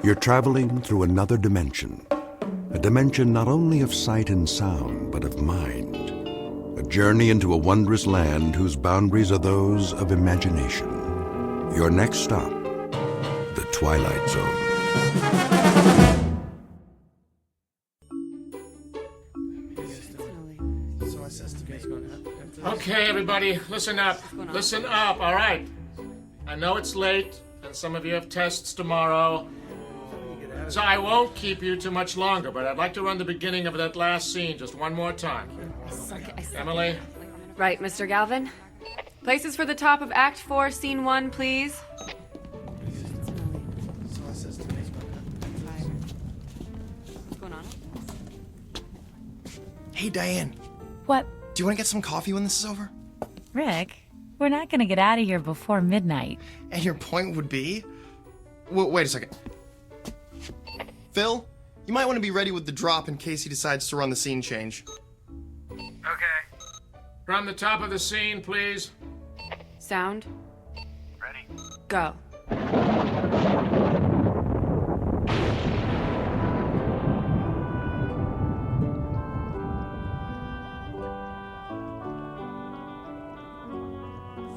You're traveling through another dimension. A dimension not only of sight and sound, but of mind. A journey into a wondrous land whose boundaries are those of imagination. Your next stop, the Twilight Zone. Okay, everybody, listen up. Listen up, all right? I know it's late, and some of you have tests tomorrow, so I won't keep you too much longer, but I'd like to run the beginning of that last scene just one more time. Emily? Right, Mr. Galvin. Places for the top of Act 4, Scene 1, please. What's going on? Hey, Diane. What? Do you want to get some coffee when this is over? Rick, we're not gonna get out of here before midnight. And your point would be? Wait a second. Phil, you might want to be ready with the drop in case he decides to run the scene change. Okay. From the top of the scene, please. Sound. Ready? Go.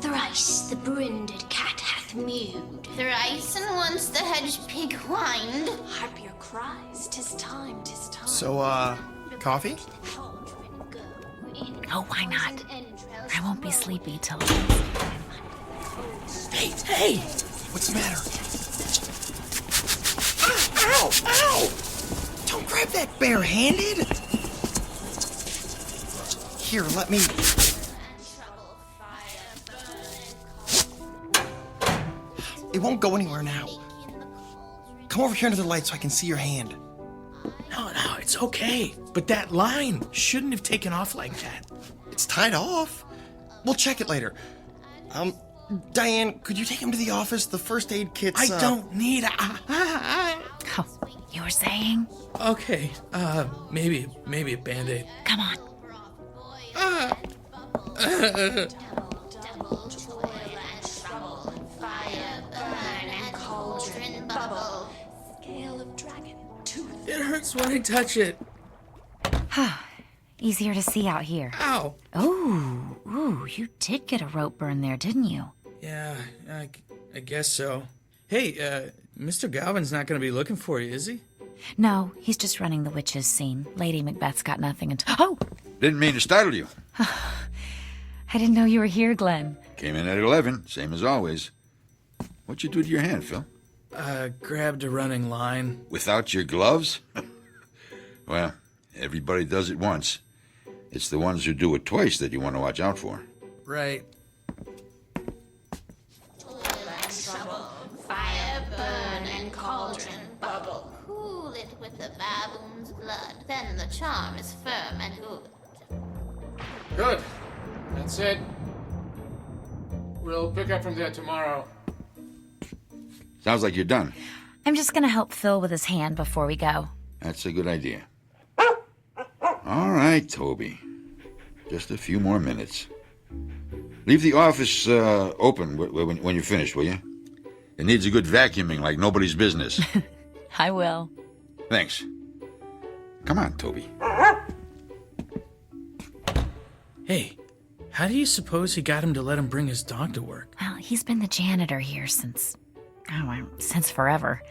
Thrice the brinded cat hath mewed. Thrice and once the hedge pig whined. Harp your cries, 'tis time, 'tis time. So, coffee? Oh, why not? I won't be sleepy till... Hey! What's the matter? Ow! Ow! Don't grab that bare-handed! Here, let me... It won't go anywhere now. Come over here under the light so I can see your hand. No, it's okay. But that line shouldn't have taken off like that. It's tied off. We'll check it later. Diane, could you take him to the office? The first aid kit's, I don't need Oh, you were saying? Okay, maybe a Band-Aid. Come on. It hurts when I touch it. Easier to see out here. Ow! Ooh, you did get a rope burn there, didn't you? Yeah, I guess so. Hey, Mr. Galvin's not gonna be looking for you, is he? No, he's just running the witches scene. Lady Macbeth's got nothing until... Oh! Didn't mean to startle you. I didn't know you were here, Glenn. Came in at 11, same as always. What'd you do to your hand, Phil? Grabbed a running line. Without your gloves? Well, everybody does it once. It's the ones who do it twice that you want to watch out for. Right. Fire burn and cauldron bubble. Cool it with the baboon's blood. Then the charm is firm and good. Good. That's it. We'll pick up from there tomorrow. Sounds like you're done. I'm just gonna help Phil with his hand before we go. That's a good idea. All right, Toby. Just a few more minutes. Leave the office open when you're finished, will you? It needs a good vacuuming like nobody's business. I will. Thanks. Come on, Toby. Hey, how do you suppose he got him to let him bring his dog to work? Well, he's been the janitor here since forever.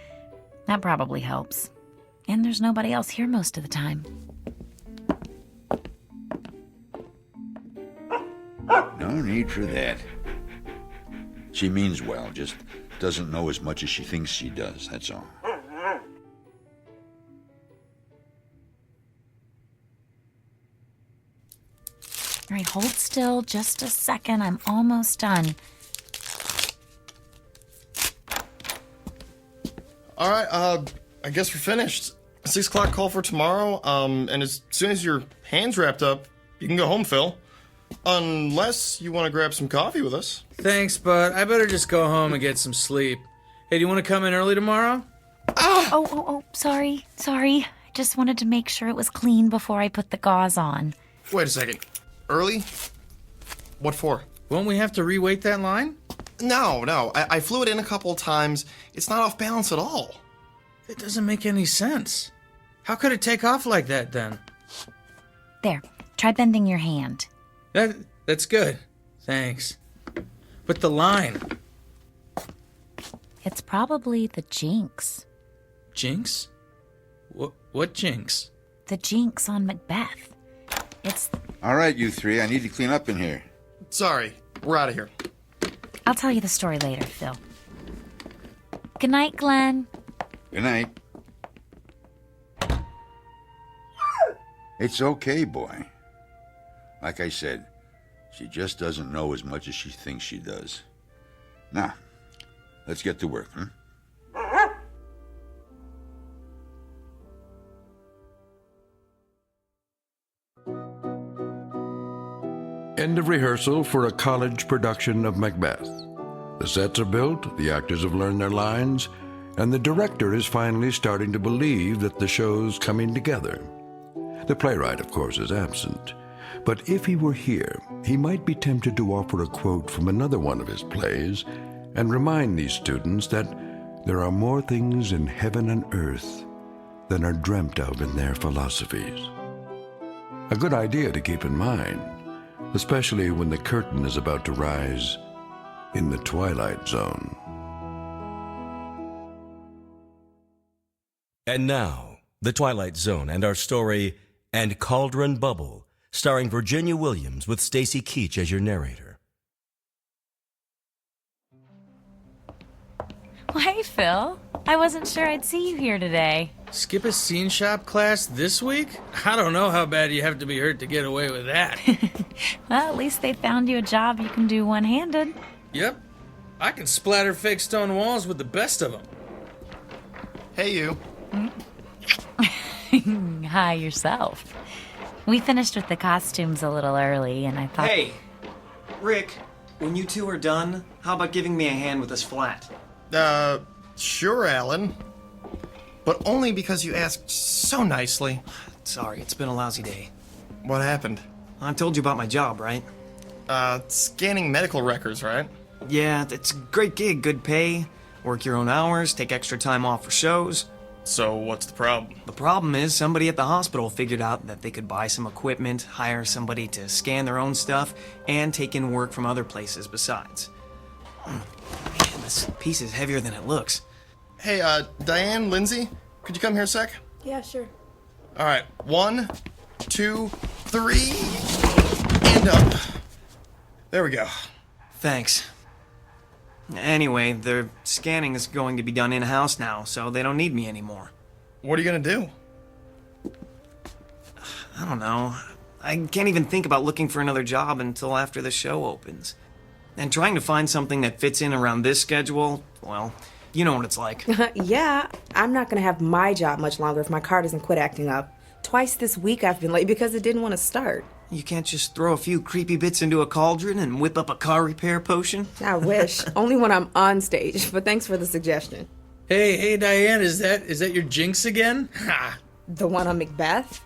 That probably helps. And there's nobody else here most of the time. No need for that. She means well, just doesn't know as much as she thinks she does, that's all. All right, hold still just a second. I'm almost done. All right, I guess we're finished. 6 o'clock call for tomorrow, and as soon as your hand's wrapped up, you can go home, Phil. Unless you want to grab some coffee with us. Thanks, but I better just go home and get some sleep. Hey, do you want to come in early tomorrow? Oh, sorry. I just wanted to make sure it was clean before I put the gauze on. Wait a second. Early? What for? Won't we have to reweight that line? No. I flew it in a couple of times. It's not off balance at all. It doesn't make any sense. How could it take off like that then? There, try bending your hand. That's good. Thanks. But the line. It's probably the jinx. Jinx? What jinx? The jinx on Macbeth. It's... All right, you three, I need to clean up in here. Sorry, we're out of here. I'll tell you the story later, Phil. Good night, Glenn. Good night. It's okay, boy. Like I said, she just doesn't know as much as she thinks she does. Now, let's get to work, huh? End of rehearsal for a college production of Macbeth. The sets are built, the actors have learned their lines, and the director is finally starting to believe that the show's coming together. The playwright, of course, is absent. But if he were here, he might be tempted to offer a quote from another one of his plays and remind these students that there are more things in heaven and earth than are dreamt of in their philosophies. A good idea to keep in mind, especially when the curtain is about to rise in the Twilight Zone. And now, The Twilight Zone and our story, And Cauldron Bubble, starring Virginia Williams with Stacy Keach as your narrator. Well, hey, Phil. I wasn't sure I'd see you here today. Skip a scene shop class this week? I don't know how bad you have to be hurt to get away with that. Well, at least they found you a job you can do one-handed. Yep. I can splatter fake stone walls with the best of them. Hey, you. Hi, yourself. We finished with the costumes a little early, and I thought... Hey, Rick, when you two are done, how about giving me a hand with this flat? Sure, Alan. But only because you asked so nicely. Sorry, it's been a lousy day. What happened? I told you about my job, right? Scanning medical records, right? Yeah, it's a great gig, good pay. Work your own hours, take extra time off for shows. So what's the problem? The problem is somebody at the hospital figured out that they could buy some equipment, hire somebody to scan their own stuff, and take in work from other places besides. Man, this piece is heavier than it looks. Hey, Diane, Lindsay, could you come here a sec? Yeah, sure. All right, 1, 2, 3, and up. There we go. Thanks. Anyway, their scanning is going to be done in-house now, so they don't need me anymore. What are you gonna do? I don't know. I can't even think about looking for another job until after the show opens. And trying to find something that fits in around this schedule, well, you know what it's like. Yeah, I'm not gonna have my job much longer if my car doesn't quit acting up. Twice this week I've been late because it didn't want to start. You can't just throw a few creepy bits into a cauldron and whip up a car repair potion? I wish. Only when I'm on stage, but thanks for the suggestion. Hey, Diane, is that your jinx again? Ha! The one on Macbeth?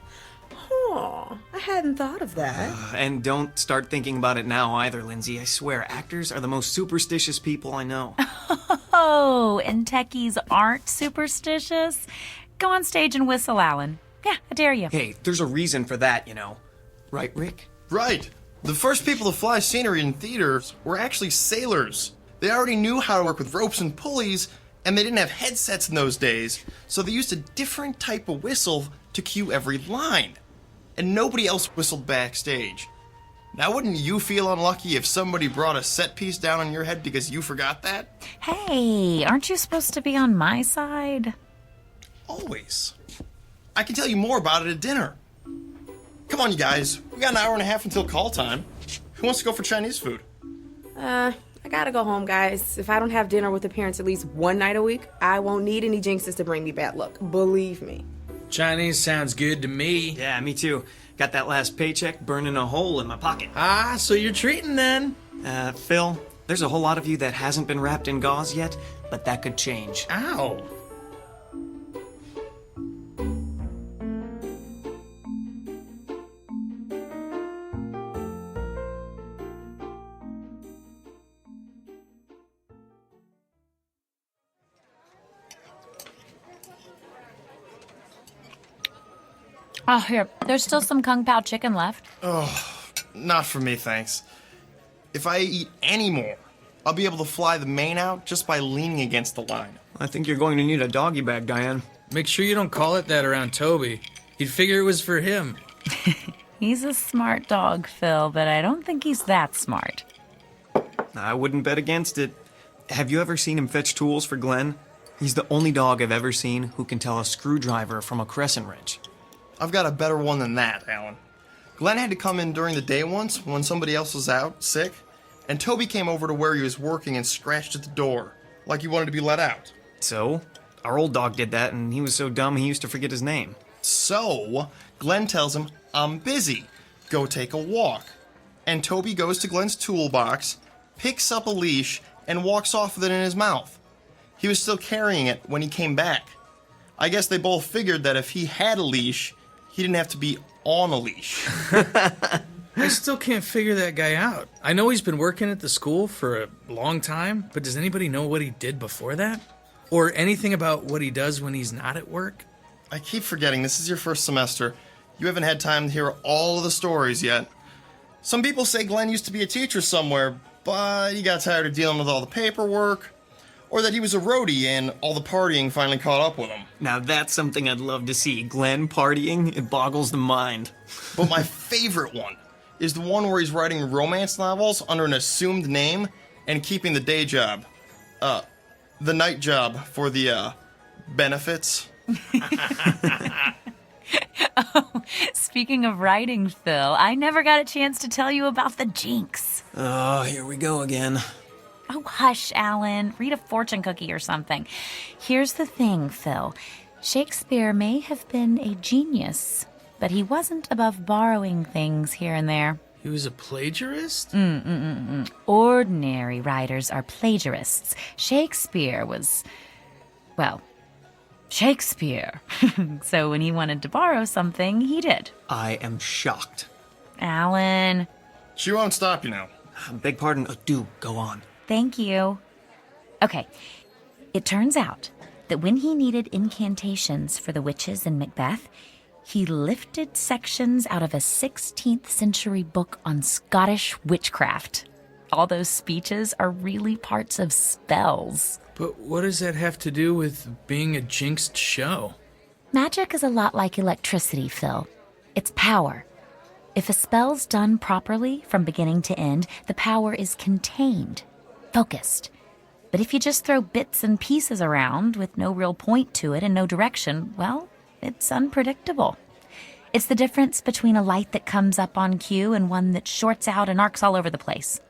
Oh, I hadn't thought of that. And don't start thinking about it now either, Lindsay. I swear, actors are the most superstitious people I know. Oh, and techies aren't superstitious? Go on stage and whistle, Alan. Yeah, I dare you. Hey, there's a reason for that, you know. Right, Rick? Right. The first people to fly scenery in theaters were actually sailors. They already knew how to work with ropes and pulleys, and they didn't have headsets in those days, so they used a different type of whistle to cue every line. And nobody else whistled backstage. Now, wouldn't you feel unlucky if somebody brought a set piece down on your head because you forgot that? Hey, aren't you supposed to be on my side? Always. I can tell you more about it at dinner. Come on, you guys. We got an hour and a half until call time. Who wants to go for Chinese food? I gotta go home, guys. If I don't have dinner with the parents at least one night a week, I won't need any jinxes to bring me bad luck. Believe me. Chinese sounds good to me. Yeah, me too. Got that last paycheck burning a hole in my pocket. Ah, so you're treating then? Phil, there's a whole lot of you that hasn't been wrapped in gauze yet, but that could change. Ow. Oh, here. There's still some Kung Pao chicken left. Oh, not for me, thanks. If I eat any more, I'll be able to fly the mane out just by leaning against the line. I think you're going to need a doggy bag, Diane. Make sure you don't call it that around Toby. He'd figure it was for him. He's a smart dog, Phil, but I don't think he's that smart. I wouldn't bet against it. Have you ever seen him fetch tools for Glenn? He's the only dog I've ever seen who can tell a screwdriver from a crescent wrench. I've got a better one than that, Alan. Glenn had to come in during the day once when somebody else was out, sick, and Toby came over to where he was working and scratched at the door, like he wanted to be let out. So, our old dog did that, and he was so dumb he used to forget his name. So, Glenn tells him, I'm busy. Go take a walk. And Toby goes to Glenn's toolbox, picks up a leash, and walks off with it in his mouth. He was still carrying it when he came back. I guess they both figured that if he had a leash, he didn't have to be on a leash. I still can't figure that guy out. I know he's been working at the school for a long time, but does anybody know what he did before that? Or anything about what he does when he's not at work? I keep forgetting this is your first semester. You haven't had time to hear all of the stories yet. Some people say Glenn used to be a teacher somewhere, but he got tired of dealing with all the paperwork. Or that he was a roadie and all the partying finally caught up with him. Now that's something I'd love to see. Glenn partying, it boggles the mind. But my favorite one is the one where he's writing romance novels under an assumed name and keeping the day job. The night job for the, benefits. Oh, speaking of writing, Phil, I never got a chance to tell you about the jinx. Oh, here we go again. Oh, hush, Alan. Read a fortune cookie or something. Here's the thing, Phil. Shakespeare may have been a genius, but he wasn't above borrowing things here and there. He was a plagiarist? Ordinary writers are plagiarists. Shakespeare was, well, Shakespeare. So when he wanted to borrow something, he did. I am shocked. Alan. She won't stop you now. Beg pardon. Do go on. Thank you. Okay. It turns out that when he needed incantations for the witches in Macbeth, he lifted sections out of a 16th century book on Scottish witchcraft. All those speeches are really parts of spells. But what does that have to do with being a jinxed show? Magic is a lot like electricity, Phil. It's power. If a spell's done properly from beginning to end, the power is contained, focused. But if you just throw bits and pieces around with no real point to it and no direction, well, it's unpredictable. It's the difference between a light that comes up on cue and one that shorts out and arcs all over the place.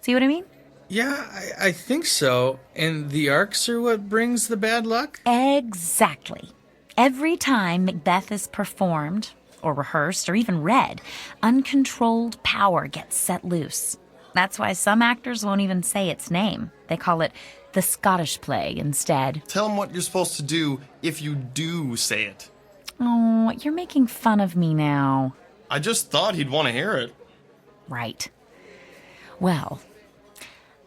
See what I mean? Yeah, I think so. And the arcs are what brings the bad luck? Exactly. Every time Macbeth is performed, or rehearsed, or even read, uncontrolled power gets set loose. That's why some actors won't even say its name. They call it the Scottish play instead. Tell him what you're supposed to do if you do say it. Oh, you're making fun of me now. I just thought he'd want to hear it. Right. Well,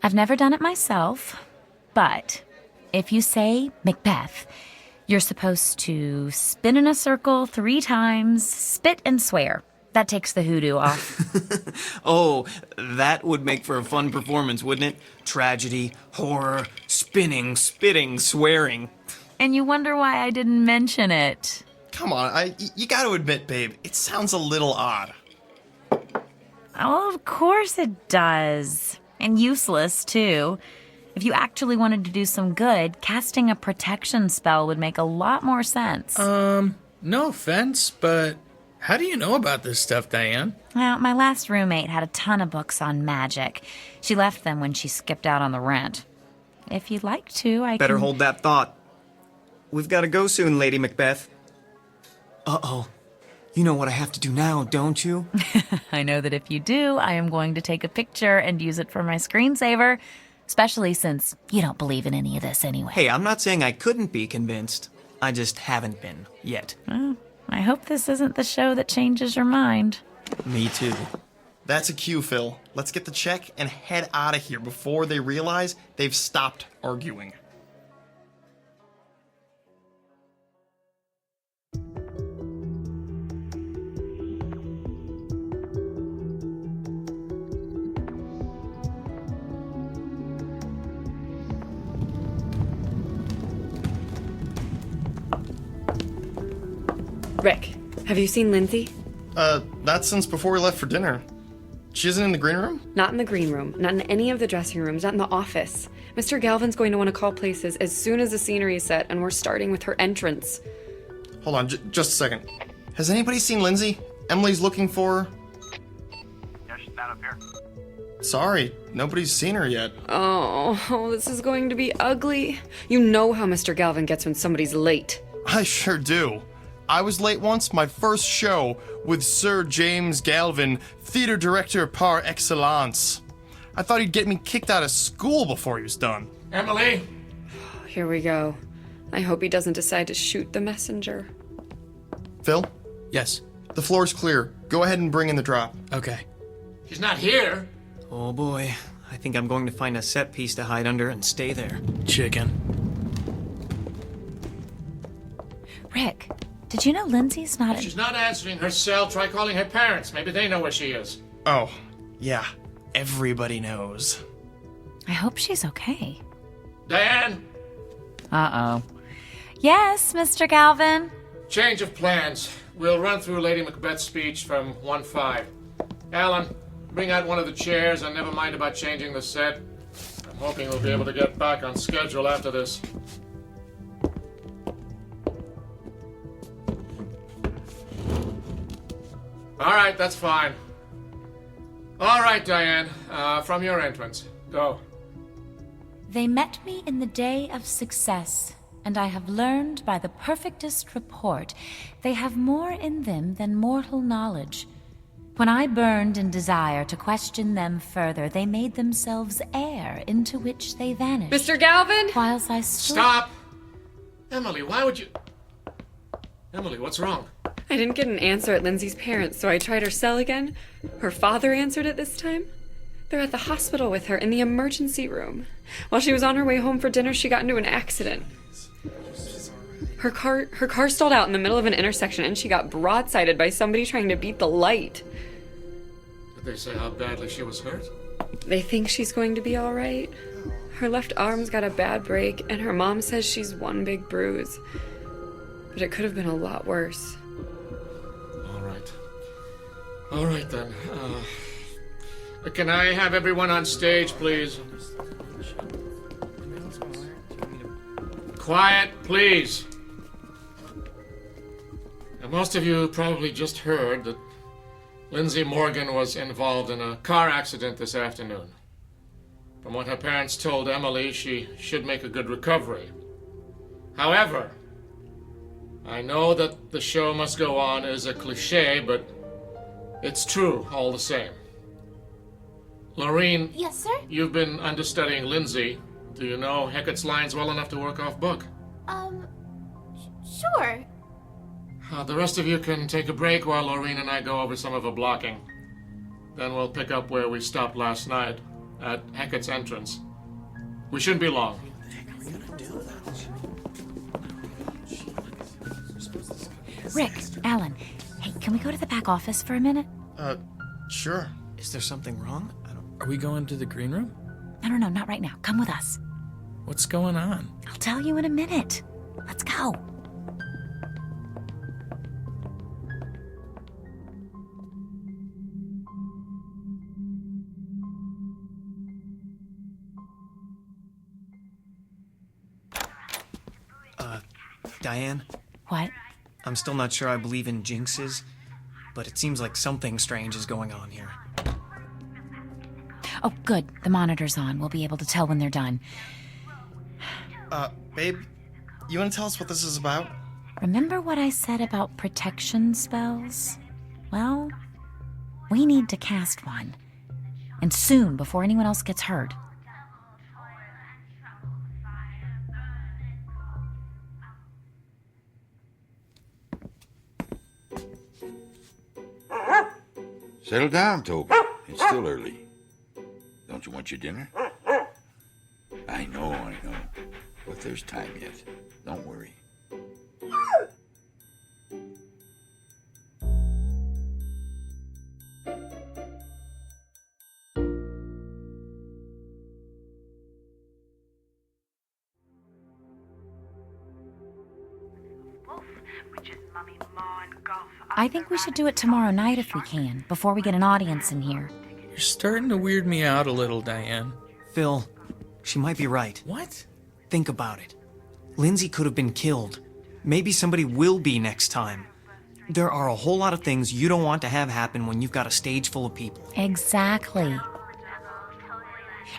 I've never done it myself, but if you say Macbeth, you're supposed to spin in a circle 3 times, spit and swear. That takes the hoodoo off. Oh, that would make for a fun performance, wouldn't it? Tragedy, horror, spinning, spitting, swearing. And you wonder why I didn't mention it. Come on, you gotta admit, babe, it sounds a little odd. Oh, of course it does. And useless, too. If you actually wanted to do some good, casting a protection spell would make a lot more sense. No offense, but how do you know about this stuff, Diane? Well, my last roommate had a ton of books on magic. She left them when she skipped out on the rent. If you'd like to, I Better can... hold that thought. We've got to go soon, Lady Macbeth. Uh-oh. You know what I have to do now, don't you? I know that if you do, I am going to take a picture and use it for my screensaver, especially since you don't believe in any of this anyway. Hey, I'm not saying I couldn't be convinced. I just haven't been, yet. Well, I hope this isn't the show that changes your mind. Me too. That's a cue, Phil. Let's get the check and head out of here before they realize they've stopped arguing. Rick, have you seen Lindsay? Not since before we left for dinner. She isn't in the green room? Not in the green room, not in any of the dressing rooms, not in the office. Mr. Galvin's going to want to call places as soon as the scenery is set, and we're starting with her entrance. Hold on, just a second. Has anybody seen Lindsay? Emily's looking for her. Yeah, she's not up here. Sorry, nobody's seen her yet. Oh, this is going to be ugly. You know how Mr. Galvin gets when somebody's late. I sure do. I was late once, my first show, with Sir James Galvin, theater director par excellence. I thought he'd get me kicked out of school before he was done. Emily? Here we go. I hope he doesn't decide to shoot the messenger. Phil? Yes. The floor's clear. Go ahead and bring in the drop. Okay. She's not here. Oh boy, I think I'm going to find a set piece to hide under and stay there. Chicken. Rick, did you know Lindsay's not... She's not answering her cell. Try calling her parents. Maybe they know where she is. Oh, yeah. Everybody knows. I hope she's okay. Diane? Uh-oh. Yes, Mr. Galvin? Change of plans. We'll run through Lady Macbeth's speech from 1-5. Alan, bring out one of the chairs and never mind about changing the set. I'm hoping we'll be able to get back on schedule after this. All right, that's fine. All right, Diane, from your entrance. Go. They met me in the day of success, and I have learned by the perfectest report they have more in them than mortal knowledge. When I burned in desire to question them further, they made themselves air into which they vanished. Mr. Galvin? Whilst I stood... Stop! Emily, why would you... Emily, what's wrong? I didn't get an answer at Lindsay's parents, so I tried her cell again. Her father answered it this time. They're at the hospital with her in the emergency room. While she was on her way home for dinner, she got into an accident. Her car stalled out in the middle of an intersection, and she got broadsided by somebody trying to beat the light. Did they say how badly she was hurt? They think she's going to be all right. Her left arm's got a bad break, and her mom says she's one big bruise. But it could have been a lot worse. All right, then. Can I have everyone on stage, please? Quiet, please. Now, most of you probably just heard that Lindsay Morgan was involved in a car accident this afternoon. From what her parents told Emily, she should make a good recovery. However, I know that the show must go on is a cliche, but it's true all the same. Lorene. Yes, sir? You've been understudying Lindsay. Do you know Hecat's lines well enough to work off book? Sure. The rest of you can take a break while Lorene and I go over some of the blocking. Then we'll pick up where we stopped last night, at Hecat's entrance. We shouldn't be long. Rick, Alan, hey, can we go to the back office for a minute? Sure. Is there something wrong? Are we going to the green room? No, not right now. Come with us. What's going on? I'll tell you in a minute. Let's go. Diane? What? I'm still not sure I believe in jinxes, but it seems like something strange is going on here. Oh, good. The monitor's on. We'll be able to tell when they're done. Babe, you want to tell us what this is about? Remember what I said about protection spells? Well, we need to cast one. And soon, before anyone else gets hurt. Settle down, Toby. It's still early. Don't you want your dinner? I know. But there's time yet. Don't worry. Wolf, which is I think we should do it tomorrow night if we can, before we get an audience in here. You're starting to weird me out a little, Diane. Phil, she might be right. What? Think about it. Lindsay could have been killed. Maybe somebody will be next time. There are a whole lot of things you don't want to have happen when you've got a stage full of people. Exactly.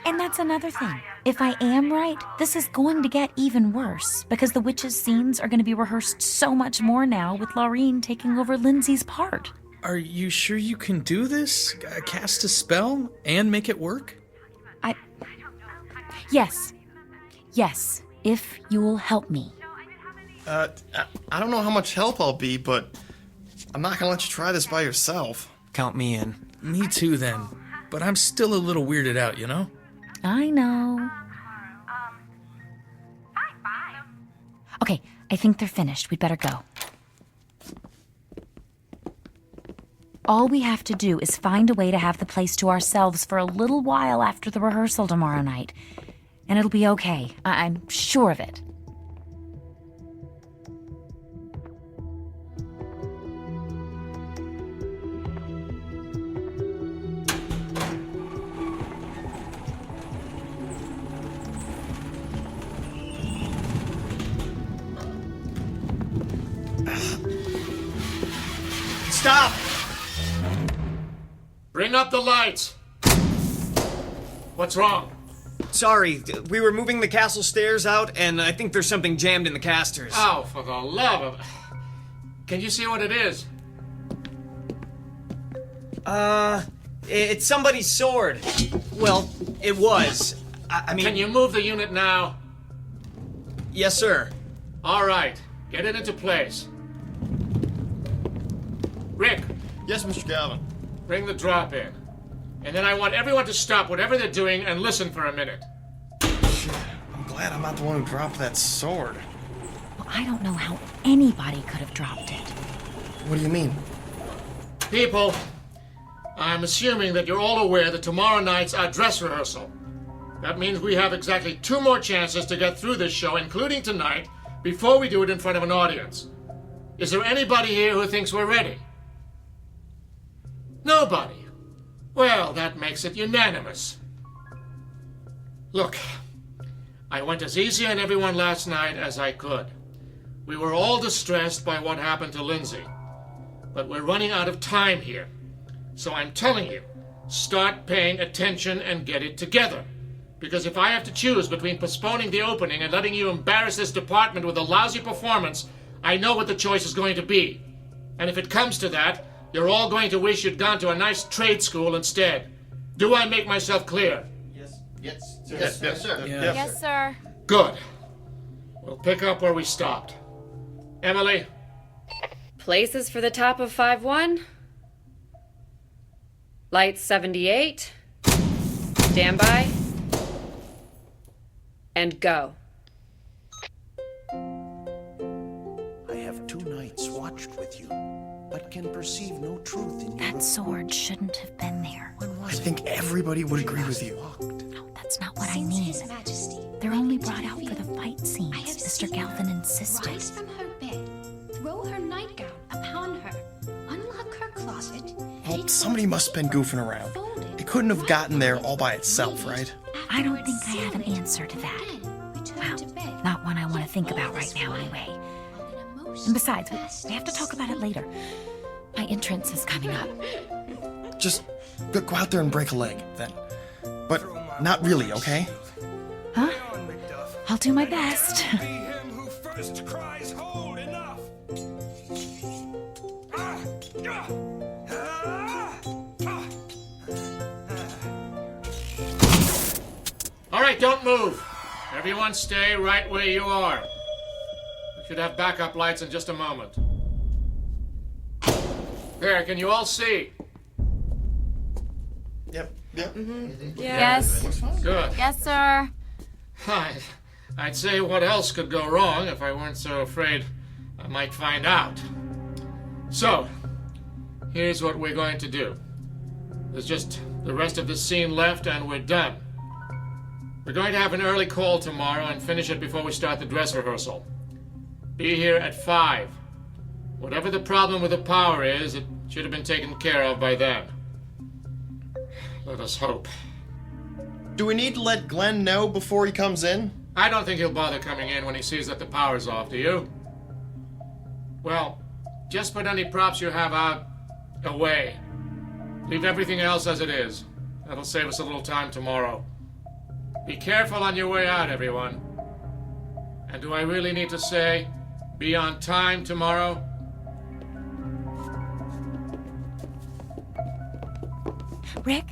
And that's another thing. If I am right, this is going to get even worse, because the witches' scenes are going to be rehearsed so much more now with Laureen taking over Lindsay's part. Are you sure you can do this? Cast a spell and make it work? Yes. Yes, if you'll help me. I don't know how much help I'll be, but I'm not gonna let you try this by yourself. Count me in. Me too, then. But I'm still a little weirded out, you know? I know. Okay, I think they're finished. We'd better go. All we have to do is find a way to have the place to ourselves for a little while after the rehearsal tomorrow night. And it'll be okay. I'm sure of it. Stop! Bring up the lights. What's wrong? Sorry, we were moving the castle stairs out, and I think there's something jammed in the casters. Oh, for the love of... Can you see what it is? It's somebody's sword. Well, it was. I mean... Can you move the unit now? Yes, sir. All right. Get it into place. Rick. Yes, Mr. Galvin. Bring the drop in. And then I want everyone to stop whatever they're doing and listen for a minute. Shit, I'm glad I'm not the one who dropped that sword. Well, I don't know how anybody could have dropped it. What do you mean? People, I'm assuming that you're all aware that tomorrow night's our dress rehearsal. That means we have exactly 2 more chances to get through this show, including tonight, before we do it in front of an audience. Is there anybody here who thinks we're ready? Nobody. Well, that makes it unanimous. Look, I went as easy on everyone last night as I could. We were all distressed by what happened to Lindsay. But we're running out of time here. So I'm telling you, start paying attention and get it together. Because if I have to choose between postponing the opening and letting you embarrass this department with a lousy performance, I know what the choice is going to be. And if it comes to that, you're all going to wish you'd gone to a nice trade school instead. Do I make myself clear? Yes. Yes, sir. Yes, sir. Yes, sir. Good. We'll pick up where we stopped. Emily? Places for the top of 5-1. Lights 78. Stand by. And go. I have 2 nights watched with you, but can perceive no truth in That sword shouldn't have been there. I think everybody would agree with you. No, that's not what I mean. They're only brought out for the fight scenes, Mr. Galvin insisted. Rise from her bed, throw her nightgown upon her, unlock her closet. Well, somebody must have been goofing around. It couldn't have gotten there all by itself, right? I don't think I have an answer to that. Well, not one I want to think about right now anyway. And besides, we have to talk about it later. My entrance is coming up. Just go out there and break a leg, then. But not really, okay? Huh? I'll do my best. All right, don't move. Everyone stay right where you are. We should have backup lights in just a moment. There, can you all see? Yep. Yes. Good. Yes, sir. I'd say what else could go wrong if I weren't so afraid I might find out. So, here's what we're going to do. There's just the rest of the scene left and we're done. We're going to have an early call tomorrow and finish it before we start the dress rehearsal. Be here at 5. Whatever the problem with the power is, it should have been taken care of by then. Let us hope. Do we need to let Glenn know before he comes in? I don't think he'll bother coming in when he sees that the power's off, do you? Well, just put any props you have out away. Leave everything else as it is. That'll save us a little time tomorrow. Be careful on your way out, everyone. And do I really need to say, be on time tomorrow? Rick,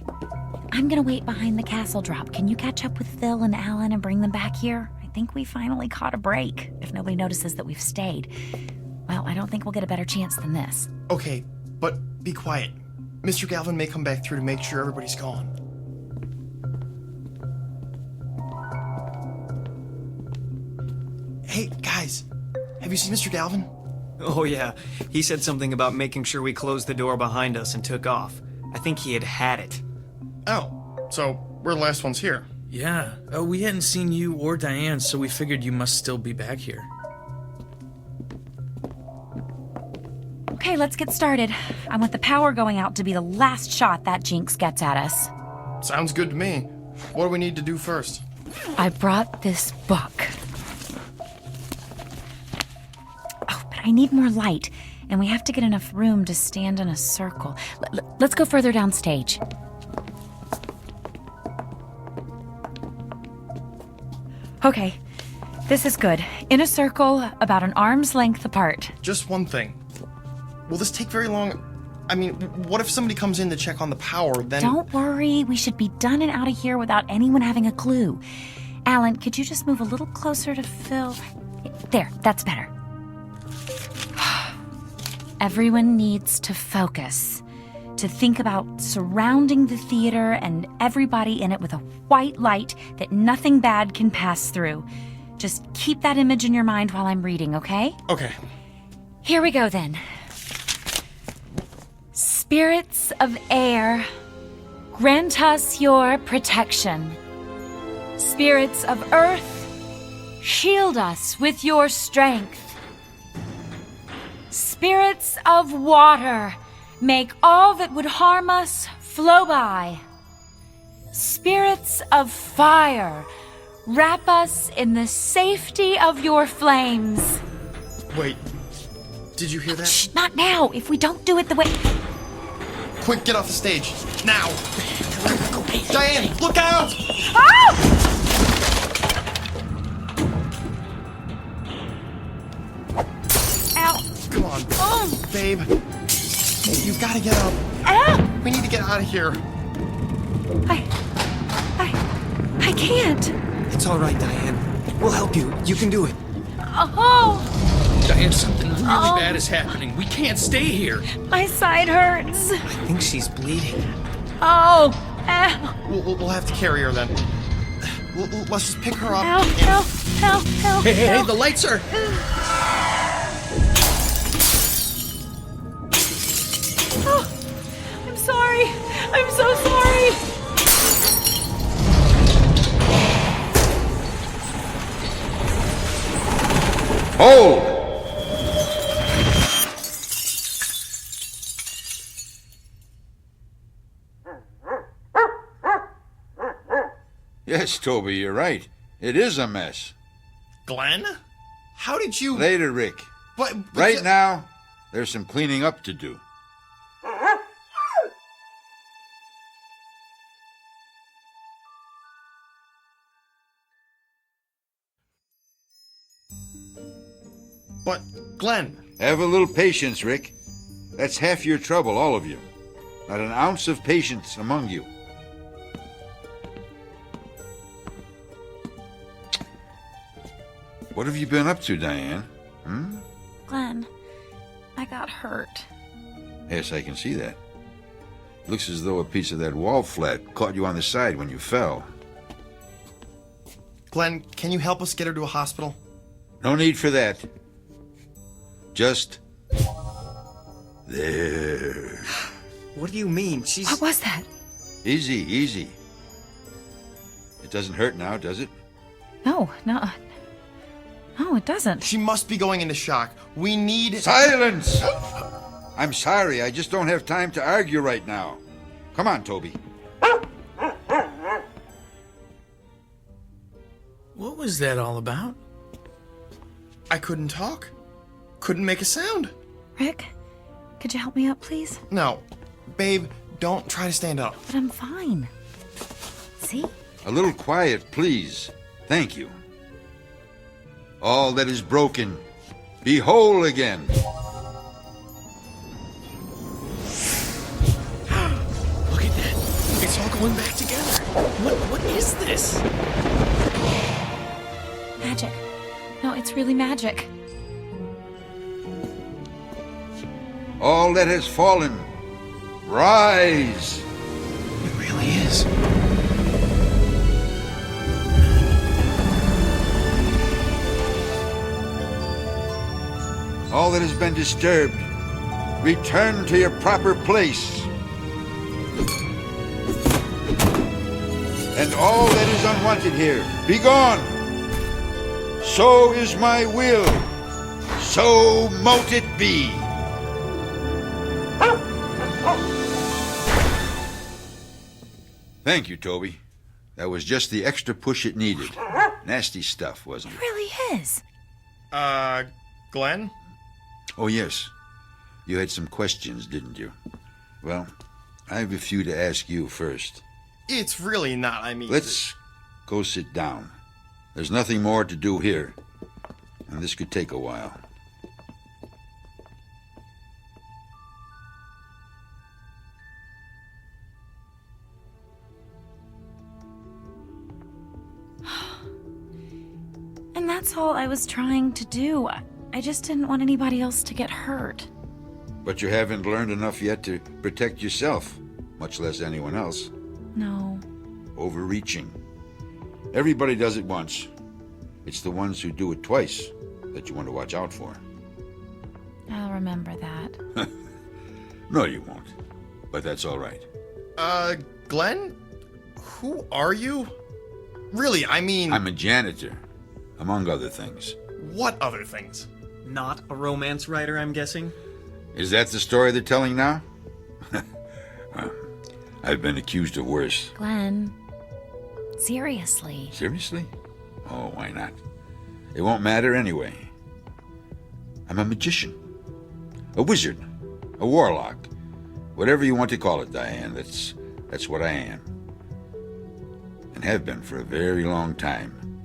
I'm gonna wait behind the castle drop. Can you catch up with Phil and Alan and bring them back here? I think we finally caught a break, if nobody notices that we've stayed. Well, I don't think we'll get a better chance than this. Okay, but be quiet. Mr. Galvin may come back through to make sure everybody's gone. Hey, guys, have you seen Mr. Galvin? Oh yeah, he said something about making sure we closed the door behind us and took off. I think he had it. Oh, so we're the last ones here. Yeah, we hadn't seen you or Diane, so we figured you must still be back here. Okay, let's get started. I want the power going out to be the last shot that jinx gets at us. Sounds good to me. What do we need to do first? I brought this book. Oh, but I need more light, and we have to get enough room to stand in a circle. Let's go further downstage. Okay, this is good. In a circle, about an arm's length apart. Just one thing. Will this take very long? I mean, what if somebody comes in to check on the power, then... Don't worry, we should be done and out of here without anyone having a clue. Alan, could you just move a little closer to Phil? There, that's better. Everyone needs to focus, to think about surrounding the theater and everybody in it with a white light that nothing bad can pass through. Just keep that image in your mind while I'm reading, okay? Okay. Here we go then. Spirits of air, grant us your protection. Spirits of earth, shield us with your strength. Spirits of water, make all that would harm us flow by. Spirits of fire, wrap us in the safety of your flames. Wait, did you hear that? Shh, not now. If we don't do it the way... Quick, get off the stage. Now! Diane, look out! Oh! Ow. Come on, Oh. babe. You've got to get up. Ow! We need to get out of here. I can't. It's all right, Diane. We'll help you. You can do it. Oh, Diane, something really bad is happening. We can't stay here. my side hurts. I think she's bleeding. Oh, ow. We'll have to carry her then. Let's just pick her up. Ow, and... ow, ow, ow. Hey, ow. the lights are... Oh, I'm sorry. I'm so sorry. Hold! Yes, Toby, you're right. It is a mess. Glenn? How did you... Later, Rick. But Right now, there's some cleaning up to do. But, Glenn... Have a little patience, Rick. That's half your trouble, all of you. Not an ounce of patience among you. What have you been up to, Diane? Glenn, I got hurt. Yes, I can see that. Looks as though a piece of that wall flat caught you on the side when you fell. Glenn, can you help us get her to a hospital? No need for that. Just... there. What do you mean? She's... What was that? Easy, easy. It doesn't hurt now, does it? No. Oh, it doesn't. She must be going into shock. We need... Silence! I'm sorry, I just don't have time to argue right now. Come on, Toby. What was that all about? I couldn't talk. Couldn't make a sound. Rick, could you help me up, please? No. Babe, don't try to stand up. But I'm fine. See? A little quiet, please. Thank you. All that is broken, be whole again. Look at that. It's all going back together. What is this? Magic. No, it's really magic. All that has fallen, rise. It really is. All that has been disturbed, return to your proper place. And all that is unwanted here, be gone. So is my will. So mote it be. Thank you, Toby. That was just the extra push it needed. Nasty stuff, wasn't it? It really is. Glenn? Oh, yes. You had some questions, didn't you? Well, I have a few to ask you first. It's really not, I mean... Let's go sit down. There's nothing more to do here, and this could take a while. And that's all I was trying to do. I just didn't want anybody else to get hurt. But you haven't learned enough yet to protect yourself, much less anyone else. No. Overreaching. Everybody does it once. It's the ones who do it twice that you want to watch out for. I'll remember that. No, you won't. But that's all right. Glenn? Who are you? Really, I mean... I'm a janitor, among other things. What other things? Not a romance writer, I'm guessing? Is that the story they're telling now? Well, I've been accused of worse. Glenn, seriously. Seriously? Oh, why not? It won't matter anyway. I'm a magician. A wizard. A warlock. Whatever you want to call it, Diane, that's what I am. And have been for a very long time.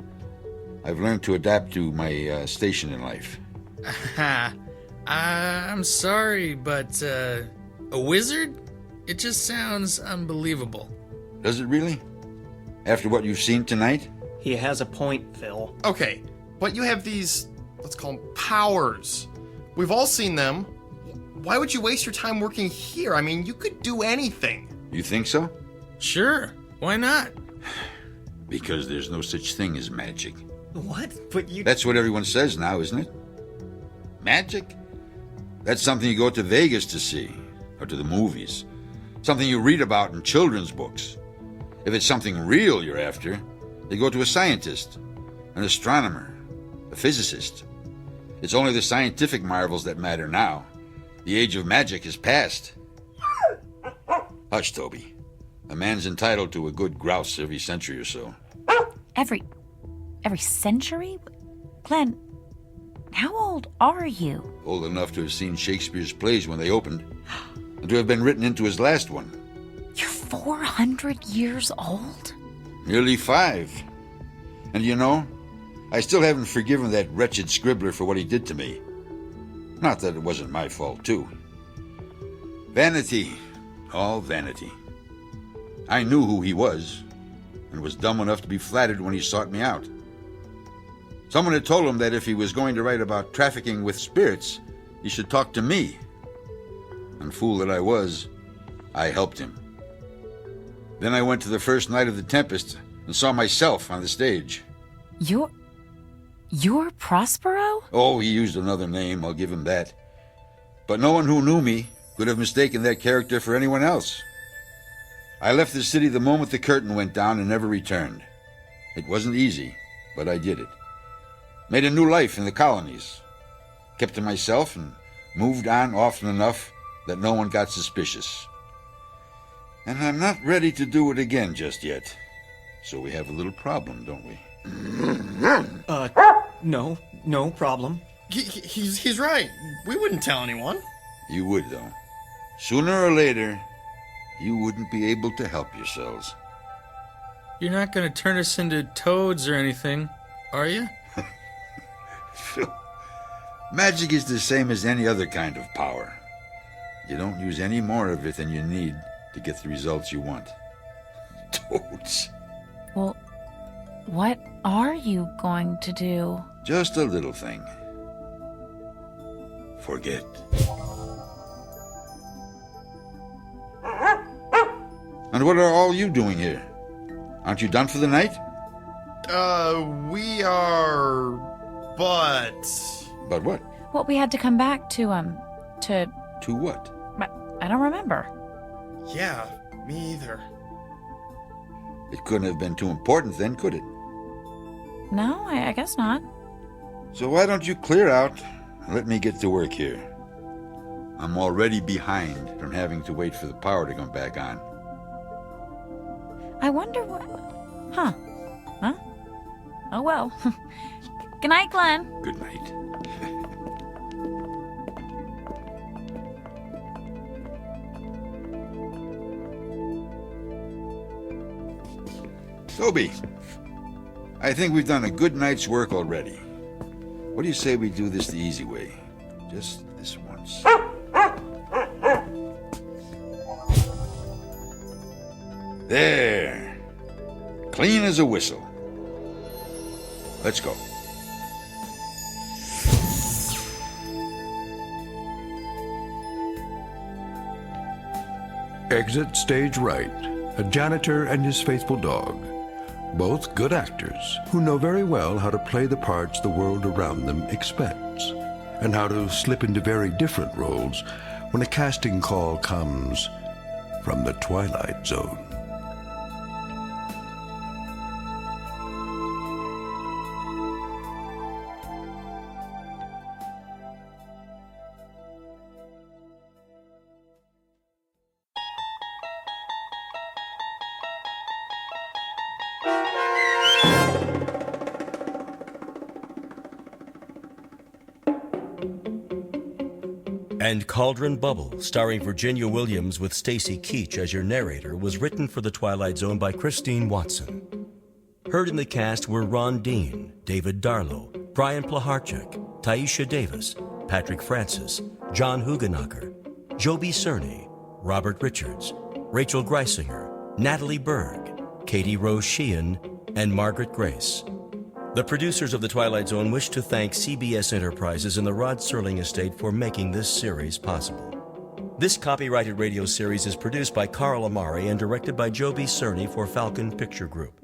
I've learned to adapt to my station in life. I'm sorry, but a wizard? It just sounds unbelievable. Does it really? After what you've seen tonight? He has a point, Phil. Okay, but you have these, let's call them powers. We've all seen them. Why would you waste your time working here? I mean, you could do anything. You think so? Sure, why not? Because there's no such thing as magic. What? But you... That's what everyone says now, isn't it? Magic? That's something you go to Vegas to see, or to the movies. Something you read about in children's books. If it's something real you're after, you go to a scientist, an astronomer, a physicist. It's only the scientific marvels that matter now. The age of magic is past. Hush, Toby. A man's entitled to a good grouse every century or so. Every century? Glenn, how old are you? Old enough to have seen Shakespeare's plays when they opened, and to have been written into his last one. You're 400 years old? Nearly 5. And you know, I still haven't forgiven that wretched scribbler for what he did to me. Not that it wasn't my fault, too. Vanity. All vanity. I knew who he was, and was dumb enough to be flattered when he sought me out. Someone had told him that if he was going to write about trafficking with spirits, he should talk to me. And fool that I was, I helped him. Then I went to the first night of the Tempest and saw myself on the stage. You're Prospero? Oh, he used another name, I'll give him that. But no one who knew me could have mistaken that character for anyone else. I left the city the moment the curtain went down and never returned. It wasn't easy, but I did it. Made a new life in the colonies. Kept to myself and moved on often enough that no one got suspicious. And I'm not ready to do it again just yet. So we have a little problem, don't we? No problem. He's right. We wouldn't tell anyone. You would, though. Sooner or later, you wouldn't be able to help yourselves. You're not going to turn us into toads or anything, are you? Phil, magic is the same as any other kind of power. You don't use any more of it than you need to get the results you want. Toads. Well, what are you going to do? Just a little thing. Forget. And what are all you doing here? Aren't you done for the night? We are... But what? Well, we had to come back to To what? I don't remember. Yeah, me either. It couldn't have been too important then, could it? No, I guess not. So why don't you clear out and let me get to work here? I'm already behind from having to wait for the power to come back on. I wonder what... Huh? Oh, well. Good night, Glenn. Good night. Toby, I think we've done a good night's work already. What do you say we do this the easy way? Just this once. There. Clean as a whistle. Let's go. Exit stage right. A janitor and his faithful dog. Both good actors who know very well how to play the parts the world around them expects, and how to slip into very different roles when a casting call comes from the Twilight Zone. And Cauldron Bubble, starring Virginia Williams with Stacy Keach as your narrator, was written for The Twilight Zone by Christine Watson. Heard in the cast were Ron Dean, David Darlow, Brian Plaharchuk, Taisha Davis, Patrick Francis, John Hugenacher, Joby Cerny, Robert Richards, Rachel Greisinger, Natalie Berg, Katie Rose Sheehan, and Margaret Grace. The producers of The Twilight Zone wish to thank CBS Enterprises and the Rod Serling Estate for making this series possible. This copyrighted radio series is produced by Carl Amari and directed by Joby Cerny for Falcon Picture Group.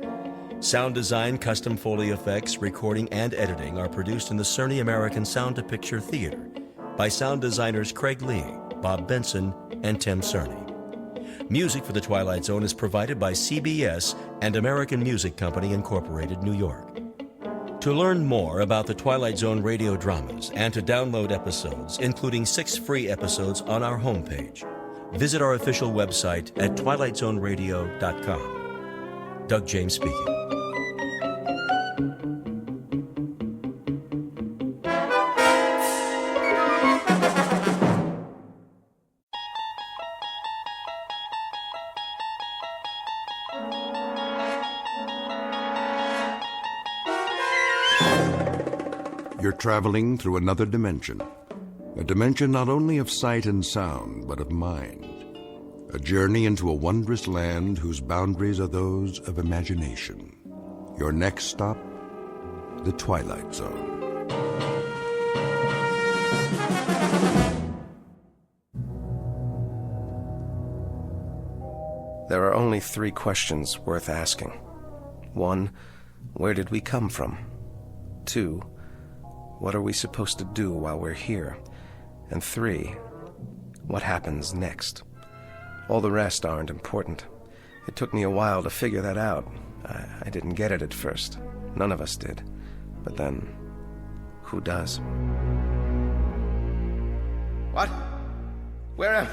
Sound design, custom Foley effects, recording, and editing are produced in the Cerny American Sound to Picture Theater by sound designers Craig Lee, Bob Benson, and Tim Cerny. Music for The Twilight Zone is provided by CBS and American Music Company, Incorporated, New York. To learn more about the Twilight Zone radio dramas and to download episodes, including 6 free episodes on our homepage, visit our official website at twilightzoneradio.com. Doug James speaking. You're traveling through another dimension. A dimension not only of sight and sound, but of mind. A journey into a wondrous land whose boundaries are those of imagination. Your next stop, the Twilight Zone. There are only 3 questions worth asking. 1, where did we come from? 2, what are we supposed to do while we're here? And 3, what happens next? All the rest aren't important. It took me a while to figure that out. I didn't get it at first. None of us did. But then, Who does? What? Where am...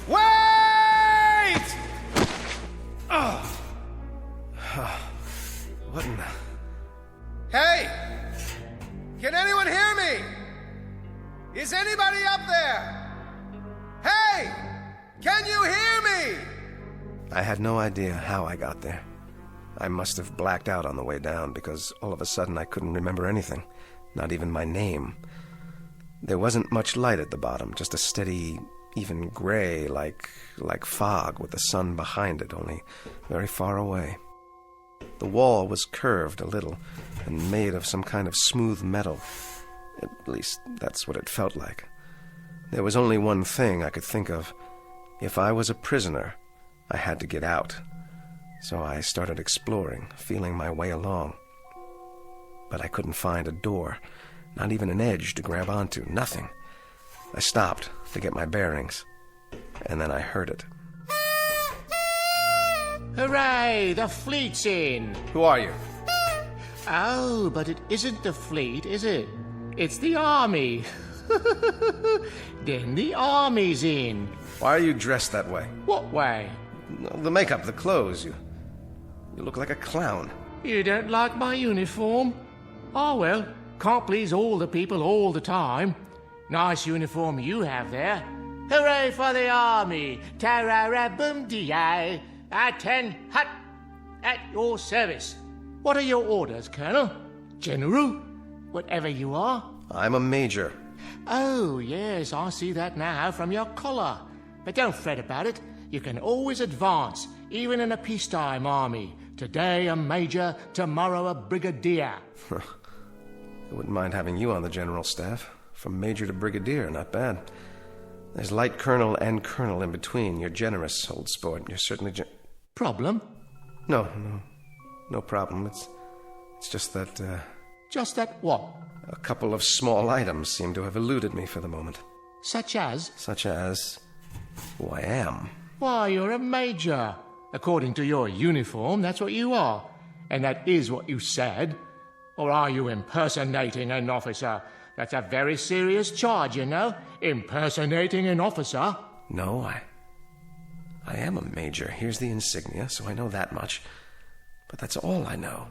Wait! Oh. What in the... Hey! Can anyone hear me? Is anybody up there? Hey! Can you hear me? I had no idea how I got there. I must have blacked out on the way down because all of a sudden I couldn't remember anything, not even my name. There wasn't much light at the bottom, just a steady, even gray, like fog with the sun behind it, only very far away. The wall was curved a little and made of some kind of smooth metal. At least, that's what it felt like. There was only one thing I could think of. If I was a prisoner, I had to get out. So I started exploring, feeling my way along. But I couldn't find a door, not even an edge to grab onto, nothing. I stopped to get my bearings, and then I heard it. Hooray! The fleet's in! Who are you? Oh, but it isn't the fleet, is it? It's the army. Then the army's in. Why are you dressed that way? What way? The makeup, the clothes. You look like a clown. You don't like my uniform? Oh, well, can't please all the people all the time. Nice uniform you have there. Hooray for the army! Tararabum-dee-ay! At-ten, hut! At your service. What are your orders, Colonel? General? Whatever you are? I'm a major. Oh, yes, I see that now from your collar. But don't fret about it. You can always advance, even in a peacetime army. Today a major, tomorrow a brigadier. I wouldn't mind having you on the general staff. From major to brigadier, not bad. There's light colonel and colonel in between. You're generous, old sport. You're certainly Problem? No problem. It's just that, Just that what? A couple of small items seem to have eluded me for the moment. Such as? Such as who I am. Why, you're a major. According to your uniform, that's what you are. And that is what you said. Or are you impersonating an officer? That's a very serious charge, you know. Impersonating an officer. No, I am a major. Here's the insignia, so I know that much. But that's all I know.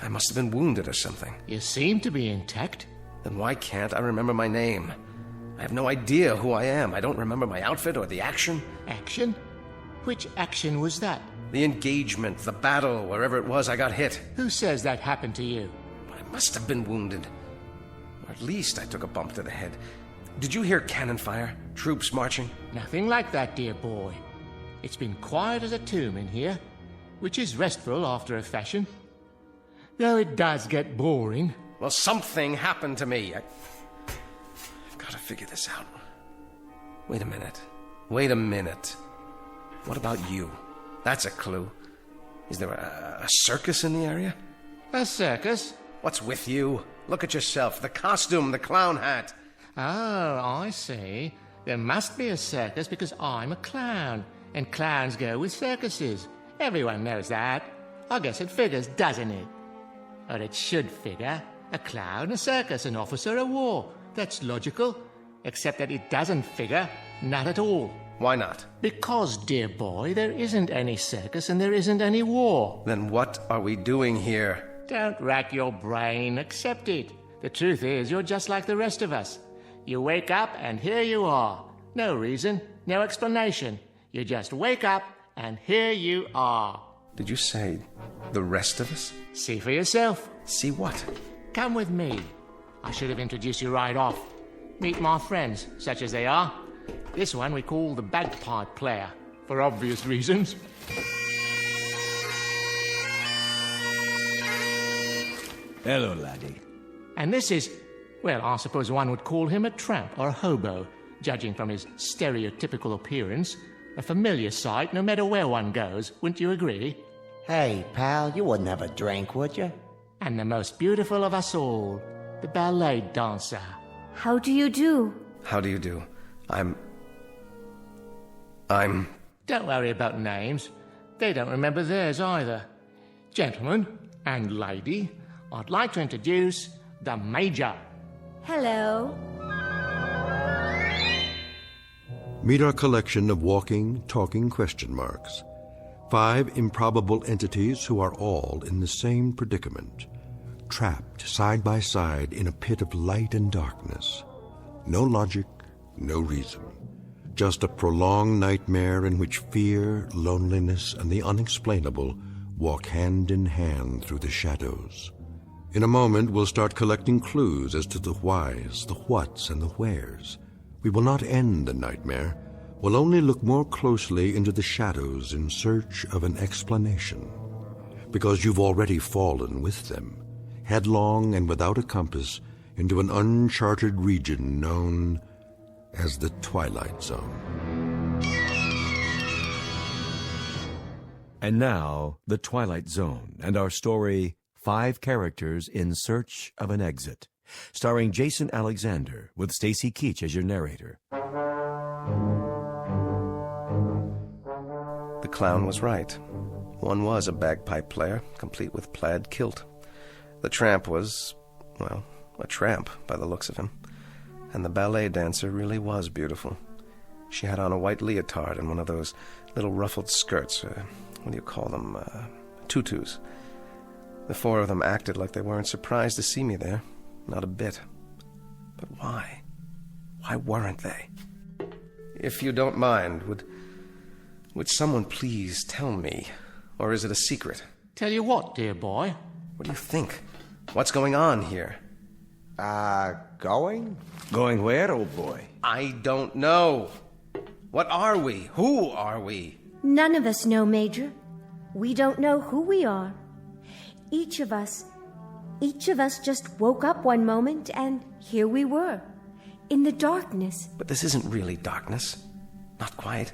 I must have been wounded or something. You seem to be intact. Then why can't I remember my name? I have no idea who I am. I don't remember my outfit or the action. Action? Which action was that? The engagement, the battle, wherever it was I got hit. Who says that happened to you? I must have been wounded. Or at least I took a bump to the head. Did you hear cannon fire? Troops marching? Nothing like that, dear boy. It's been quiet as a tomb in here, which is restful after a fashion. Though it does get boring. Well, something happened to me. I've got to figure this out. Wait a minute. What about you? That's a clue. Is there a circus in the area? A circus? What's with you? Look at yourself. The costume, the clown hat. Oh, I see. There must be a circus because I'm a clown. And clowns go with circuses. Everyone knows that. I guess it figures, doesn't it? Or it should figure. A clown, a circus, an officer, a war. That's logical. Except that it doesn't figure. Not at all. Why not? Because, dear boy, there isn't any circus and there isn't any war. Then what are we doing here? Don't rack your brain. Accept it. The truth is, you're just like the rest of us. You wake up and here you are. No reason, no explanation. You just wake up and here you are. Did you say the rest of us? See for yourself. See what? Come with me. I should have introduced you right off. Meet my friends, such as they are. This one we call the bagpipe player, for obvious reasons. Hello, laddie. And this is, well, I suppose one would call him a tramp or a hobo, judging from his stereotypical appearance. A familiar sight no matter where one goes, wouldn't you agree? Hey, pal, you wouldn't have a drink, would you? And the most beautiful of us all, the ballet dancer. How do you do? How do you do? I'm... Don't worry about names. They don't remember theirs either. Gentlemen and lady, I'd like to introduce the Major. Hello. Meet our collection of walking, talking question marks. 5 improbable entities who are all in the same predicament, trapped side by side in a pit of light and darkness. No logic, no reason. Just a prolonged nightmare in which fear, loneliness, and the unexplainable walk hand in hand through the shadows. In a moment, we'll start collecting clues as to the whys, the whats, and the wheres. We will not end the nightmare. We'll only look more closely into the shadows in search of an explanation. Because you've already fallen with them, headlong and without a compass, into an uncharted region known as the Twilight Zone. And now, the Twilight Zone, and our story, 5 Characters in Search of an Exit, starring Jason Alexander, with Stacy Keach as your narrator. The clown was right. One was a bagpipe player, complete with plaid kilt. The tramp was, well, a tramp by the looks of him. And the ballet dancer really was beautiful. She had on a white leotard and one of those little ruffled skirts, what do you call them, tutus. The 4 of them acted like they weren't surprised to see me there, not a bit. But why? Why weren't they? If you don't mind, would someone please tell me? Or is it a secret? Tell you what, dear boy? What do you think? What's going on here? Going? Going where, old boy? I don't know. What are we? Who are we? None of us know, Major. We don't know who we are. Each of us just woke up one moment and here we were, in the darkness. But this isn't really darkness. Not quite.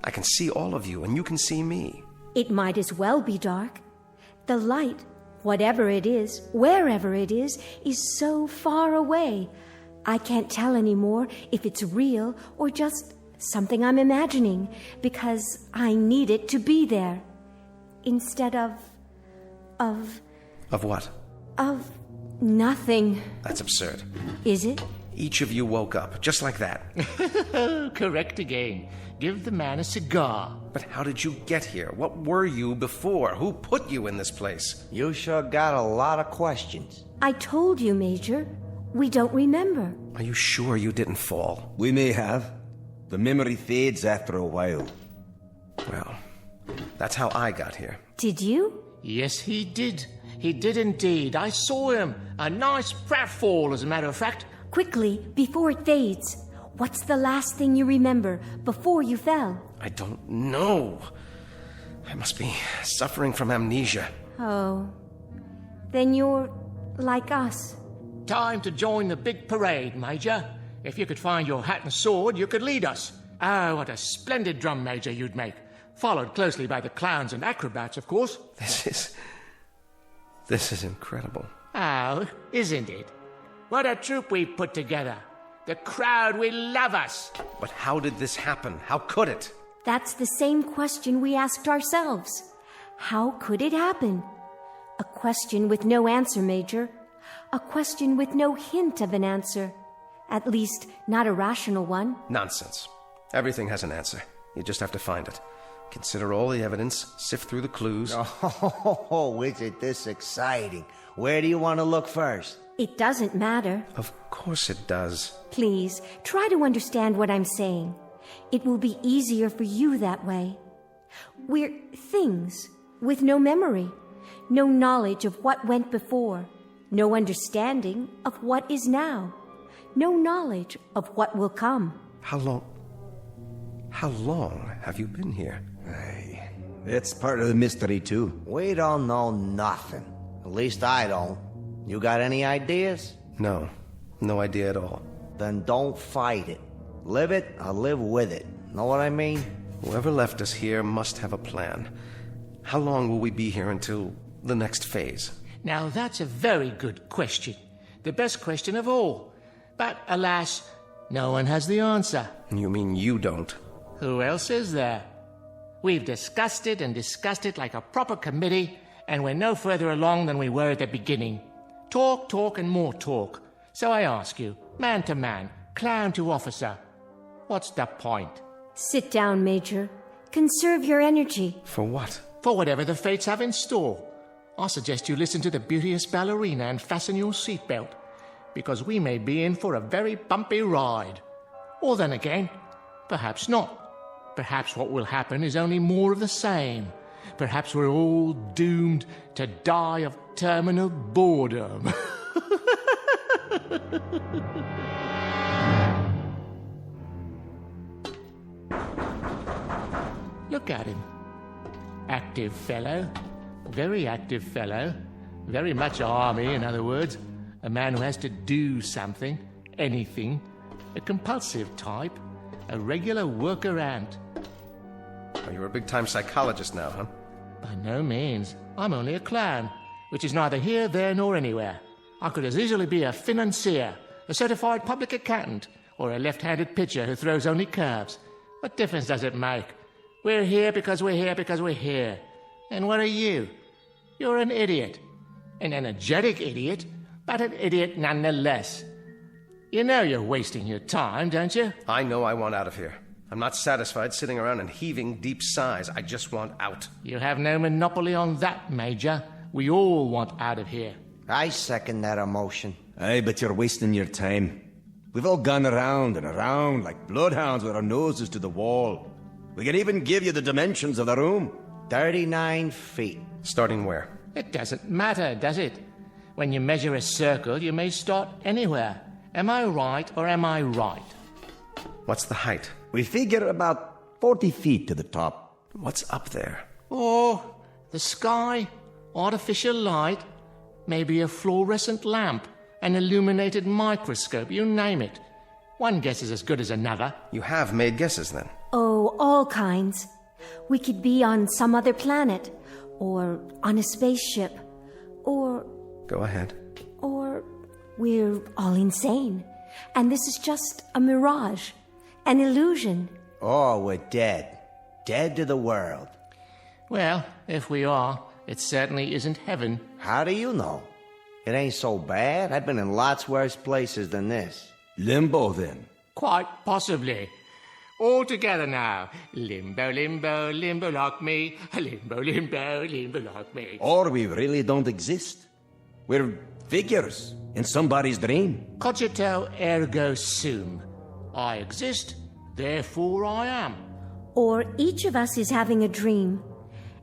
I can see all of you and you can see me. It might as well be dark. The light, whatever it is, wherever it is so far away. I can't tell anymore if it's real or just something I'm imagining, because I need it to be there. Instead of what? Of nothing. That's absurd. Is it? Each of you woke up, just like that. Correct again. Give the man a cigar. But how did you get here? What were you before? Who put you in this place? You sure got a lot of questions. I told you, Major. We don't remember. Are you sure you didn't fall? We may have. The memory fades after a while. Well, that's how I got here. Did you? Yes, he did. He did indeed. I saw him. A nice pratfall, as a matter of fact. Quickly, before it fades. What's the last thing you remember before you fell? I don't know. I must be suffering from amnesia. Oh. Then you're like us. Time to join the big parade, Major. If you could find your hat and sword, you could lead us. Oh, what a splendid drum major you'd make. Followed closely by the clowns and acrobats, of course. This is incredible. Oh, isn't it? What a troupe we've put together. The crowd will love us. But how did this happen? How could it? That's the same question we asked ourselves. How could it happen? A question with no answer, Major. A question with no hint of an answer. At least, not a rational one. Nonsense. Everything has an answer. You just have to find it. Consider all the evidence, sift through the clues. Oh, is it this exciting? Where do you want to look first? It doesn't matter. Of course it does. Please, try to understand what I'm saying. It will be easier for you that way. We're things with no memory, no knowledge of what went before, no understanding of what is now, no knowledge of what will come. How long have you been here? Aye, it's part of the mystery, too. We don't know nothing. At least I don't. You got any ideas? No idea at all. Then don't fight it. Live it or live with it. Know what I mean? Whoever left us here must have a plan. How long will we be here until the next phase? Now that's a very good question. The best question of all. But alas, no one has the answer. You mean you don't? Who else is there? We've discussed it and discussed it like a proper committee, and we're no further along than we were at the beginning. Talk, talk, and more talk. So I ask you, man to man, clown to officer, what's the point? Sit down, Major. Conserve your energy. For what? For whatever the fates have in store. I suggest you listen to the beauteous ballerina and fasten your seatbelt, because we may be in for a very bumpy ride. Or then again, perhaps not. Perhaps what will happen is only more of the same. Perhaps we're all doomed to die of terminal boredom. Look at him. Active fellow. Very active fellow. Very much army, in other words. A man who has to do something. Anything. A compulsive type. A regular worker ant. Oh, you're a big-time psychologist now, huh? By no means. I'm only a clown, which is neither here, there, nor anywhere. I could as easily be a financier, a certified public accountant, or a left-handed pitcher who throws only curves. What difference does it make? We're here because we're here because we're here. And what are you? You're an idiot. An energetic idiot, but an idiot nonetheless. You know you're wasting your time, don't you? I know I want out of here. I'm not satisfied sitting around and heaving deep sighs. I just want out. You have no monopoly on that, Major. We all want out of here. I second that emotion. Aye, but you're wasting your time. We've all gone around and around like bloodhounds with our noses to the wall. We can even give you the dimensions of the room. 39 feet. Starting where? It doesn't matter, does it? When you measure a circle, you may start anywhere. Am I right or am I right? What's the height? We figure about 40 feet to the top. What's up there? Oh, the sky, artificial light, maybe a fluorescent lamp, an illuminated microscope, you name it. One guess is as good as another. You have made guesses, then? Oh, all kinds. We could be on some other planet, or on a spaceship, or... Go ahead. Or we're all insane, and this is just a mirage, an illusion. Oh, we're dead. Dead to the world. Well, if we are, it certainly isn't heaven. How do you know? It ain't so bad. I've been in lots worse places than this. Limbo, then? Quite possibly. All together now. Limbo, limbo, limbo like me. Limbo, limbo, limbo like me. Or we really don't exist. We're figures in somebody's dream. Cogito ergo sum. I exist, therefore I am. Or each of us is having a dream,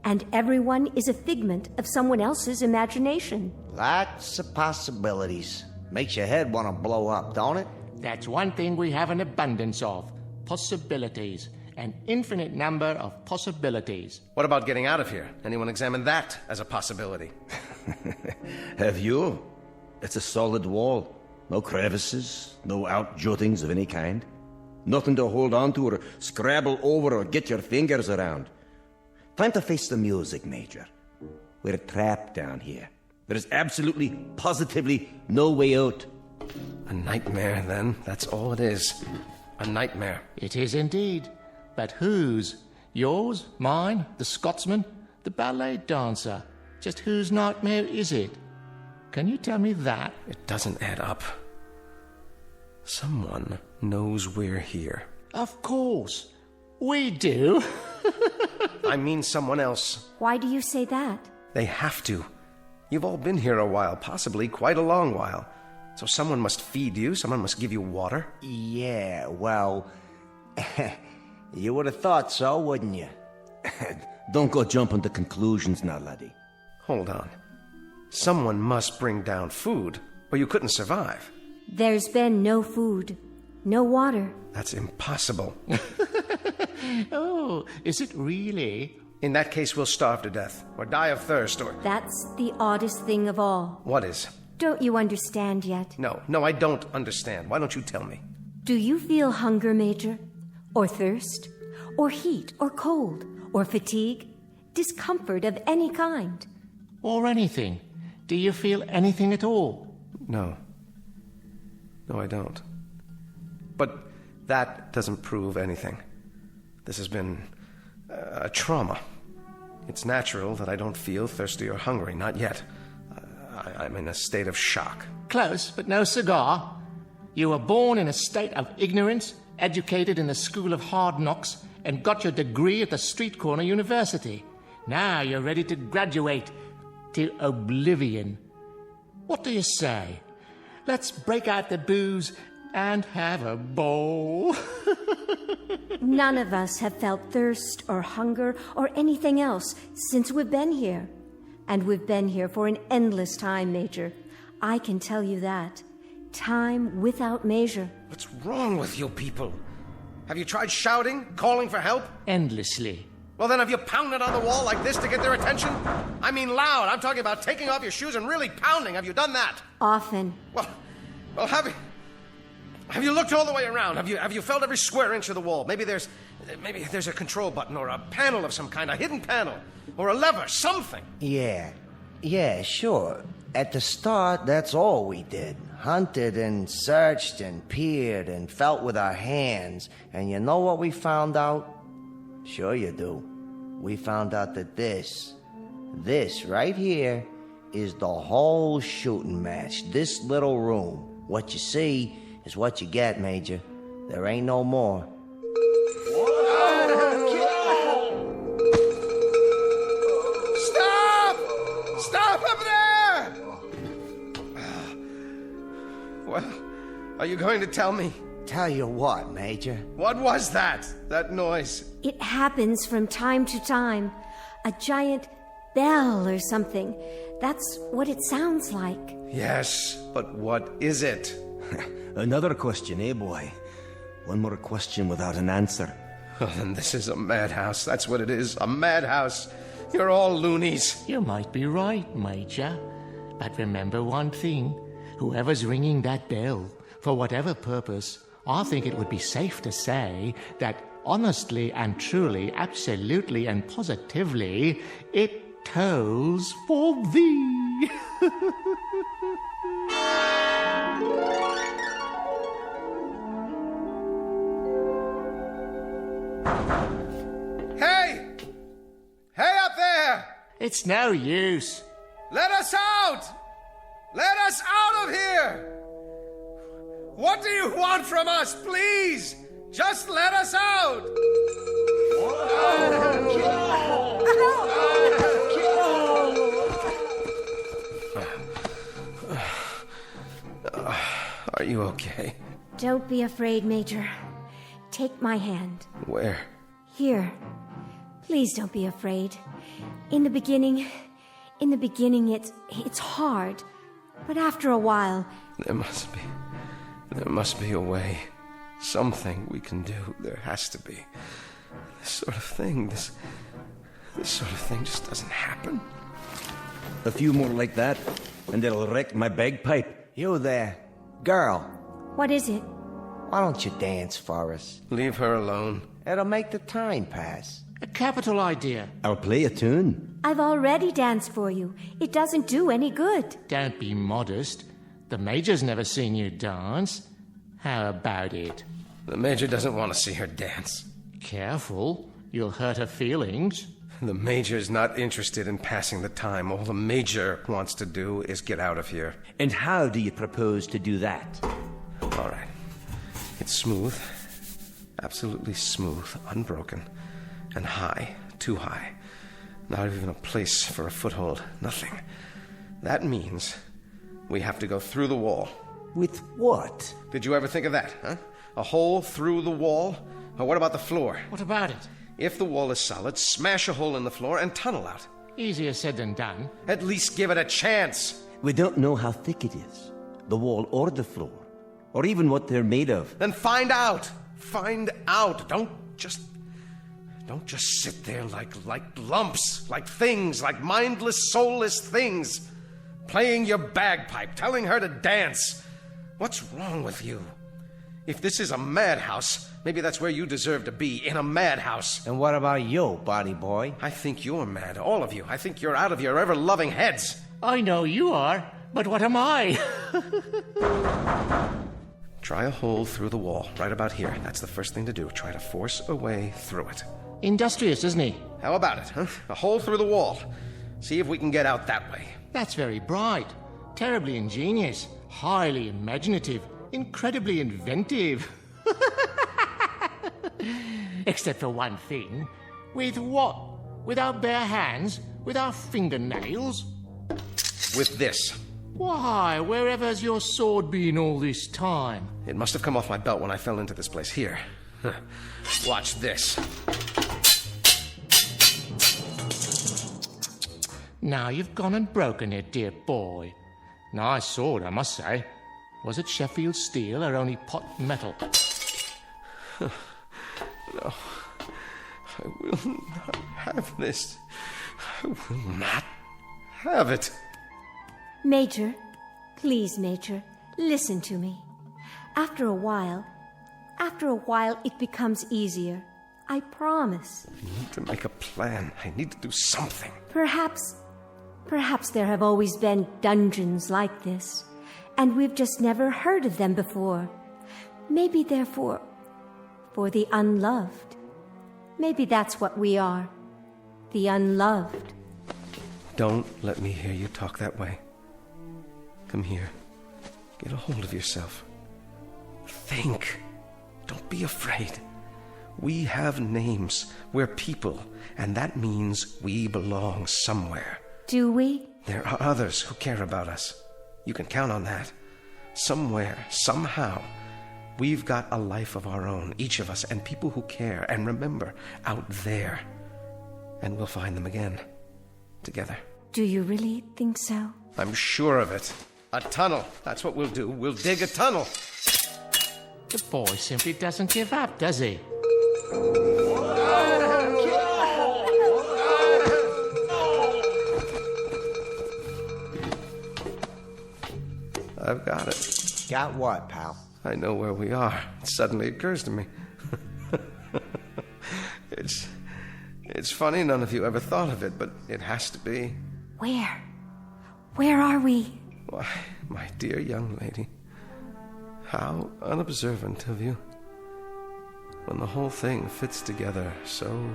and everyone is a figment of someone else's imagination. Lots of possibilities. Makes your head want to blow up, don't it? That's one thing we have an abundance of. Possibilities. An infinite number of possibilities. What about getting out of here? Anyone examine that as a possibility? Have you? It's a solid wall. No crevices, no outjuttings of any kind. Nothing to hold on to or scrabble over or get your fingers around. Time to face the music, Major. We're trapped down here. There is absolutely, positively no way out. A nightmare, then. That's all it is. A nightmare. It is indeed. But whose? Yours? Mine? The Scotsman? The ballet dancer? Just whose nightmare is it? Can you tell me that? It doesn't add up. Someone knows we're here. Of course. We do. I mean someone else. Why do you say that? They have to. You've all been here a while, possibly quite a long while. So someone must feed you, someone must give you water. Yeah, well... you would have thought so, wouldn't you? Don't go jumping to conclusions now, laddie. Hold on. Someone must bring down food, or you couldn't survive. There's been no food, no water. That's impossible. Oh, is it really? In that case, we'll starve to death, or die of thirst, or... That's the oddest thing of all. What is? Don't you understand yet? No, I don't understand. Why don't you tell me? Do you feel hunger, Major? Or thirst? Or heat? Or cold? Or fatigue? Discomfort of any kind? Or anything? Do you feel anything at all? No. No, I don't. But that doesn't prove anything. This has been a trauma. It's natural that I don't feel thirsty or hungry, not yet. I'm in a state of shock. Close, but no cigar. You were born in a state of ignorance, educated in the school of hard knocks, and got your degree at the street corner university. Now you're ready to graduate to oblivion. What do you say? Let's break out the booze and have a bowl. None of us have felt thirst or hunger or anything else since we've been here. And we've been here for an endless time, Major. I can tell you that. Time without measure. What's wrong with you people? Have you tried shouting, calling for help? Endlessly. Well, then have you pounded on the wall like this to get their attention? I mean loud. I'm talking about taking off your shoes and really pounding. Have you done that? Often. Well, have you looked all the way around? Have you felt every square inch of the wall? Maybe there's a control button or a panel of some kind, a hidden panel, or a lever, something. Yeah, sure. At the start, that's all we did. Hunted and searched and peered and felt with our hands. And you know what we found out? Sure you do. We found out that this right here is the whole shooting match. This little room. What you see is what you get, Major. There ain't no more. Stop! Stop up there! Well, are you going to tell me? Tell you what, Major. What was that noise? It happens from time to time. A giant bell or something. That's what it sounds like. Yes, but what is it? Another question, eh, boy? One more question without an answer. Oh, then this is a madhouse. That's what it is, a madhouse. You're all loonies. You might be right, Major. But remember one thing. Whoever's ringing that bell, for whatever purpose, I think it would be safe to say that honestly and truly, absolutely and positively, it tolls for thee. Hey! Hey up there! It's no use. Let us out! Let us out of here! What do you want from us, please? Just let us out! Are you okay? Don't be afraid, Major. Take my hand. Where? Here. Please don't be afraid. In the beginning, it's hard. But after a while... There must be a way. Something we can do. There has to be. This sort of thing just doesn't happen. A few more like that, and it'll wreck my bagpipe. You there. Girl. What is it? Why don't you dance for us? Leave her alone. It'll make the time pass. A capital idea. I'll play a tune. I've already danced for you. It doesn't do any good. Don't be modest. The Major's never seen you dance. How about it? The Major doesn't want to see her dance. Careful. You'll hurt her feelings. The Major's not interested in passing the time. All the Major wants to do is get out of here. And how do you propose to do that? All right. It's smooth. Absolutely smooth. Unbroken. And high. Too high. Not even a place for a foothold. Nothing. That means we have to go through the wall. With what? Did you ever think of that, huh? A hole through the wall? Or what about the floor? What about it? If the wall is solid, smash a hole in the floor and tunnel out. Easier said than done. At least give it a chance. We don't know how thick it is. The wall or the floor. Or even what they're made of. Then find out. Find out. Don't just sit there like lumps, like things, like mindless, soulless things. Playing your bagpipe, telling her to dance. What's wrong with you? If this is a madhouse, maybe that's where you deserve to be, in a madhouse. And what about you, body boy? I think you're mad, all of you. I think you're out of your ever-loving heads. I know you are, but what am I? Try a hole through the wall, right about here. That's the first thing to do. Try to force a way through it. Industrious, isn't he? How about it, huh? A hole through the wall. See if we can get out that way. That's very bright. Terribly ingenious, highly imaginative, incredibly inventive. Except for one thing. With what? With our bare hands? With our fingernails? With this. Why, wherever's your sword been all this time? It must have come off my belt when I fell into this place. Here. Watch this. Now you've gone and broken it, dear boy. Nice sword, I must say. Was it Sheffield steel or only pot metal? No. I will not have this. I will not have it. Major, please, Major, listen to me. After a while, it becomes easier. I promise. I need to make a plan. I need to do something. Perhaps there have always been dungeons like this, and we've just never heard of them before. Maybe they're for the unloved. Maybe that's what we are. The unloved. Don't let me hear you talk that way. Come here. Get a hold of yourself. Think. Don't be afraid. We have names. We're people, and that means we belong somewhere. Do we? There are others who care about us. You can count on that. Somewhere, somehow, we've got a life of our own, each of us, and people who care and remember out there. And we'll find them again, together. Do you really think so? I'm sure of it. A tunnel. That's what we'll do. We'll dig a tunnel. The boy simply doesn't give up, does he? I've got it. Got what, pal? I know where we are. It suddenly occurs to me. It's funny none of you ever thought of it, but it has to be. Where? Where are we? Why, my dear young lady, how unobservant of you. When the whole thing fits together so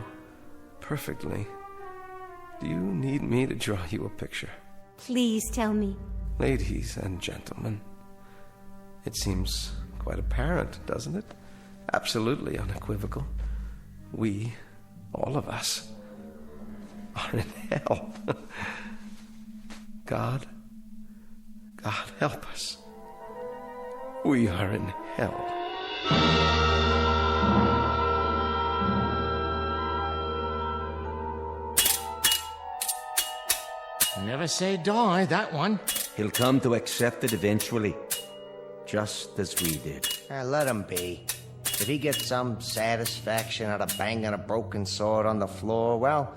perfectly, do you need me to draw you a picture? Please tell me. Ladies and gentlemen, it seems quite apparent, doesn't it? Absolutely unequivocal. We, all of us, are in hell. God help us. We are in hell. Never say die, that one. He'll come to accept it eventually, just as we did. Let him be. If he gets some satisfaction out of banging a broken sword on the floor, well,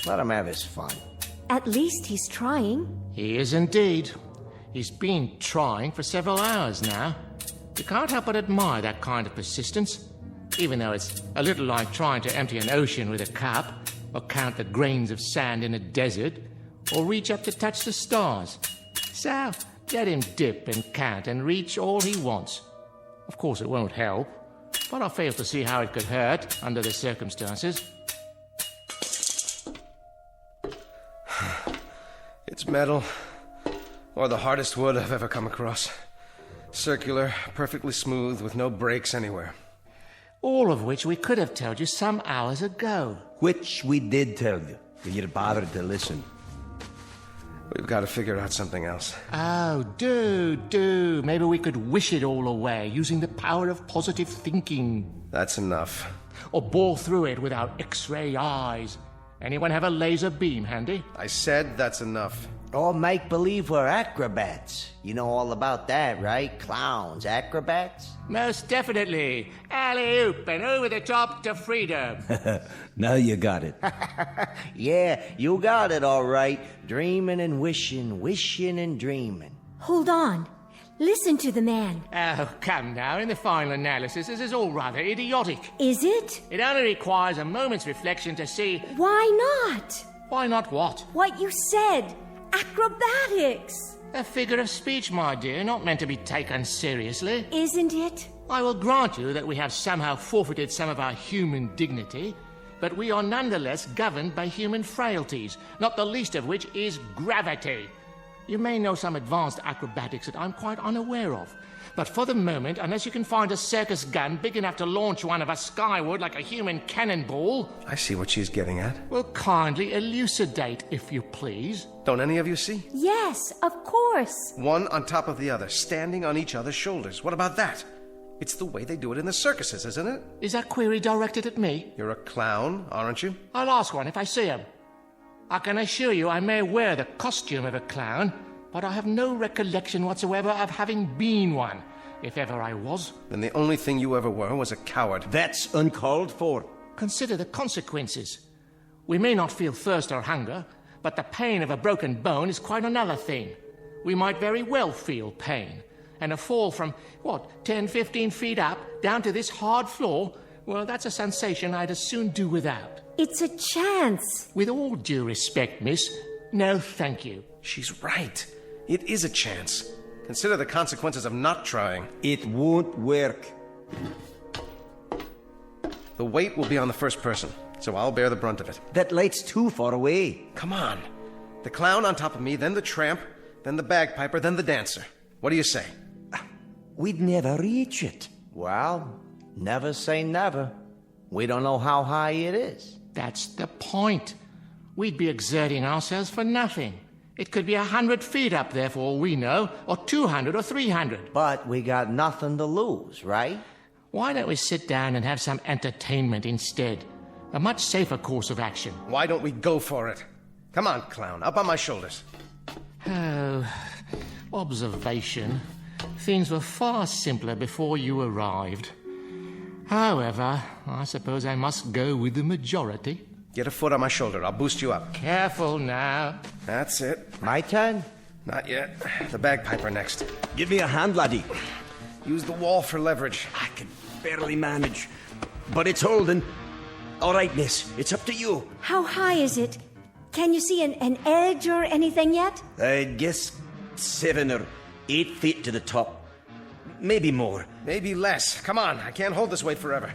let him have his fun. At least he's trying. He is indeed. He's been trying for several hours now. You can't help but admire that kind of persistence, even though it's a little like trying to empty an ocean with a cup, or count the grains of sand in a desert, or reach up to touch the stars. So, let him dip and count and reach all he wants. Of course, it won't help, but I fail to see how it could hurt under the circumstances. It's metal, or the hardest wood I've ever come across. Circular, perfectly smooth, with no breaks anywhere. All of which we could have told you some hours ago. Which we did tell you, if you'd bothered to listen. We've got to figure out something else. Oh, do. Maybe we could wish it all away using the power of positive thinking. That's enough. Or bore through it with our X-ray eyes. Anyone have a laser beam handy? I said that's enough. Or make believe we're acrobats. You know all about that, right? Clowns, acrobats? Most definitely. Alley-oop and over the top to freedom. Now you got it. Yeah, you got it all right. Dreaming and wishing, wishing and dreaming. Hold on. Listen to the man. Oh, come now. In the final analysis, this is all rather idiotic. Is it? It only requires a moment's reflection to see... Why not? Why not what? What you said. Acrobatics. A figure of speech, my dear, not meant to be taken seriously. Isn't it? I will grant you that we have somehow forfeited some of our human dignity, but we are nonetheless governed by human frailties, not the least of which is gravity. You may know some advanced acrobatics that I'm quite unaware of. But for the moment, unless you can find a circus gun big enough to launch one of us skyward like a human cannonball... I see what she's getting at. Well, kindly elucidate, if you please. Don't any of you see? Yes, of course. One on top of the other, standing on each other's shoulders. What about that? It's the way they do it in the circuses, isn't it? Is that query directed at me? You're a clown, aren't you? I'll ask one if I see him. I can assure you I may wear the costume of a clown, but I have no recollection whatsoever of having been one, if ever I was. Then the only thing you ever were was a coward. That's uncalled for. Consider the consequences. We may not feel thirst or hunger, but the pain of a broken bone is quite another thing. We might very well feel pain. And a fall from, 10, 15 feet up, down to this hard floor, well, that's a sensation I'd as soon do without. It's a chance. With all due respect, miss, no thank you. She's right. It is a chance. Consider the consequences of not trying. It won't work. The weight will be on the first person, so I'll bear the brunt of it. That light's too far away. Come on. The clown on top of me, then the tramp, then the bagpiper, then the dancer. What do you say? We'd never reach it. Well, never say never. We don't know how high it is. That's the point. We'd be exerting ourselves for nothing. It could be 100 feet up there for all we know, or 200 or 300. But we got nothing to lose, right? Why don't we sit down and have some entertainment instead? A much safer course of action. Why don't we go for it? Come on, clown, up on my shoulders. Oh, observation. Things were far simpler before you arrived. However, I suppose I must go with the majority. Get a foot on my shoulder. I'll boost you up. Careful now. That's it. My turn? Not yet. The bagpiper next. Give me a hand, laddie. Use the wall for leverage. I can barely manage. But it's holding. All right, miss. It's up to you. How high is it? Can you see an edge or anything yet? I'd guess 7 or 8 feet to the top. Maybe more. Maybe less. Come on. I can't hold this weight forever.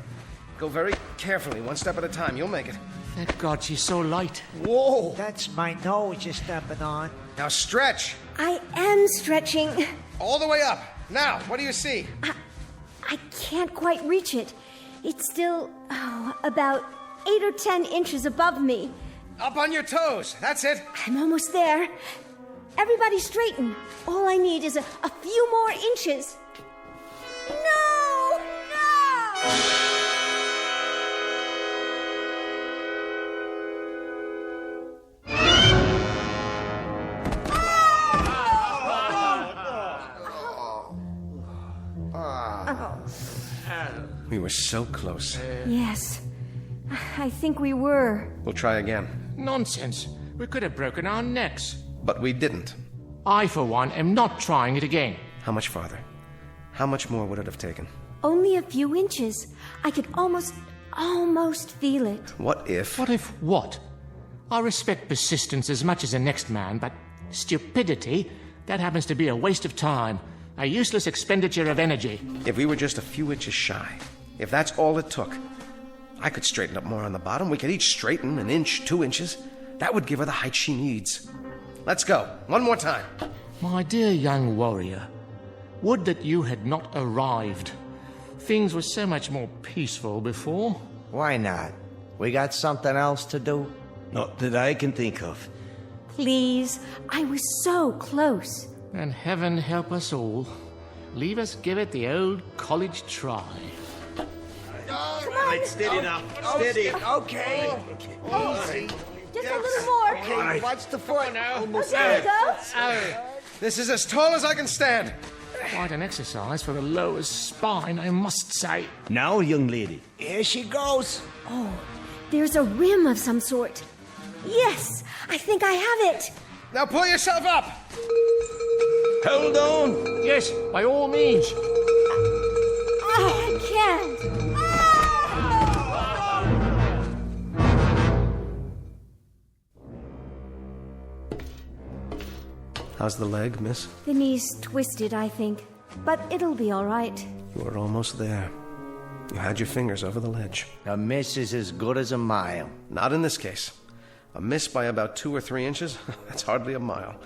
Go very carefully, one step at a time. You'll make it. Thank God she's so light. Whoa! That's my nose you're stepping on. Now stretch. I am stretching. All the way up. Now, what do you see? I can't quite reach it. It's still, about 8 or 10 inches above me. Up on your toes. That's it. I'm almost there. Everybody straighten. All I need is a few more inches. No! No! We were so close. Yes, I think we were. We'll try again. Nonsense. We could have broken our necks. But we didn't. I, for one, am not trying it again. How much farther? How much more would it have taken? Only a few inches. I could almost feel it. What if... What if what? I respect persistence as much as the next man, but stupidity, that happens to be a waste of time. A useless expenditure of energy. If we were just a few inches shy, if that's all it took, I could straighten up more on the bottom. We could each straighten an inch, 2 inches. That would give her the height she needs. Let's go. One more time. My dear young warrior, would that you had not arrived. Things were so much more peaceful before. Why not? We got something else to do? Not that I can think of. Please, I was so close. And heaven help us all. Leave us give it the old college try. Come on. Right, steady now. Steady. Okay. Easy. Just a little more. Okay, watch the foot. There we go. This is as tall as I can stand. Quite an exercise for the lower spine, I must say. Now, young lady. Here she goes. Oh, there's a rim of some sort. Yes, I think I have it. Now pull yourself up. Hold on. Yes, by all means. I can't. How's the leg, miss? The knee's twisted, I think. But it'll be all right. You were almost there. You had your fingers over the ledge. A miss is as good as a mile. Not in this case. A miss by about 2 or 3 inches? That's hardly a mile.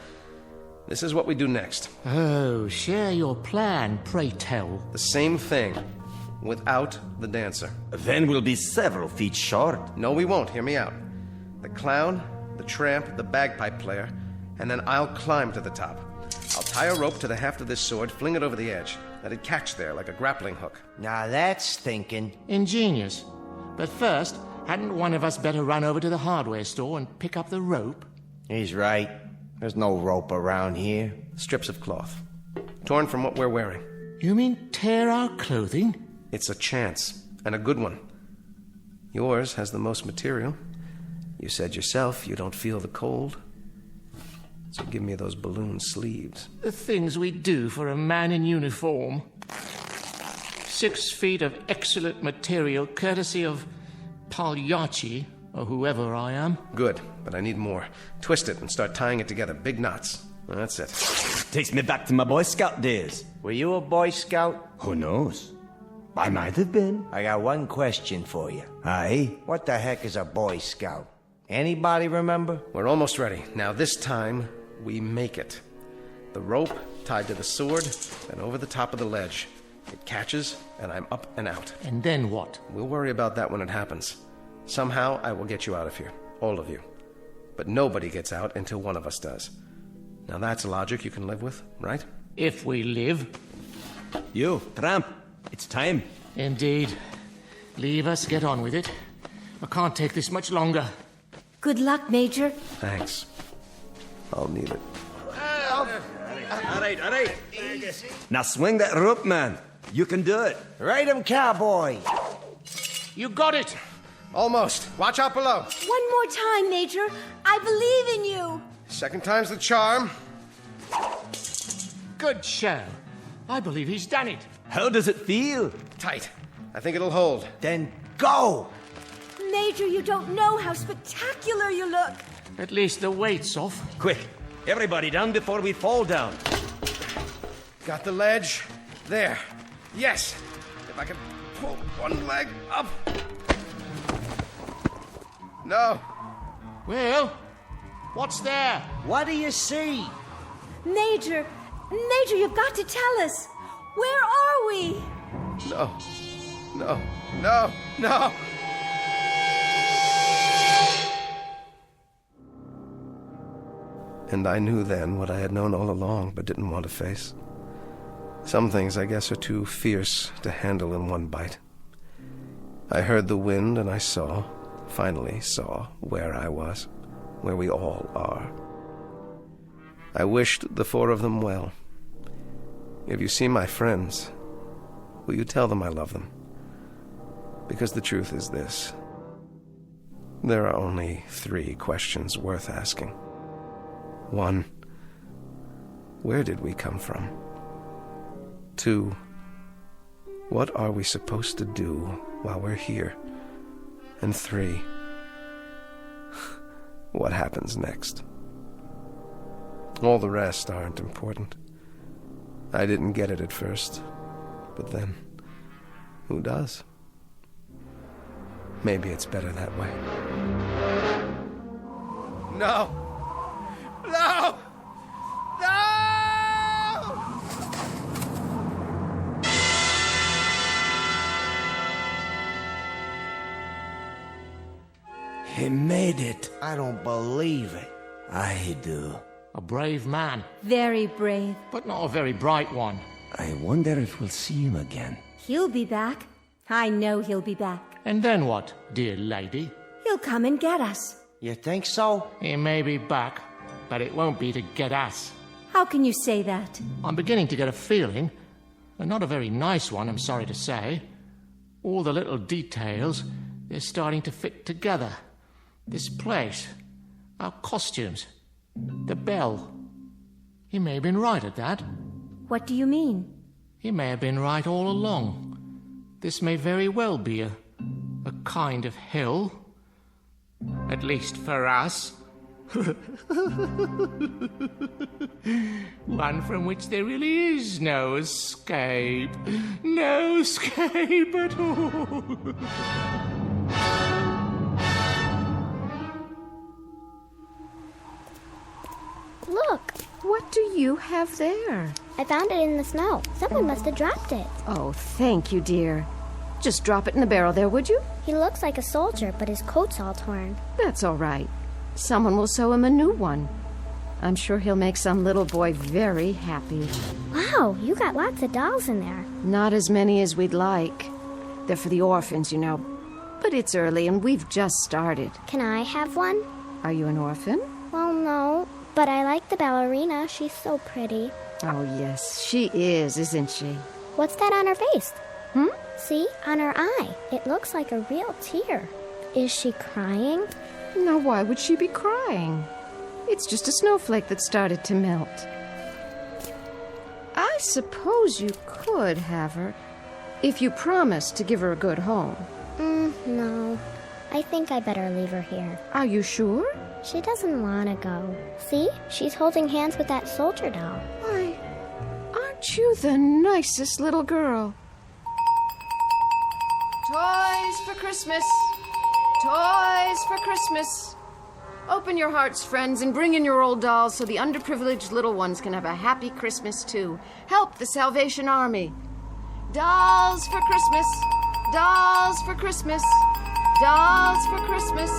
This is what we do next. Oh, share your plan, pray tell. The same thing, without the dancer. Then we'll be several feet short. No, we won't. Hear me out. The clown, the tramp, the bagpipe player, and then I'll climb to the top. I'll tie a rope to the haft of this sword, fling it over the edge. Let it catch there like a grappling hook. Now that's thinking. Ingenious. But first, hadn't one of us better run over to the hardware store and pick up the rope? He's right. There's no rope around here. Strips of cloth. Torn from what we're wearing. You mean tear our clothing? It's a chance, and a good one. Yours has the most material. You said yourself you don't feel the cold. So give me those balloon sleeves. The things we do for a man in uniform. 6 feet of excellent material, courtesy of Pagliacci, or whoever I am. Good, but I need more. Twist it and start tying it together. Big knots. That's it. Takes me back to my Boy Scout days. Were you a Boy Scout? Who knows? I might have been. I got one question for you. Aye? What the heck is a Boy Scout? Anybody remember? We're almost ready. Now this time, we make it. The rope tied to the sword and over the top of the ledge. It catches, and I'm up and out. And then what? We'll worry about that when it happens. Somehow, I will get you out of here. All of you. But nobody gets out until one of us does. Now that's logic you can live with, right? If we live. You, tramp. It's time. Indeed. Leave us get on with it. I can't take this much longer. Good luck, Major. Thanks. I'll need it. All right. Now swing that rope, man. You can do it. Ride him, cowboy. You got it. Almost. Watch out below. One more time, Major. I believe in you. Second time's the charm. Good show. I believe he's done it. How does it feel? Tight. I think it'll hold. Then go. Major, you don't know how spectacular you look. At least the weight's off. Quick, everybody down before we fall down. Got the ledge. There. Yes. If I can pull one leg up. No. Well, what's there? What do you see? Major, you've got to tell us. Where are we? No. And I knew then what I had known all along but didn't want to face. Some things, I guess, are too fierce to handle in one bite. I heard the wind and I finally saw where I was, where we all are. I wished the 4 of them well. If you see my friends, will you tell them I love them? Because the truth is this. There are only 3 questions worth asking. 1, where did we come from? 2, what are we supposed to do while we're here? And 3, what happens next? All the rest aren't important. I didn't get it at first, but then, who does? Maybe it's better that way. No! He made it. I don't believe it. I do. A brave man, Very brave. but not a very bright one. I wonder if we'll see him again. He'll be back. I know he'll be back. And then what, dear lady? He'll come and get us. You think so? He may be back, but it won't be to get us. How can you say that? I'm beginning to get a feeling, and not a very nice one, I'm sorry to say. All the little details, they're starting to fit together. This place, our costumes, the bell. He may have been right at that. What do you mean? He may have been right all along. This may very well be a kind of hell. At least for us. One from which there really is no escape. No escape at all. Look, What do you have there? I found it in the snow. Someone must have dropped it. Oh, thank you, dear. Just drop it in the barrel there, would you? He looks like a soldier, but his coat's all torn. That's all right. Someone will sew him a new one. I'm sure he'll make some little boy very happy. Wow, you got lots of dolls in there. Not as many as we'd like. They're for the orphans, you know. But it's early and we've just started. Can I have one? Are you an orphan? Well, no, but I like the ballerina. She's so pretty. Oh, yes, she is, isn't she? What's that on her face? See, on her eye. It looks like a real tear. Is she crying? Now, why would she be crying? It's just a snowflake that started to melt. I suppose you could have her, if you promised to give her a good home. No. I think I better leave her here. Are you sure? She doesn't want to go. See? She's holding hands with that soldier doll. Why, aren't you the nicest little girl? Toys for Christmas! Toys for Christmas! Open your hearts, friends, and bring in your old dolls so the underprivileged little ones can have a happy Christmas, too. Help the Salvation Army. Dolls for Christmas! Dolls for Christmas! Dolls for Christmas!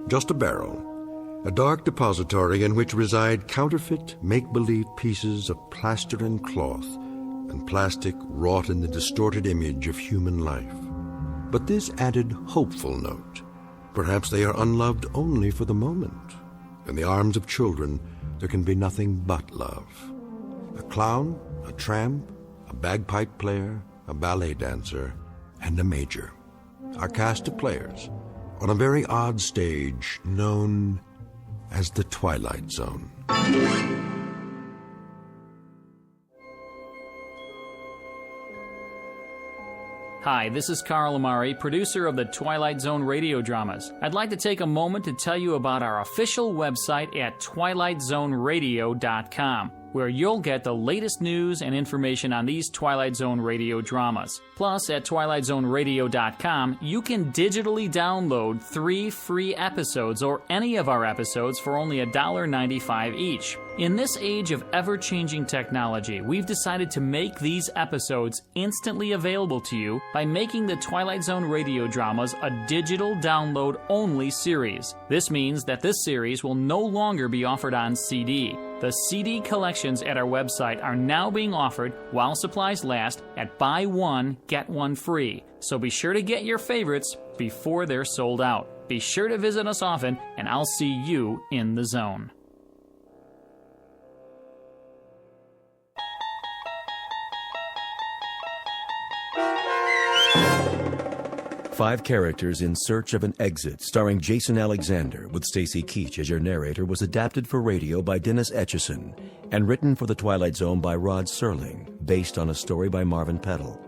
Just a barrel, a dark depository in which reside counterfeit, make-believe pieces of plaster and cloth and plastic wrought in the distorted image of human life. But this added hopeful note. Perhaps they are unloved only for the moment. In the arms of children, there can be nothing but love. A clown, a tramp, a bagpipe player, a ballet dancer, and a major. Our cast of players on a very odd stage known as the Twilight Zone. Hi, this is Carl Amari, producer of the Twilight Zone radio dramas. I'd like to take a moment to tell you about our official website at twilightzoneradio.com, where you'll get the latest news and information on these Twilight Zone radio dramas. Plus, at twilightzoneradio.com, you can digitally download 3 free episodes or any of our episodes for only $1.95 each. In this age of ever-changing technology, we've decided to make these episodes instantly available to you by making the Twilight Zone radio dramas a digital download-only series. This means that this series will no longer be offered on CD. The CD collections at our website are now being offered while supplies last at buy one, get one free. So be sure to get your favorites before they're sold out. Be sure to visit us often, and I'll see you in the zone. Five Characters in Search of an Exit, starring Jason Alexander, with Stacy Keach as your narrator, was adapted for radio by Dennis Etchison and written for The Twilight Zone by Rod Serling, based on a story by Marvin Peddle.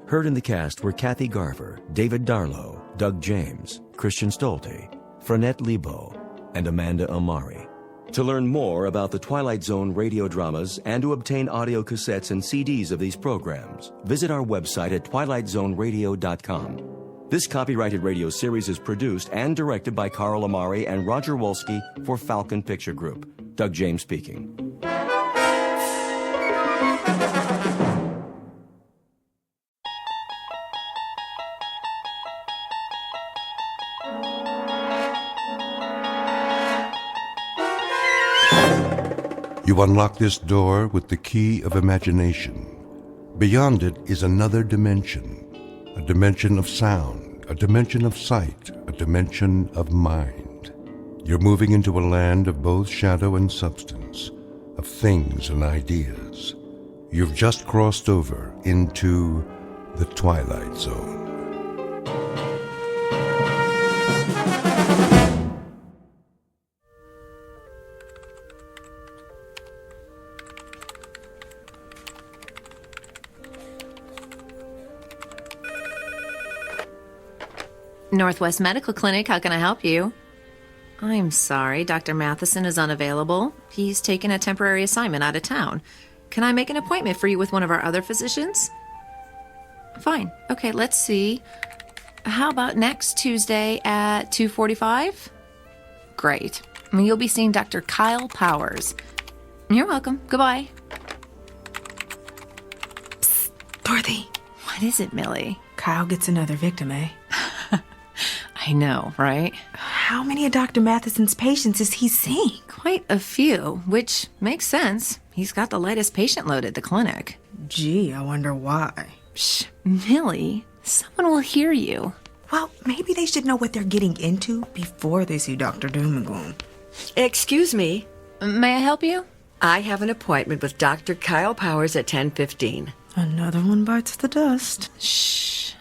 Heard in the cast were Kathy Garver, David Darlow, Doug James, Christian Stolte, Frenette Lebo, and Amanda Amari. To learn more about the Twilight Zone radio dramas and to obtain audio cassettes and CDs of these programs, visit our website at twilightzoneradio.com. This copyrighted radio series is produced and directed by Carl Amari and Roger Wolski for Falcon Picture Group. Doug James speaking. You unlock this door with the key of imagination. Beyond it is another dimension. A dimension of sound, a dimension of sight, a dimension of mind. You're moving into a land of both shadow and substance, of things and ideas. You've just crossed over into the Twilight Zone. Northwest Medical Clinic, how can I help you? I'm sorry, Dr. Matheson is unavailable. He's taken a temporary assignment out of town. Can I make an appointment for you with one of our other physicians? Fine. Okay, let's see. How about next Tuesday at 2:45? Great. You'll be seeing Dr. Kyle Powers. You're welcome. Goodbye. Psst, Dorothy. What is it, Millie? Kyle gets another victim, eh? I know, right? How many of Dr. Matheson's patients is he seeing? Quite a few, which makes sense. He's got the lightest patient load at the clinic. Gee, I wonder why. Shh, Millie, someone will hear you. Well, maybe they should know what they're getting into before they see Dr. Doom and Gloom. Excuse me. May I help you? I have an appointment with Dr. Kyle Powers at 10:15. Another one bites the dust. Shh.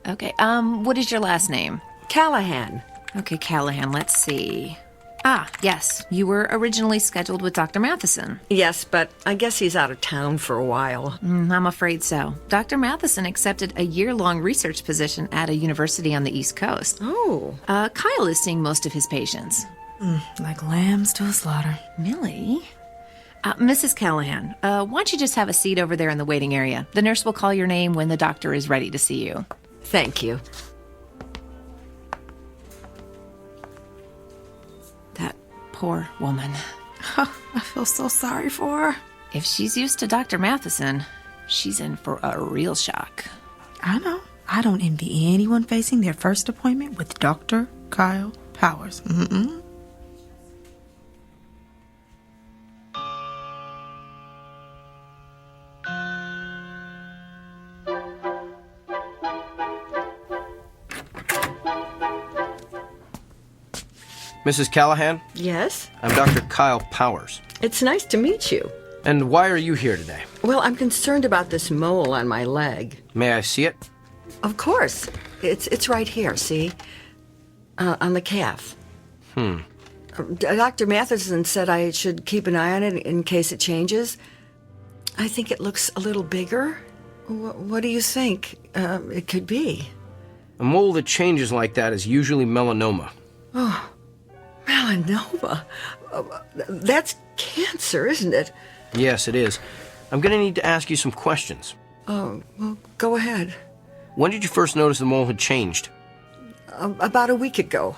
Okay, what is your last name? Callahan. Okay, Callahan, let's see. Ah, yes, you were originally scheduled with Dr. Matheson. Yes, but I guess he's out of town for a while. I'm afraid so. Dr. Matheson accepted a year-long research position at a university on the East Coast. Oh. Kyle is seeing most of his patients. Like lambs to a slaughter. Millie? Mrs. Callahan, why don't you just have a seat over there in the waiting area? The nurse will call your name when the doctor is ready to see you. Thank you. That poor woman. I feel so sorry for her. If she's used to Dr. Matheson, she's in for a real shock. I know. I don't envy anyone facing their first appointment with Dr. Kyle Powers. Mm-mm. Mrs. Callahan? Yes? I'm Dr. Kyle Powers. It's nice to meet you. And why are you here today? Well, I'm concerned about this mole on my leg. May I see it? Of course. It's right here, see? On the calf. Dr. Matheson said I should keep an eye on it in case it changes. I think it looks a little bigger. What do you think it could be? A mole that changes like that is usually melanoma. Oh, melanoma? That's cancer, isn't it? Yes, it is. I'm going to need to ask you some questions. Oh, well, go ahead. When did you first notice the mole had changed? About a week ago.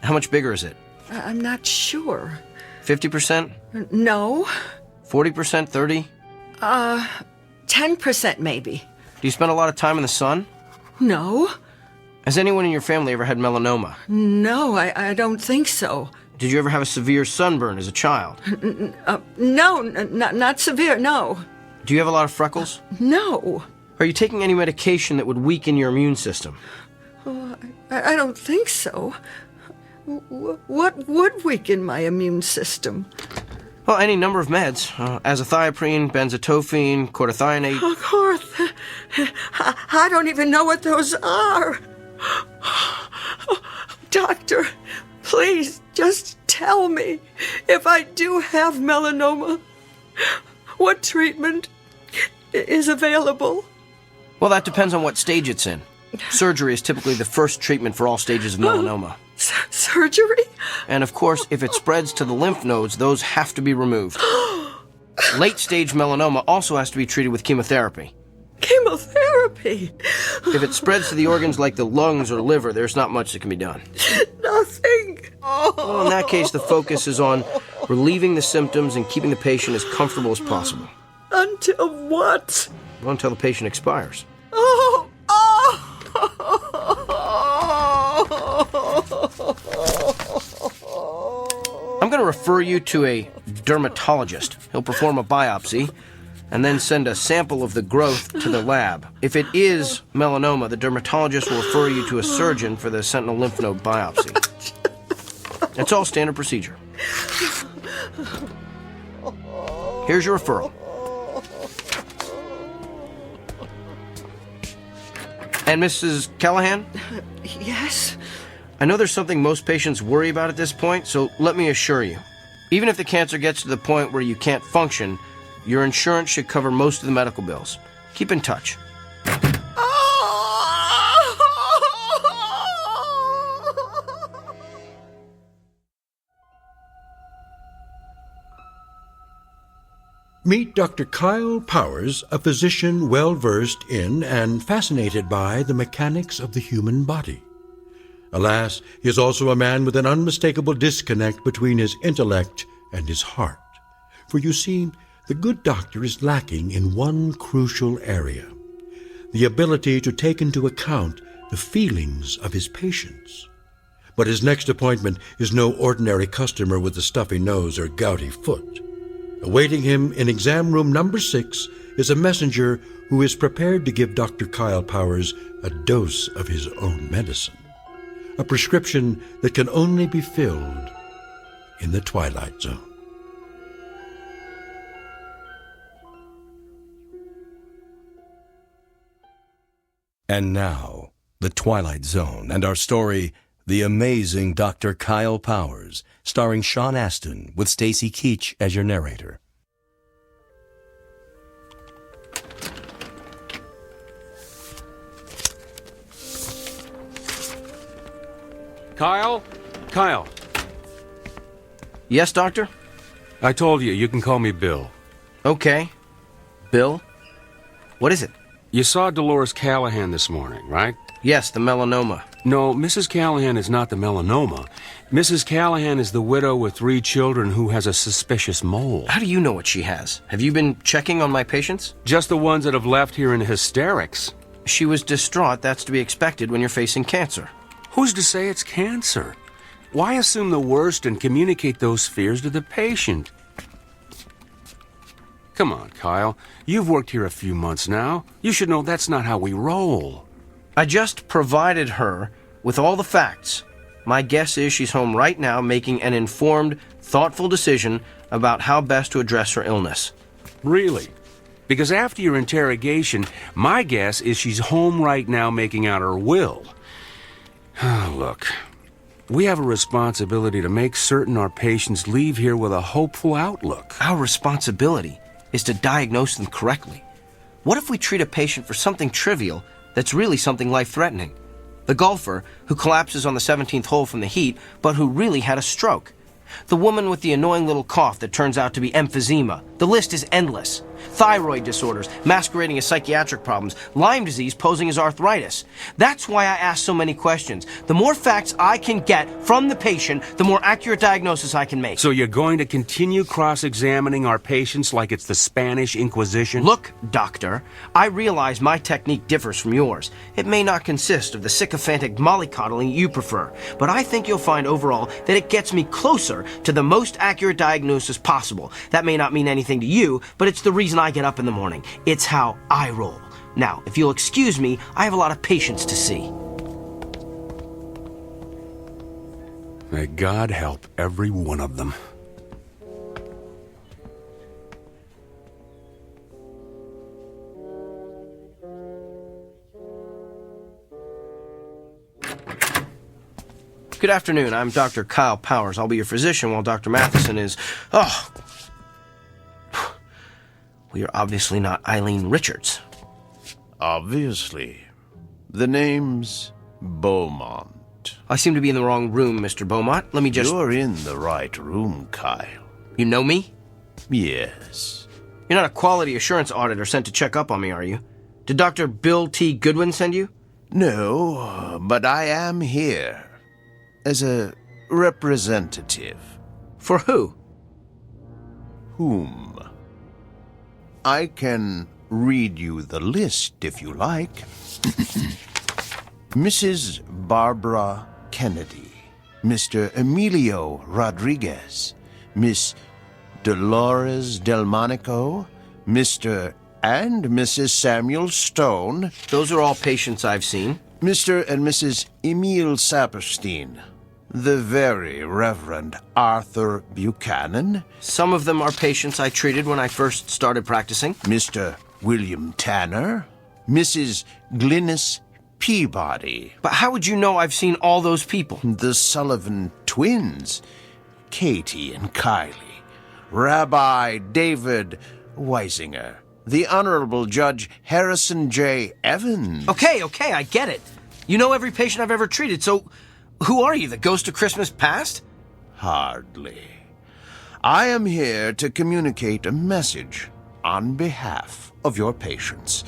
How much bigger is it? I'm not sure. 50%? No. 40%? 30? 10% maybe. Do you spend a lot of time in the sun? No. Has anyone in your family ever had melanoma? No, I don't think so. Did you ever have a severe sunburn as a child? No, not severe, no. Do you have a lot of freckles? No. Are you taking any medication that would weaken your immune system? Oh, I don't think so. What would weaken my immune system? Well, any number of meds. Azathioprine, benzotophine, cortithionate. Of course. I don't even know what those are. Doctor, please just tell me if I do have melanoma, what treatment is available? Well, that depends on what stage it's in. Surgery is typically the first treatment for all stages of melanoma. Surgery? And of course, if it spreads to the lymph nodes, those have to be removed. Late-stage melanoma also has to be treated with chemotherapy. Chemotherapy? If it spreads to the organs like the lungs or liver, there's not much that can be done. Nothing. Well, in that case, the focus is on relieving the symptoms and keeping the patient as comfortable as possible. Until what? Well, until the patient expires. Oh! I'm going to refer you to a dermatologist. He'll perform a biopsy and then send a sample of the growth to the lab. If it is melanoma, the dermatologist will refer you to a surgeon for the sentinel lymph node biopsy. It's all standard procedure. Here's your referral. And Mrs. Callahan? Yes? I know there's something most patients worry about at this point, so let me assure you. Even if the cancer gets to the point where you can't function, your insurance should cover most of the medical bills. Keep in touch. Meet Dr. Kyle Powers, a physician well versed in and fascinated by the mechanics of the human body. Alas, he is also a man with an unmistakable disconnect between his intellect and his heart. For you see, the good doctor is lacking in one crucial area: the ability to take into account the feelings of his patients. But his next appointment is no ordinary customer with a stuffy nose or gouty foot. Awaiting him in exam room number 6 is a messenger who is prepared to give Dr. Kyle Powers a dose of his own medicine, a prescription that can only be filled in the Twilight Zone. And now, The Twilight Zone and our story, The Amazing Dr. Kyle Powers, starring Sean Astin with Stacy Keach as your narrator. Kyle? Kyle. Yes, Doctor? I told you, you can call me Bill. Okay. Bill? What is it? You saw Dolores Callahan this morning, right? Yes, the melanoma. No, Mrs. Callahan is not the melanoma. Mrs. Callahan is the widow with 3 children who has a suspicious mole. How do you know what she has? Have you been checking on my patients? Just the ones that have left here in hysterics. She was distraught. That's to be expected when you're facing cancer. Who's to say it's cancer? Why assume the worst and communicate those fears to the patient? Come on, Kyle. You've worked here a few months now. You should know that's not how we roll. I just provided her with all the facts. My guess is she's home right now making an informed, thoughtful decision about how best to address her illness. Really? Because after your interrogation, my guess is she's home right now making out her will. Look, we have a responsibility to make certain our patients leave here with a hopeful outlook. Our responsibility is to diagnose them correctly. What if we treat a patient for something trivial that's really something life-threatening? The golfer who collapses on the 17th hole from the heat, but who really had a stroke. The woman with the annoying little cough that turns out to be emphysema. The list is endless. Thyroid disorders masquerading as psychiatric problems. Lyme disease posing as arthritis. That's why I ask so many questions. The more facts I can get from the patient, the more accurate diagnosis I can make. So you're going to continue cross-examining our patients like it's the Spanish Inquisition? Look, doctor, I realize my technique differs from yours. It may not consist of the sycophantic mollycoddling you prefer, but I think you'll find overall that it gets me closer to the most accurate diagnosis possible. That may not mean anything to you, but it's the reason I get up in the morning. It's how I roll. Now, if you'll excuse me, I have a lot of patients to see. May God help every one of them. Good afternoon. I'm Dr. Kyle Powers. I'll be your physician while Dr. Matheson is... Oh! We are obviously not Eileen Richards. Obviously. The name's Beaumont. I seem to be in the wrong room, Mr. Beaumont. Let me just... You're in the right room, Kyle. You know me? Yes. You're not a quality assurance auditor sent to check up on me, are you? Did Dr. Bill T. Goodwin send you? No, but I am here. As a representative. For who? Whom? I can read you the list if you like. Mrs. Barbara Kennedy, Mr. Emilio Rodriguez, Miss Dolores Delmonico, Mr. and Mrs. Samuel Stone. Those are all patients I've seen. Mr. and Mrs. Emil Saperstein. The very Reverend Arthur Buchanan. Some of them are patients I treated when I first started practicing. Mr. William Tanner. Mrs. Glynis Peabody. But how would you know I've seen all those people? The Sullivan twins. Katie and Kylie. Rabbi David Weisinger. The Honorable Judge Harrison J. Evans. Okay, I get it. You know every patient I've ever treated, so... Who are you, the ghost of Christmas past? Hardly. I am here to communicate a message on behalf of your patients.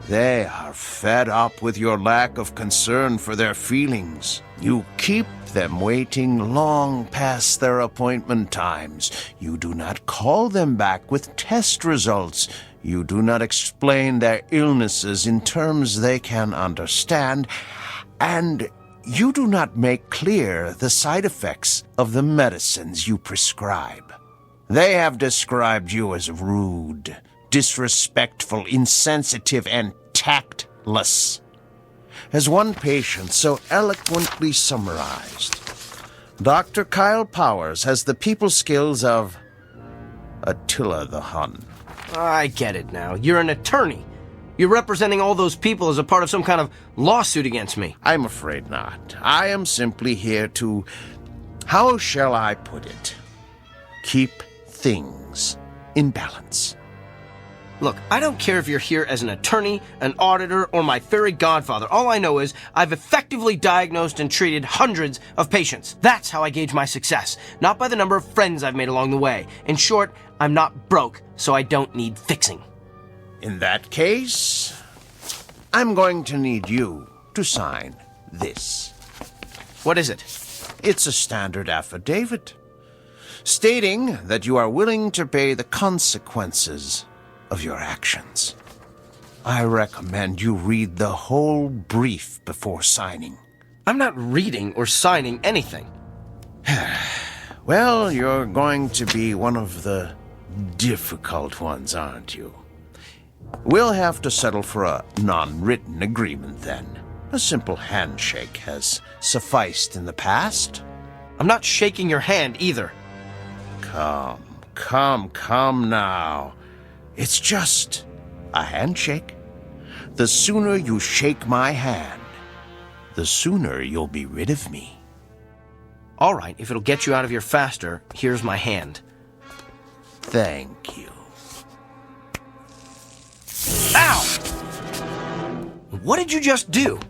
They are fed up with your lack of concern for their feelings. You keep them waiting long past their appointment times. You do not call them back with test results. You do not explain their illnesses in terms they can understand. And you do not make clear the side effects of the medicines you prescribe. They have described you as rude, disrespectful, insensitive, and tactless. As one patient so eloquently summarized, Dr. Kyle Powers has the people skills of Attila the Hun. I get it now. You're an attorney. You're representing all those people as a part of some kind of lawsuit against me. I'm afraid not. I am simply here to, how shall I put it, keep things in balance. Look, I don't care if you're here as an attorney, an auditor, or my fairy godfather. All I know is I've effectively diagnosed and treated hundreds of patients. That's how I gauge my success, not by the number of friends I've made along the way. In short, I'm not broke, so I don't need fixing. In that case, I'm going to need you to sign this. What is it? It's a standard affidavit, stating that you are willing to pay the consequences of your actions. I recommend you read the whole brief before signing. I'm not reading or signing anything. Well, you're going to be one of the difficult ones, aren't you? We'll have to settle for a non-written agreement then. A simple handshake has sufficed in the past. I'm not shaking your hand either. Come now. It's just a handshake. The sooner you shake my hand, the sooner you'll be rid of me. All right, if it'll get you out of here faster, here's my hand. Thank you. Ow! What did you just do?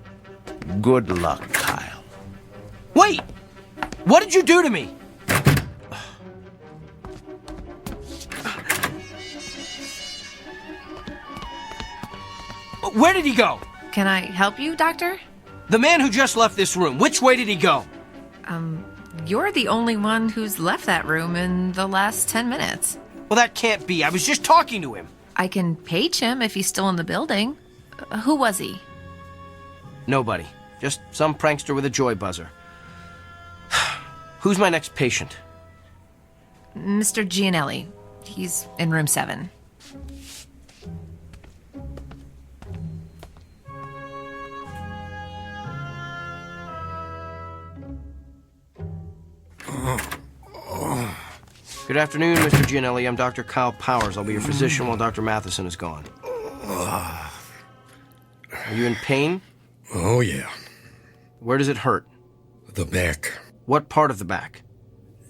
Good luck, Kyle. Wait! What did you do to me? Where did he go? Can I help you, Doctor? The man who just left this room, which way did he go? You're the only one who's left that room in the last 10 minutes. Well, that can't be. I was just talking to him. I can page him if he's still in the building. Who was he? Nobody. Just some prankster with a joy buzzer. Who's my next patient? Mr. Gianelli. He's in room 7. Good afternoon, Mr. Gianelli. I'm Dr. Kyle Powers. I'll be your physician while Dr. Matheson is gone. Are you in pain? Oh, yeah. Where does it hurt? The back. What part of the back?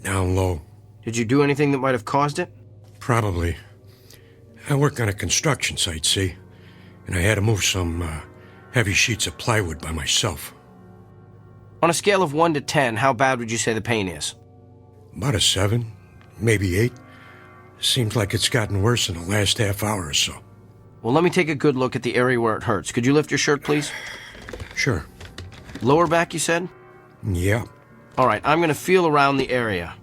Down low. Did you do anything that might have caused it? Probably. I work on a construction site, see? And I had to move some heavy sheets of plywood by myself. On a scale of 1 to 10, how bad would you say the pain is? About a 7, maybe 8. Seems like it's gotten worse in the last half hour or so. Well, let me take a good look at the area where it hurts. Could you lift your shirt, please? Sure. Lower back, you said? Yeah. All right, I'm going to feel around the area.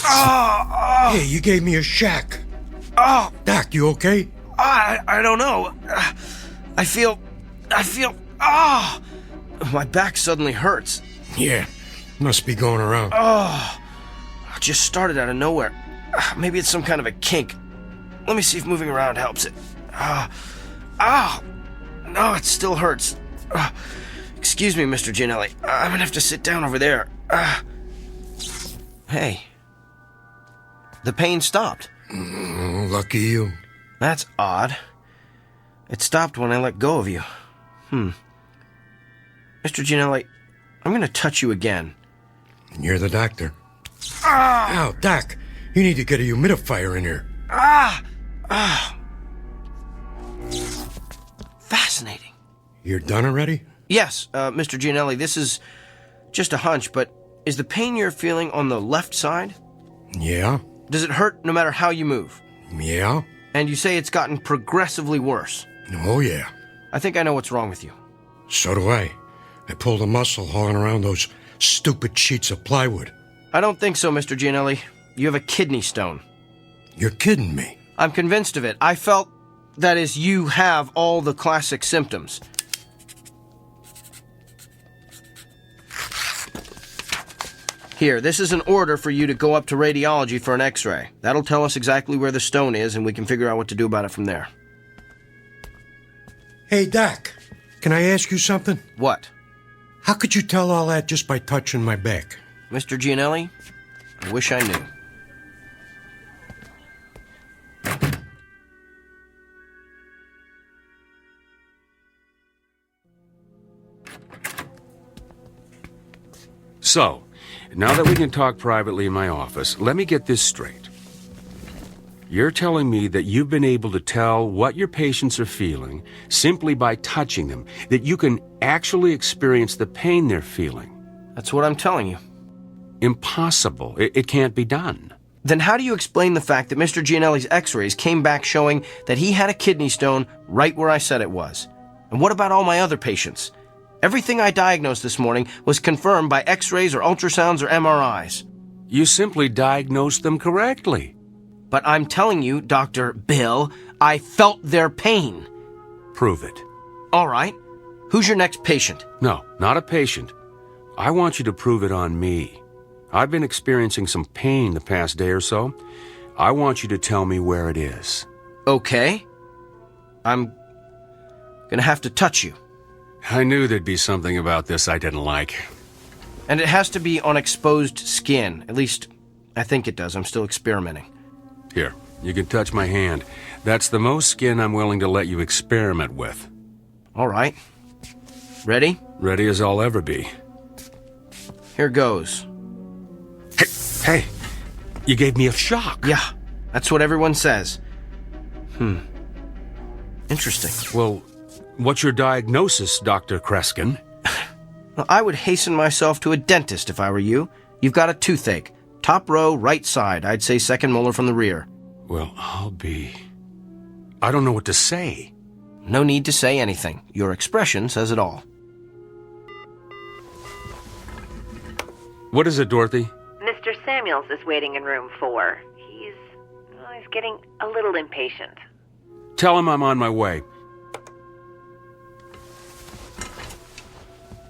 Hey, you gave me a shack. Oh! Doc, you okay? I don't know. I feel... Ah! My back suddenly hurts. Yeah, must be going around. Oh! It just started out of nowhere. Maybe it's some kind of a kink. Let me see if moving around helps it. No, it still hurts. Excuse me, Mr. Gianelli. I'm gonna have to sit down over there. Hey. The pain stopped. Lucky you. That's odd. It stopped when I let go of you. Mr. Gianelli, I'm gonna touch you again. You're the doctor. Ow, Doc. You need to get a humidifier in here. Fascinating. You're done already? Yes, Mr. Gianelli, this is just a hunch, but is the pain you're feeling on the left side? Yeah. Does it hurt no matter how you move? Yeah? And you say it's gotten progressively worse. Oh, yeah. I think I know what's wrong with you. So do I. I pulled a muscle hauling around those stupid sheets of plywood. I don't think so, Mr. Gianelli. You have a kidney stone. You're kidding me. I'm convinced of it. I felt, that is, you have all the classic symptoms. Here, this is an order for you to go up to radiology for an x-ray. That'll tell us exactly where the stone is, and we can figure out what to do about it from there. Hey, Doc, can I ask you something? What? How could you tell all that just by touching my back? Mr. Gianelli, I wish I knew. So, now that we can talk privately in my office, let me get this straight. You're telling me that you've been able to tell what your patients are feeling simply by touching them, that you can actually experience the pain they're feeling. That's what I'm telling you. Impossible. It can't be done. Then how do you explain the fact that Mr. Gianelli's x-rays came back showing that he had a kidney stone right where I said it was? And what about all my other patients? Everything I diagnosed this morning was confirmed by x-rays or ultrasounds or MRIs. You simply diagnosed them correctly. But I'm telling you, Dr. Bill, I felt their pain. Prove it. All right. Who's your next patient? No, not a patient. I want you to prove it on me. I've been experiencing some pain the past day or so. I want you to tell me where it is. Okay. I'm gonna have to touch you. I knew there'd be something about this I didn't like. And it has to be on exposed skin. At least, I think it does. I'm still experimenting. Here, you can touch my hand. That's the most skin I'm willing to let you experiment with. All right. Ready? Ready as I'll ever be. Here goes. Hey, you gave me a shock. Yeah, that's what everyone says. Interesting. Well, what's your diagnosis, Dr. Kreskin? Well, I would hasten myself to a dentist if I were you. You've got a toothache. Top row, right side. I'd say second molar from the rear. Well, I don't know what to say. No need to say anything. Your expression says it all. What is it, Dorothy? Mr. Samuels is waiting in room 4. He's getting a little impatient. Tell him I'm on my way.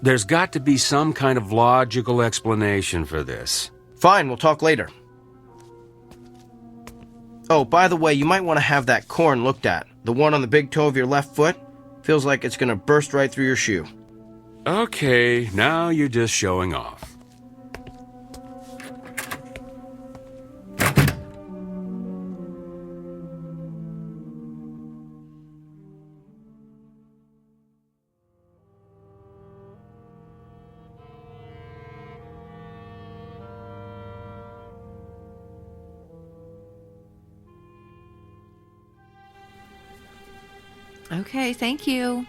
There's got to be some kind of logical explanation for this. Fine, we'll talk later. Oh, by the way, you might want to have that corn looked at. The one on the big toe of your left foot. Feels like it's going to burst right through your shoe. Okay, now you're just showing off. Okay, thank you.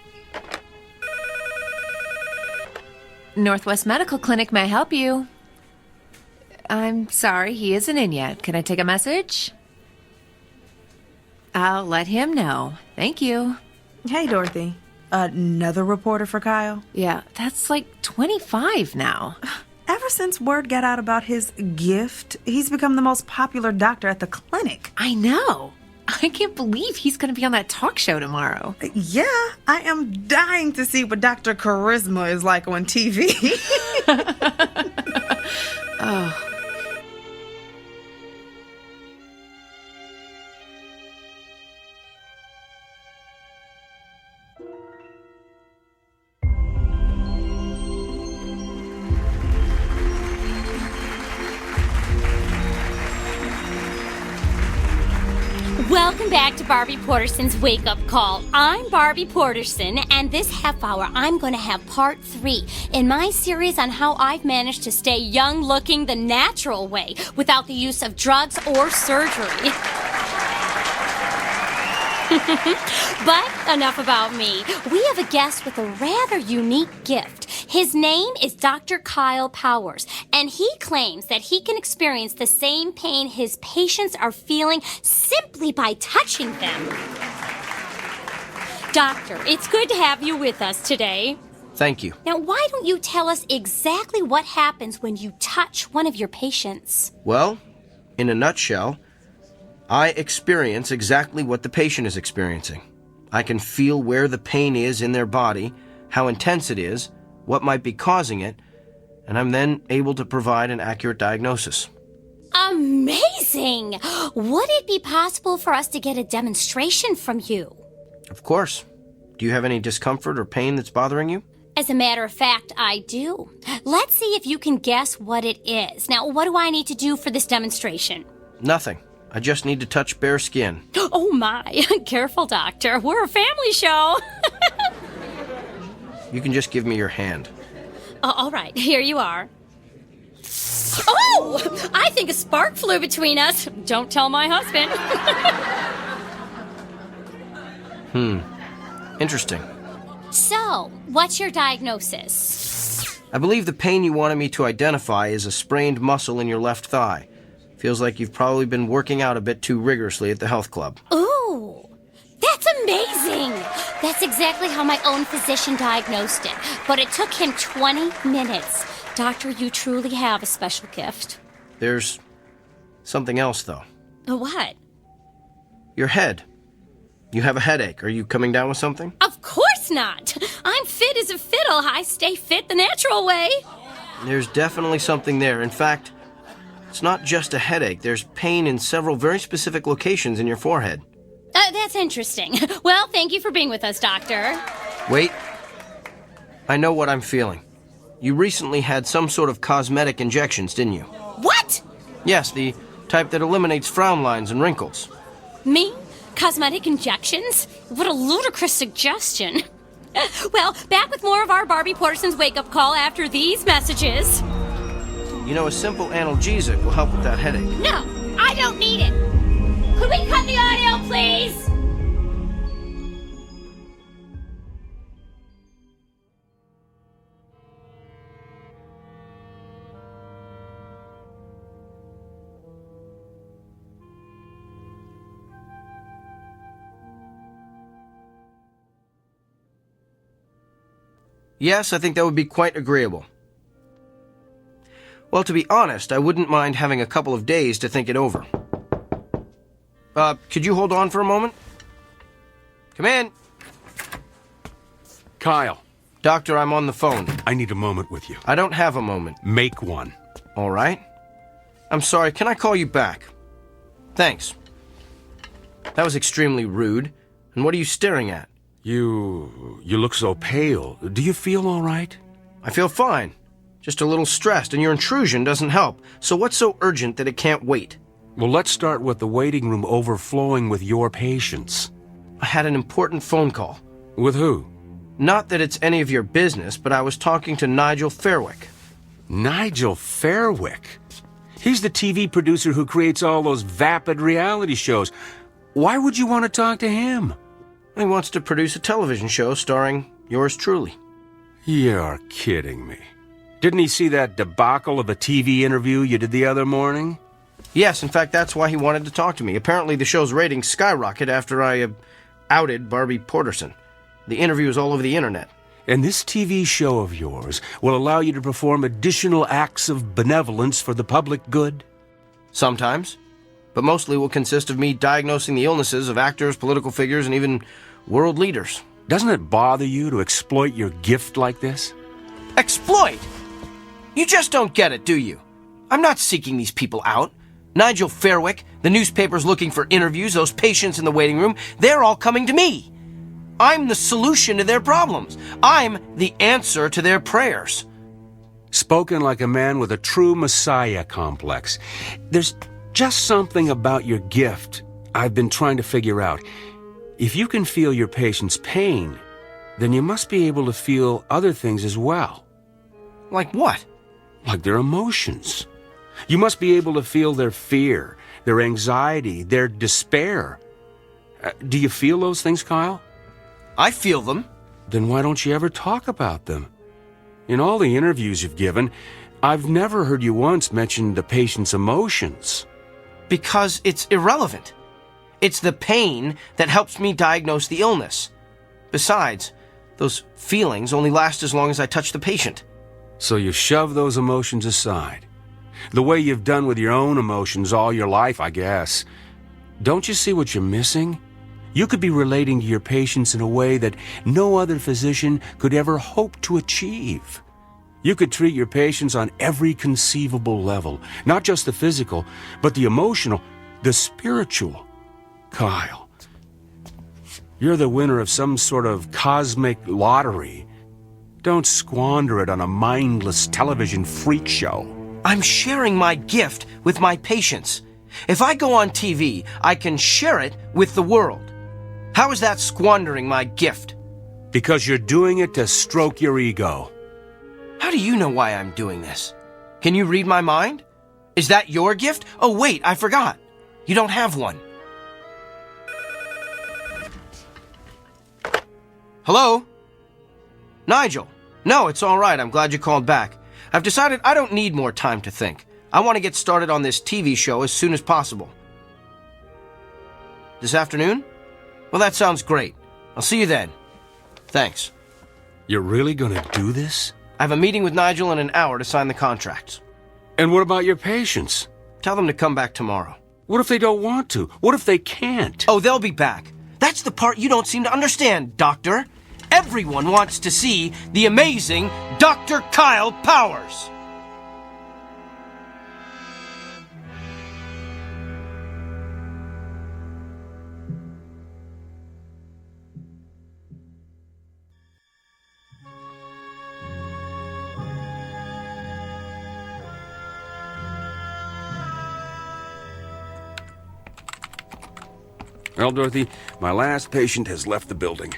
Northwest Medical Clinic, may I help you? I'm sorry, he isn't in yet. Can I take a message? I'll let him know. Thank you. Hey, Dorothy. Another reporter for Kyle? Yeah, that's like 25 now. Ever since word got out about his gift, he's become the most popular doctor at the clinic. I know. I can't believe he's going to be on that talk show tomorrow. Yeah, I am dying to see what Dr. Charisma is like on TV. Oh. Welcome back to Barbie Porterson's Wake Up Call. I'm Barbie Porterson, and this half hour I'm going to have part 3 in my series on how I've managed to stay young looking the natural way without the use of drugs or surgery. But enough about me. We have a guest with a rather unique gift. His name is Dr. Kyle Powers, and he claims that he can experience the same pain his patients are feeling simply by touching them. Doctor, it's good to have you with us today. Thank you. Now, why don't you tell us exactly what happens when you touch one of your patients? Well, in a nutshell, I experience exactly what the patient is experiencing. I can feel where the pain is in their body, how intense it is, what might be causing it, and I'm then able to provide an accurate diagnosis. Amazing! Would it be possible for us to get a demonstration from you? Of course. Do you have any discomfort or pain that's bothering you? As a matter of fact, I do. Let's see if you can guess what it is. Now, what do I need to do for this demonstration? Nothing. I just need to touch bare skin. Oh my, careful, Doctor. We're a family show. You can just give me your hand. All right, here you are. Oh, I think a spark flew between us. Don't tell my husband. Interesting. So, what's your diagnosis? I believe the pain you wanted me to identify is a sprained muscle in your left thigh. Feels like you've probably been working out a bit too rigorously at the health club. Ooh, that's amazing. That's exactly how my own physician diagnosed it. But it took him 20 minutes. Doctor, you truly have a special gift. There's something else, though. What? Your head. You have a headache. Are you coming down with something? Of course not. I'm fit as a fiddle. I stay fit the natural way. There's definitely something there. In fact, it's not just a headache. There's pain in several very specific locations in your forehead. That's interesting. Well, thank you for being with us, Doctor. Wait. I know what I'm feeling. You recently had some sort of cosmetic injections, didn't you? What? Yes, the type that eliminates frown lines and wrinkles. Me? Cosmetic injections? What a ludicrous suggestion. Well, back with more of our Barbie Porterson's wake-up call after these messages. You know, a simple analgesic will help with that headache. No, I don't need it. Could we cut the audio, please? Yes, I think that would be quite agreeable. Well, to be honest, I wouldn't mind having a couple of days to think it over. Could you hold on for a moment? Come in. Kyle. Doctor, I'm on the phone. I need a moment with you. I don't have a moment. Make one. All right. I'm sorry, can I call you back? Thanks. That was extremely rude. And what are you staring at? You look so pale. Do you feel all right? I feel fine. Just a little stressed, and your intrusion doesn't help. So what's so urgent that it can't wait? Well, let's start with the waiting room overflowing with your patients. I had an important phone call. With who? Not that it's any of your business, but I was talking to Nigel Fairwick. Nigel Fairwick? He's the TV producer who creates all those vapid reality shows. Why would you want to talk to him? He wants to produce a television show starring yours truly. You're kidding me. Didn't he see that debacle of a TV interview you did the other morning? Yes, in fact, that's why he wanted to talk to me. Apparently the show's ratings skyrocketed after I outed Barbie Porterson. The interview is all over the internet. And this TV show of yours will allow you to perform additional acts of benevolence for the public good? Sometimes. But mostly will consist of me diagnosing the illnesses of actors, political figures, and even world leaders. Doesn't it bother you to exploit your gift like this? Exploit? You just don't get it, do you? I'm not seeking these people out. Nigel Fairwick, the newspaper's looking for interviews, those patients in the waiting room, they're all coming to me. I'm the solution to their problems. I'm the answer to their prayers. Spoken like a man with a true messiah complex. There's just something about your gift I've been trying to figure out. If you can feel your patient's pain, then you must be able to feel other things as well. Like what? Like their emotions. You must be able to feel their fear, their anxiety, their despair. Do you feel those things, Kyle? I feel them. Then why don't you ever talk about them? In all the interviews you've given, I've never heard you once mention the patient's emotions. Because it's irrelevant. It's the pain that helps me diagnose the illness. Besides, those feelings only last as long as I touch the patient. So you shove those emotions aside. The way you've done with your own emotions all your life, I guess. Don't you see what you're missing? You could be relating to your patients in a way that no other physician could ever hope to achieve. You could treat your patients on every conceivable level, not just the physical, but the emotional, the spiritual. Kyle, you're the winner of some sort of cosmic lottery. Don't squander it on a mindless television freak show. I'm sharing my gift with my patients. If I go on TV, I can share it with the world. How is that squandering my gift? Because you're doing it to stroke your ego. How do you know why I'm doing this? Can you read my mind? Is that your gift? Oh, wait, I forgot. You don't have one. Hello? Nigel? No, it's all right. I'm glad you called back. I've decided I don't need more time to think. I want to get started on this TV show as soon as possible. This afternoon? Well, that sounds great. I'll see you then. Thanks. You're really gonna do this? I have a meeting with Nigel in an hour to sign the contracts. And what about your patients? Tell them to come back tomorrow. What if they don't want to? What if they can't? Oh, they'll be back. That's the part you don't seem to understand, Doctor. Everyone wants to see the amazing Dr. Kyle Powers. Well, Dorothy, my last patient has left the building.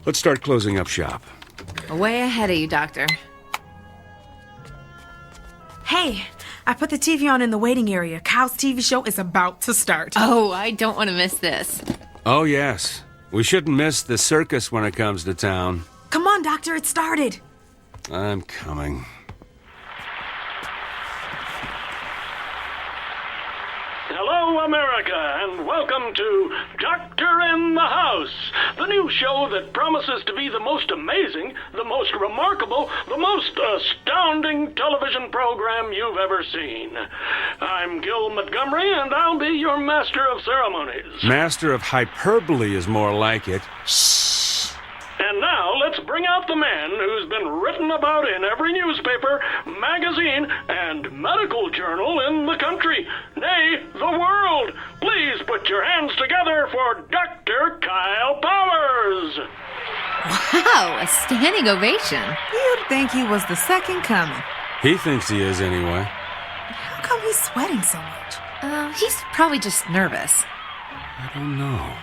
Let's start closing up shop. Way ahead of you, Doctor. Hey, I put the TV on in the waiting area. Kyle's TV show is about to start. Oh, I don't want to miss this. Oh, yes. We shouldn't miss the circus when it comes to town. Come on, Doctor, it started. I'm coming. Hello, America, and welcome to Doctor in the House, the new show that promises to be the most amazing, the most remarkable, the most astounding television program you've ever seen. I'm Gil Montgomery, and I'll be your master of ceremonies. Master of hyperbole is more like it. And now, let's bring out the man who's been written about in every newspaper, magazine, and medical journal in the country, nay, the world. Please put your hands together for Dr. Kyle Powers. Wow, a standing ovation. You'd think he was the second coming. He thinks he is anyway. How come he's sweating so much? He's probably just nervous. I don't know.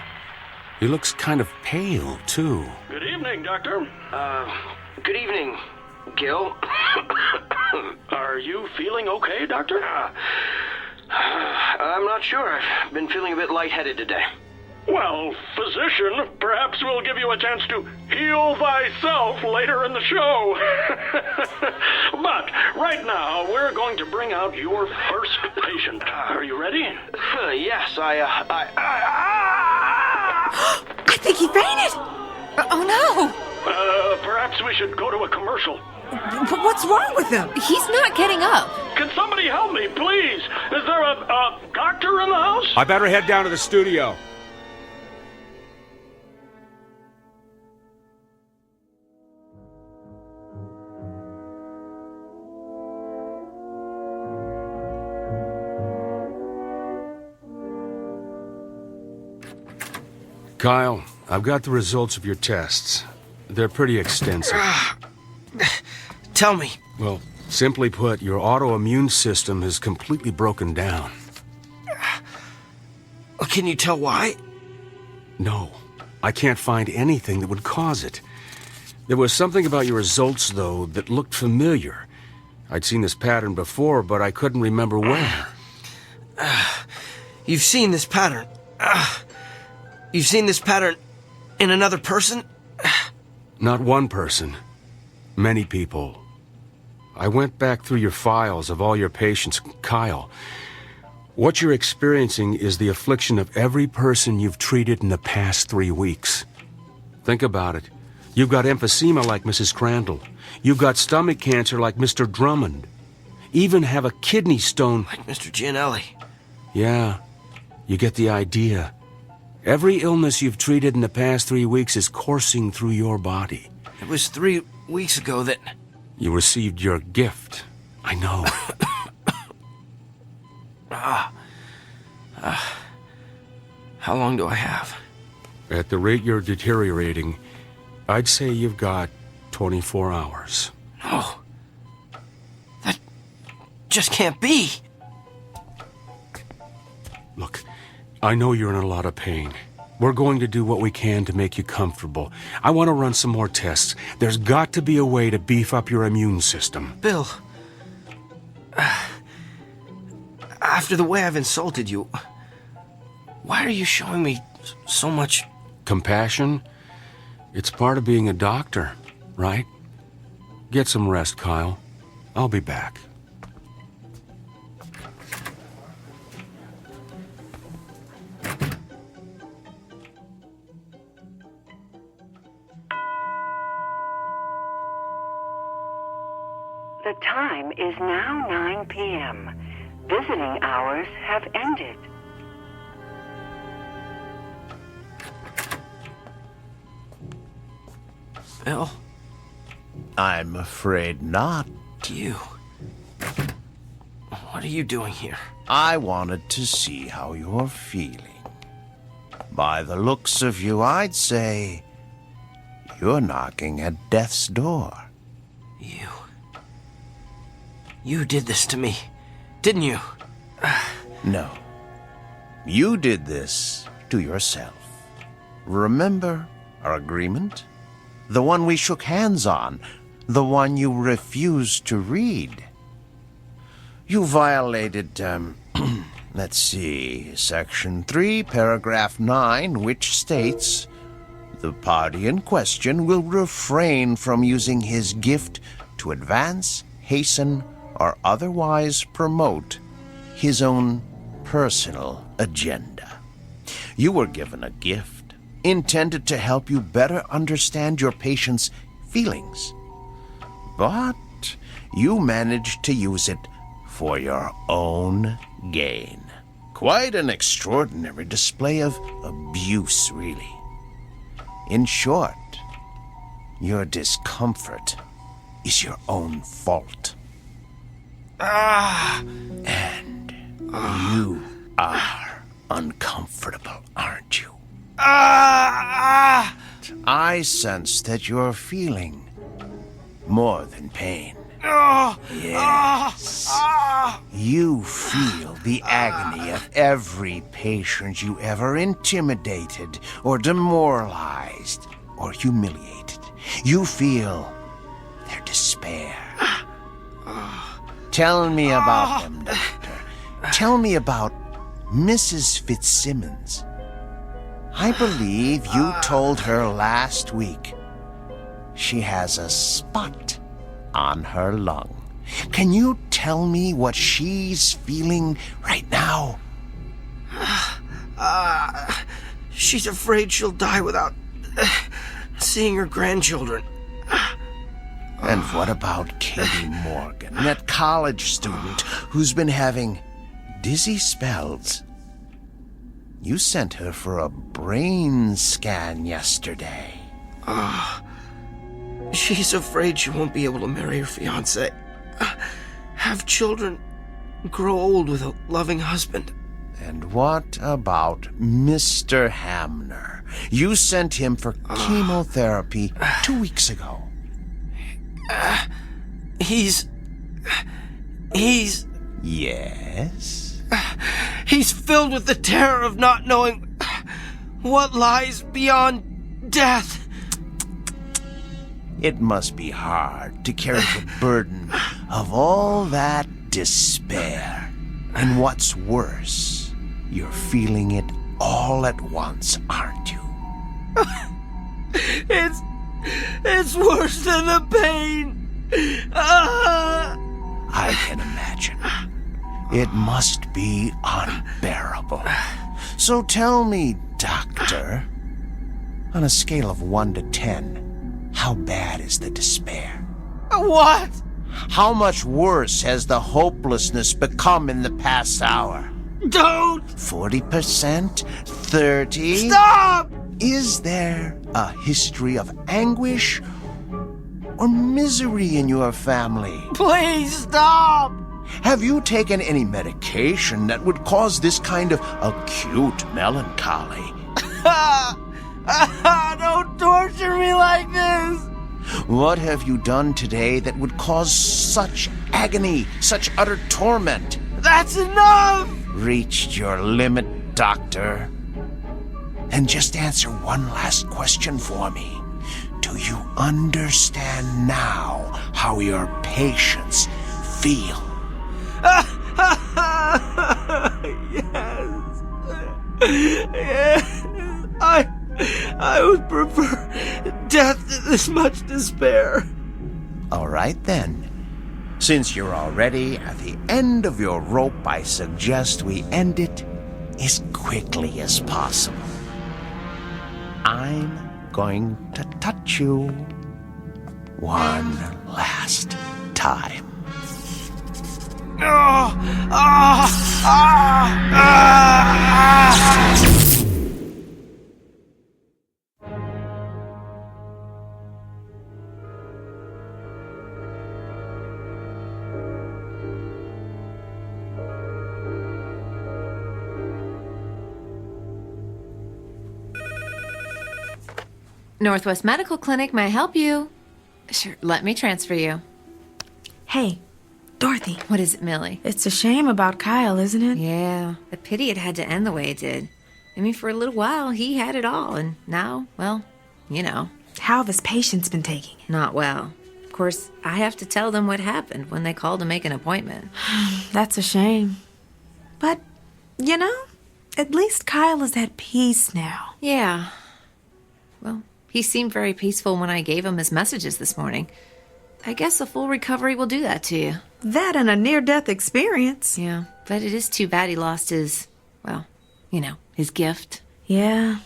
He looks kind of pale, too. Good evening, Doctor. Good evening, Gil. Are you feeling okay, Doctor? I'm not sure. I've been feeling a bit lightheaded today. Well, physician, perhaps we'll give you a chance to heal thyself later in the show. But right now, we're going to bring out your first patient. Are you ready? Yes, I think he fainted. Oh, no. Perhaps we should go to a commercial. But what's wrong with him? He's not getting up. Can somebody help me, please? Is there a doctor in the house? I better head down to the studio. Kyle, I've got the results of your tests. They're pretty extensive. Tell me. Well, simply put, your autoimmune system is completely broken down. Can you tell why? No, I can't find anything that would cause it. There was something about your results, though, that looked familiar. I'd seen this pattern before, but I couldn't remember where. You've seen this pattern. You've seen this pattern in another person? Not one person. Many people. I went back through your files of all your patients. Kyle, what you're experiencing is the affliction of every person you've treated in the past 3 weeks. Think about it. You've got emphysema like Mrs. Crandall. You've got stomach cancer like Mr. Drummond. Even have a kidney stone like Mr. Gianelli. Yeah, you get the idea. Every illness you've treated in the past 3 weeks is coursing through your body. It was 3 weeks ago that... You received your gift. I know. How long do I have? At the rate you're deteriorating, I'd say you've got 24 hours. No. That just can't be. Look, I know you're in a lot of pain. We're going to do what we can to make you comfortable. I want to run some more tests. There's got to be a way to beef up your immune system. Bill, after the way I've insulted you, why are you showing me so much... Compassion? It's part of being a doctor, right? Get some rest, Kyle. I'll be back. The time is now 9 p.m. Visiting hours have ended. Bill? I'm afraid not. You... What are you doing here? I wanted to see how you're feeling. By the looks of you, I'd say you're knocking at death's door. You did this to me, didn't you? No. You did this to yourself. Remember our agreement? The one we shook hands on. The one you refused to read. You violated, let's see, Section 3, Paragraph 9, which states, the party in question will refrain from using his gift to advance, hasten, or otherwise promote his own personal agenda. You were given a gift intended to help you better understand your patient's feelings. But you managed to use it for your own gain. Quite an extraordinary display of abuse, really. In short, your discomfort is your own fault. And you are uncomfortable, aren't you? I sense that you're feeling more than pain. Yes. You feel the agony of every patient you ever intimidated or demoralized or humiliated. You feel their despair. Tell me about them, Doctor. Tell me about Mrs. Fitzsimmons. I believe you told her last week she has a spot on her lung. Can you tell me what she's feeling right now? She's afraid she'll die without seeing her grandchildren. And what about Katie Morgan, that college student who's been having dizzy spells? You sent her for a brain scan yesterday. She's afraid she won't be able to marry her fiancé, have children, grow old with a loving husband. And what about Mr. Hamner? You sent him for chemotherapy 2 weeks ago. He's... Yes? He's filled with the terror of not knowing what lies beyond death. It must be hard to carry the burden of all that despair. And what's worse, you're feeling it all at once, aren't you? It's worse than the pain. I can imagine. It must be unbearable. So tell me, Doctor, on a scale of 1 to 10, how bad is the despair? What? How much worse has the hopelessness become in the past hour? Don't! 40%? 30? Stop! Is there a history of anguish or misery in your family? Please stop! Have you taken any medication that would cause this kind of acute melancholy? Don't torture me like this! What have you done today that would cause such agony, such utter torment? That's enough! Reached your limit, Doctor. And just answer one last question for me. Do you understand now how your patients feel? Yes. I would prefer death to this much despair. All right, then. Since you're already at the end of your rope, I suggest we end it as quickly as possible. I'm going to touch you one last time. Northwest Medical Clinic, may I help you? Sure, let me transfer you. Hey, Dorothy. What is it, Millie? It's a shame about Kyle, isn't it? Yeah, a pity it had to end the way it did. I mean, for a little while, he had it all, and now, well, you know. How have his patients been taking it? Not well. Of course, I have to tell them what happened when they called to make an appointment. That's a shame. But, you know, at least Kyle is at peace now. Yeah. Well, he seemed very peaceful when I gave him his messages this morning. I guess a full recovery will do that to you. That and a near-death experience. Yeah, but it is too bad he lost his, well, you know, his gift. Yeah.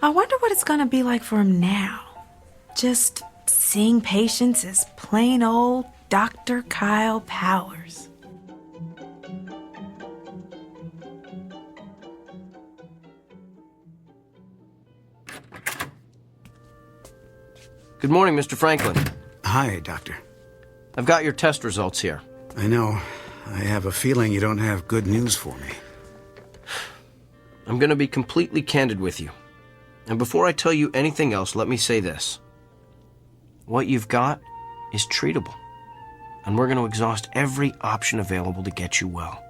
I wonder what it's gonna be like for him now. Just seeing patients as plain old Dr. Kyle Powers. Good morning, Mr. Franklin. Hi, Doctor. I've got your test results here. I know. I have a feeling you don't have good news for me. I'm going to be completely candid with you. And before I tell you anything else, let me say this. What you've got is treatable. And we're going to exhaust every option available to get you well.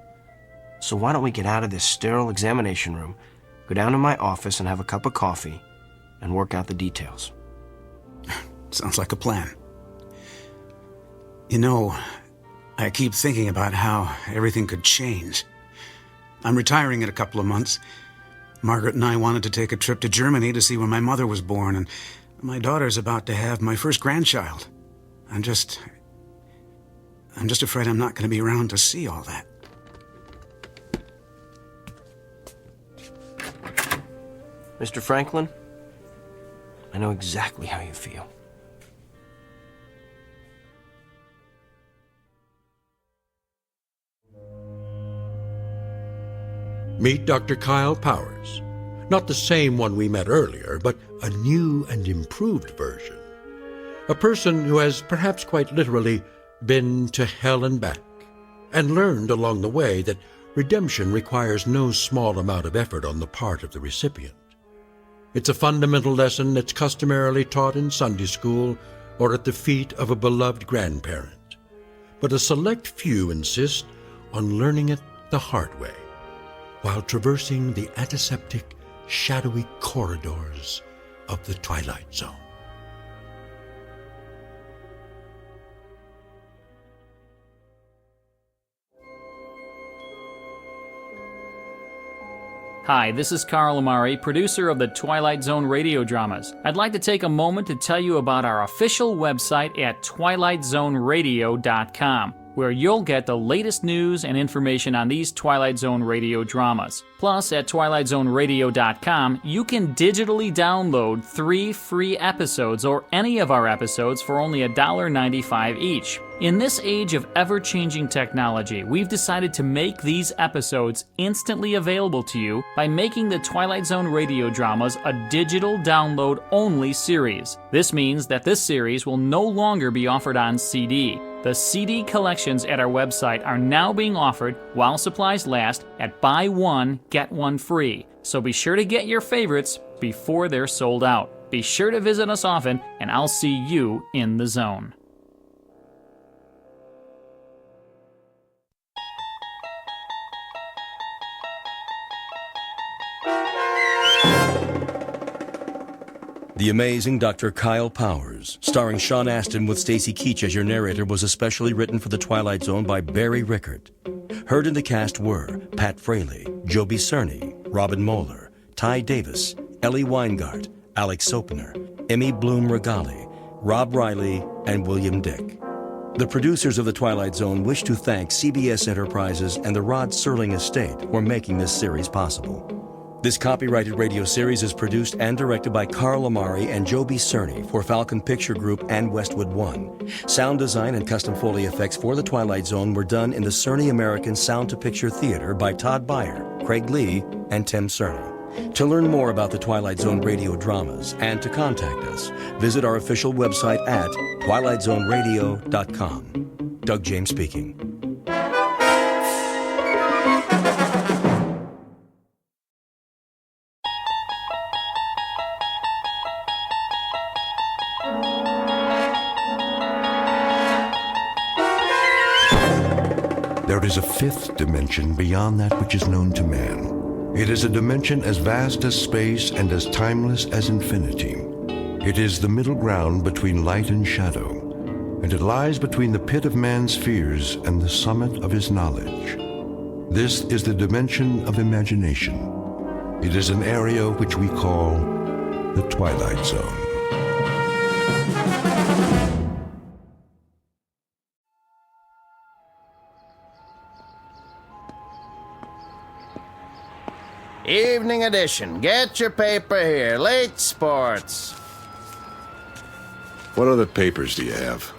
So why don't we get out of this sterile examination room, go down to my office and have a cup of coffee, and work out the details. Sounds like a plan. You know, I keep thinking about how everything could change. I'm retiring in a couple of months. Margaret and I wanted to take a trip to Germany to see where my mother was born, and my daughter's about to have my first grandchild. I'm just afraid I'm not going to be around to see all that. Mr. Franklin, I know exactly how you feel. Meet Dr. Kyle Powers. Not the same one we met earlier, but a new and improved version. A person who has perhaps quite literally been to hell and back, and learned along the way that redemption requires no small amount of effort on the part of the recipient. It's a fundamental lesson that's customarily taught in Sunday school or at the feet of a beloved grandparent. But a select few insist on learning it the hard way, while traversing the antiseptic, shadowy corridors of the Twilight Zone. Hi, this is Carl Amari, producer of the Twilight Zone radio dramas. I'd like to take a moment to tell you about our official website at twilightzoneradio.com, where you'll get the latest news and information on these Twilight Zone radio dramas. Plus, at twilightzoneradio.com, you can digitally download 3 free episodes or any of our episodes for only $1.95 each. In this age of ever-changing technology, we've decided to make these episodes instantly available to you by making the Twilight Zone radio dramas a digital download-only series. This means that this series will no longer be offered on CD. The CD collections at our website are now being offered, while supplies last, at buy one, get one free. So be sure to get your favorites before they're sold out. Be sure to visit us often, and I'll see you in the zone. The Amazing Dr. Kyle Powers, starring Sean Astin with Stacy Keach as your narrator, was especially written for The Twilight Zone by Barry Rickert. Heard in the cast were Pat Fraley, Joby Cerny, Robin Moeller, Ty Davis, Ellie Weingart, Alex Sopner, Emmy Bloom Regali, Rob Riley, and William Dick. The producers of The Twilight Zone wish to thank CBS Enterprises and the Rod Serling Estate for making this series possible. This copyrighted radio series is produced and directed by Carl Amari and Joby Cerny for Falcon Picture Group and Westwood One. Sound design and custom Foley effects for The Twilight Zone were done in the Cerny American Sound to Picture Theater by Todd Beyer, Craig Lee, and Tim Cerny. To learn more about the Twilight Zone radio dramas and to contact us, visit our official website at twilightzoneradio.com. Doug James speaking. There is a fifth dimension beyond that which is known to man. It is a dimension as vast as space and as timeless as infinity. It is the middle ground between light and shadow, and it lies between the pit of man's fears and the summit of his knowledge. This is the dimension of imagination. It is an area which we call the Twilight Zone. Evening edition. Get your paper here. Late sports. What other papers do you have?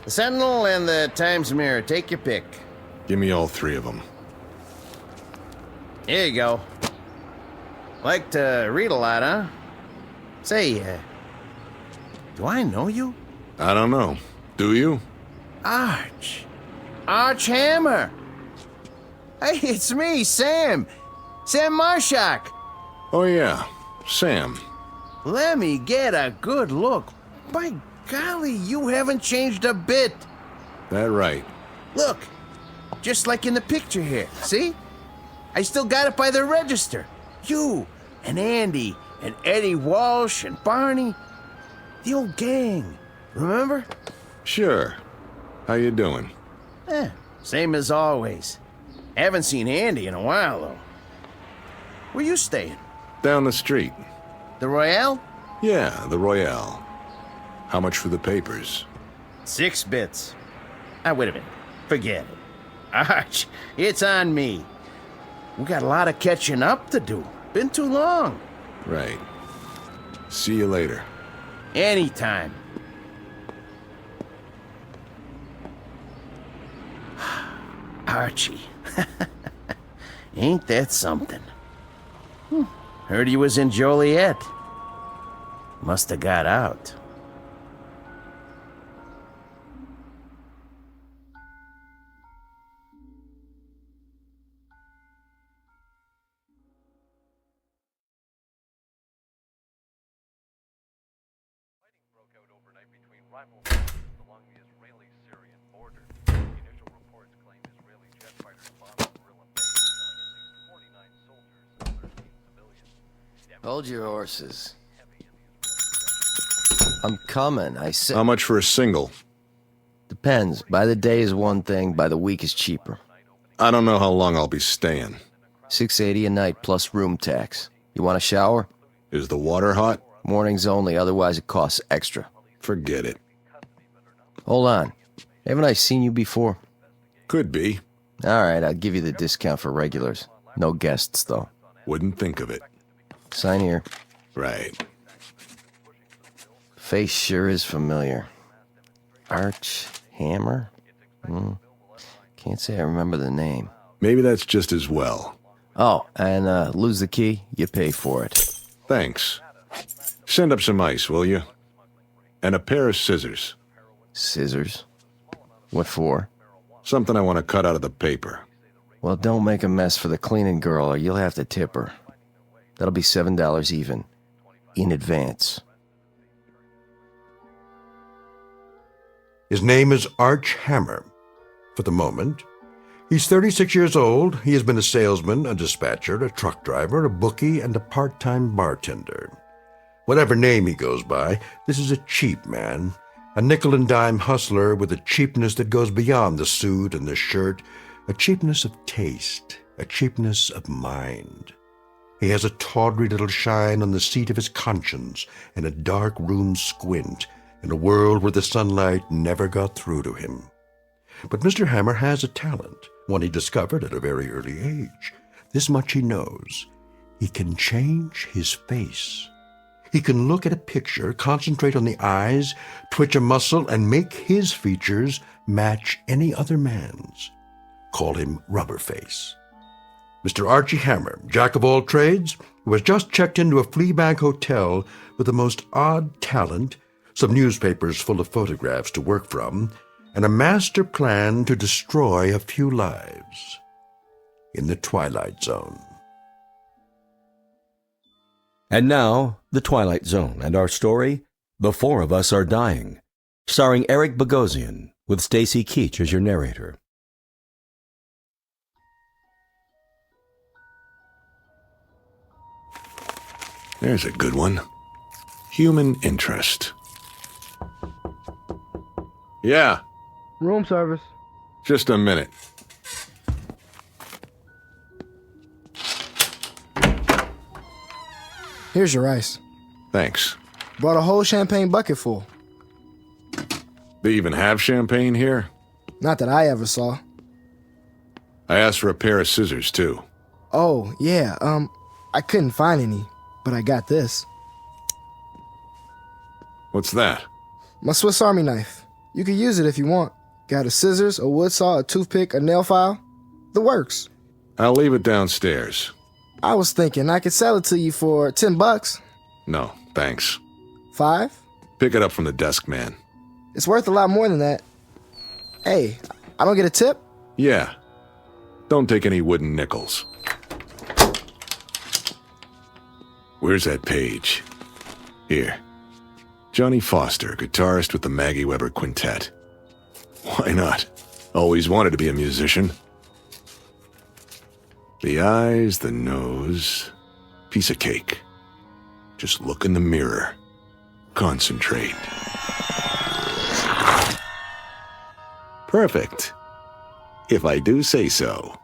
The Sentinel and the Times Mirror. Take your pick. Give me all 3 of them. Here you go. Like to read a lot, huh? Say, do I know you? I don't know. Do you? Arch Hammer. Hey, it's me, Sam. Sam Marshak. Oh, yeah. Sam. Let me get a good look. By golly, you haven't changed a bit. That right. Look, just like in the picture here. See? I still got it by the register. You and Andy and Eddie Walsh and Barney. The old gang. Remember? Sure. How you doing? Same as always. Haven't seen Andy in a while, though. Where you staying? Down the street. The Royale? Yeah, the Royale. How much for the papers? 6 bits. Wait a minute. Forget it. Arch, it's on me. We got a lot of catching up to do. Been too long. Right. See you later. Anytime. Archie. Ain't that something? Heard he was in Joliet. Must have got out. Hold your horses. I'm coming, I said. How much for a single? Depends. By the day is one thing, by the week is cheaper. I don't know how long I'll be staying. $6.80 a night plus room tax. You want a shower? Is the water hot? Mornings only, otherwise it costs extra. Forget it. Hold on. Haven't I seen you before? Could be. All right, I'll give you the discount for regulars. No guests, though. Wouldn't think of it. Sign here. Right. Face sure is familiar. Arch Hammer? Can't say I remember the name. Maybe that's just as well. Oh, and lose the key, you pay for it. Thanks. Send up some ice, will you? And a pair of scissors. Scissors? What for? Something I want to cut out of the paper. Well, don't make a mess for the cleaning girl or you'll have to tip her. That'll be $7 even. In advance. His name is Arch Hammer. For the moment, he's 36 years old. He has been a salesman, a dispatcher, a truck driver, a bookie, and a part-time bartender. Whatever name he goes by, this is a cheap man, a nickel-and-dime hustler with a cheapness that goes beyond the suit and the shirt, a cheapness of taste, a cheapness of mind. He has a tawdry little shine on the seat of his conscience and a dark room squint in a world where the sunlight never got through to him. But Mr. Hammer has a talent, one he discovered at a very early age. This much he knows. He can change his face. He can look at a picture, concentrate on the eyes, twitch a muscle, and make his features match any other man's. Call him Rubberface. Mr. Archie Hammer, jack of all trades, who has just checked into a Fleabag hotel with the most odd talent, some newspapers full of photographs to work from, and a master plan to destroy a few lives. In the Twilight Zone. And now, The Twilight Zone, and our story, The Four of Us Are Dying, starring Eric Bogosian, with Stacy Keach as your narrator. There's a good one. Human interest. Yeah, Room service. just a minute. Here's your ice. Thanks. Brought a whole champagne bucket full. They even have champagne here? Not that I ever saw. I asked for a pair of scissors, too. Oh, yeah, I couldn't find any, but I got this. What's that? My Swiss Army knife. You can use it if you want. Got a scissors, a wood saw, a toothpick, a nail file. The works. I'll leave it downstairs. I was thinking I could sell it to you for $10. No, thanks. 5? Pick it up from the desk man. It's worth a lot more than that. Hey, I don't get a tip? Yeah. Don't take any wooden nickels. Where's that page? Here. Johnny Foster, guitarist with the Maggie Weber Quintet. Why not? Always wanted to be a musician. The eyes, the nose, piece of cake. Just look in the mirror. Concentrate. Perfect. If I do say so.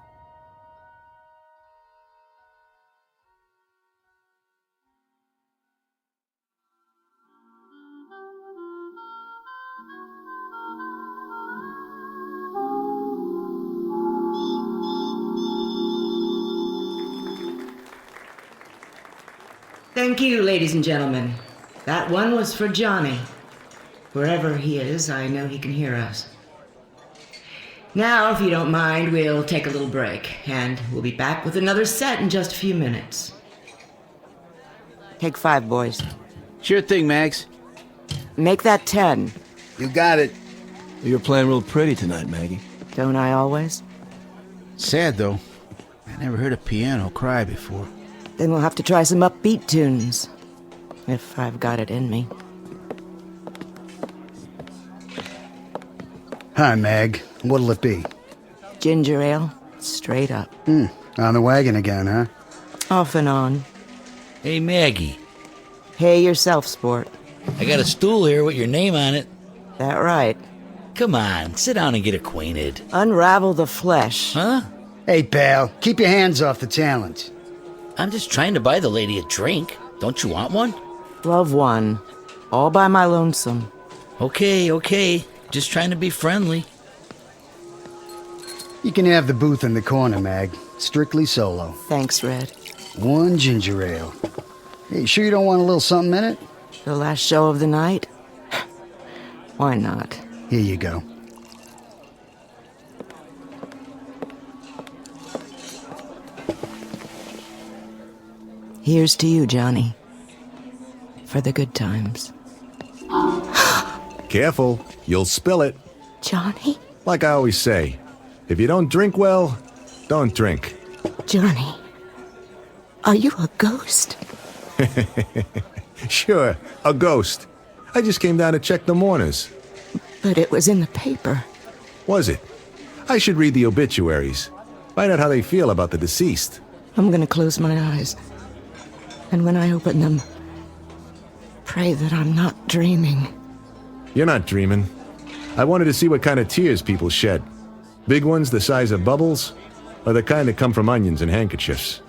Thank you, ladies and gentlemen. That one was for Johnny. Wherever he is, I know he can hear us. Now, if you don't mind, we'll take a little break, and we'll be back with another set in just a few minutes. Take 5, boys. Sure thing, Max. Make that 10. You got it. You're playing real pretty tonight, Maggie. Don't I always? Sad, though. I never heard a piano cry before. Then we'll have to try some upbeat tunes. If I've got it in me. Hi, Mag. What'll it be? Ginger ale, straight up. On the wagon again, huh? Off and on. Hey, Maggie. Hey yourself, sport. I got a stool here with your name on it. That right. Come on, sit down and get acquainted. Unravel the flesh. Huh? Hey, pal, keep your hands off the talent. I'm just trying to buy the lady a drink. Don't you want one? Love one. All by my lonesome. Okay. Just trying to be friendly. You can have the booth in the corner, Mag. Strictly solo. Thanks, Red. One ginger ale. Hey, sure you don't want a little something in it? The last show of the night? Why not? Here you go. Here's to you, Johnny. For the good times. Careful, you'll spill it. Johnny? Like I always say, if you don't drink well, don't drink. Johnny, are you a ghost? Sure, a ghost. I just came down to check the mourners. But it was in the paper. Was it? I should read the obituaries. Find out how they feel about the deceased. I'm gonna close my eyes. And when I open them, pray that I'm not dreaming. You're not dreaming. I wanted to see what kind of tears people shed. Big ones the size of bubbles, or the kind that come from onions and handkerchiefs.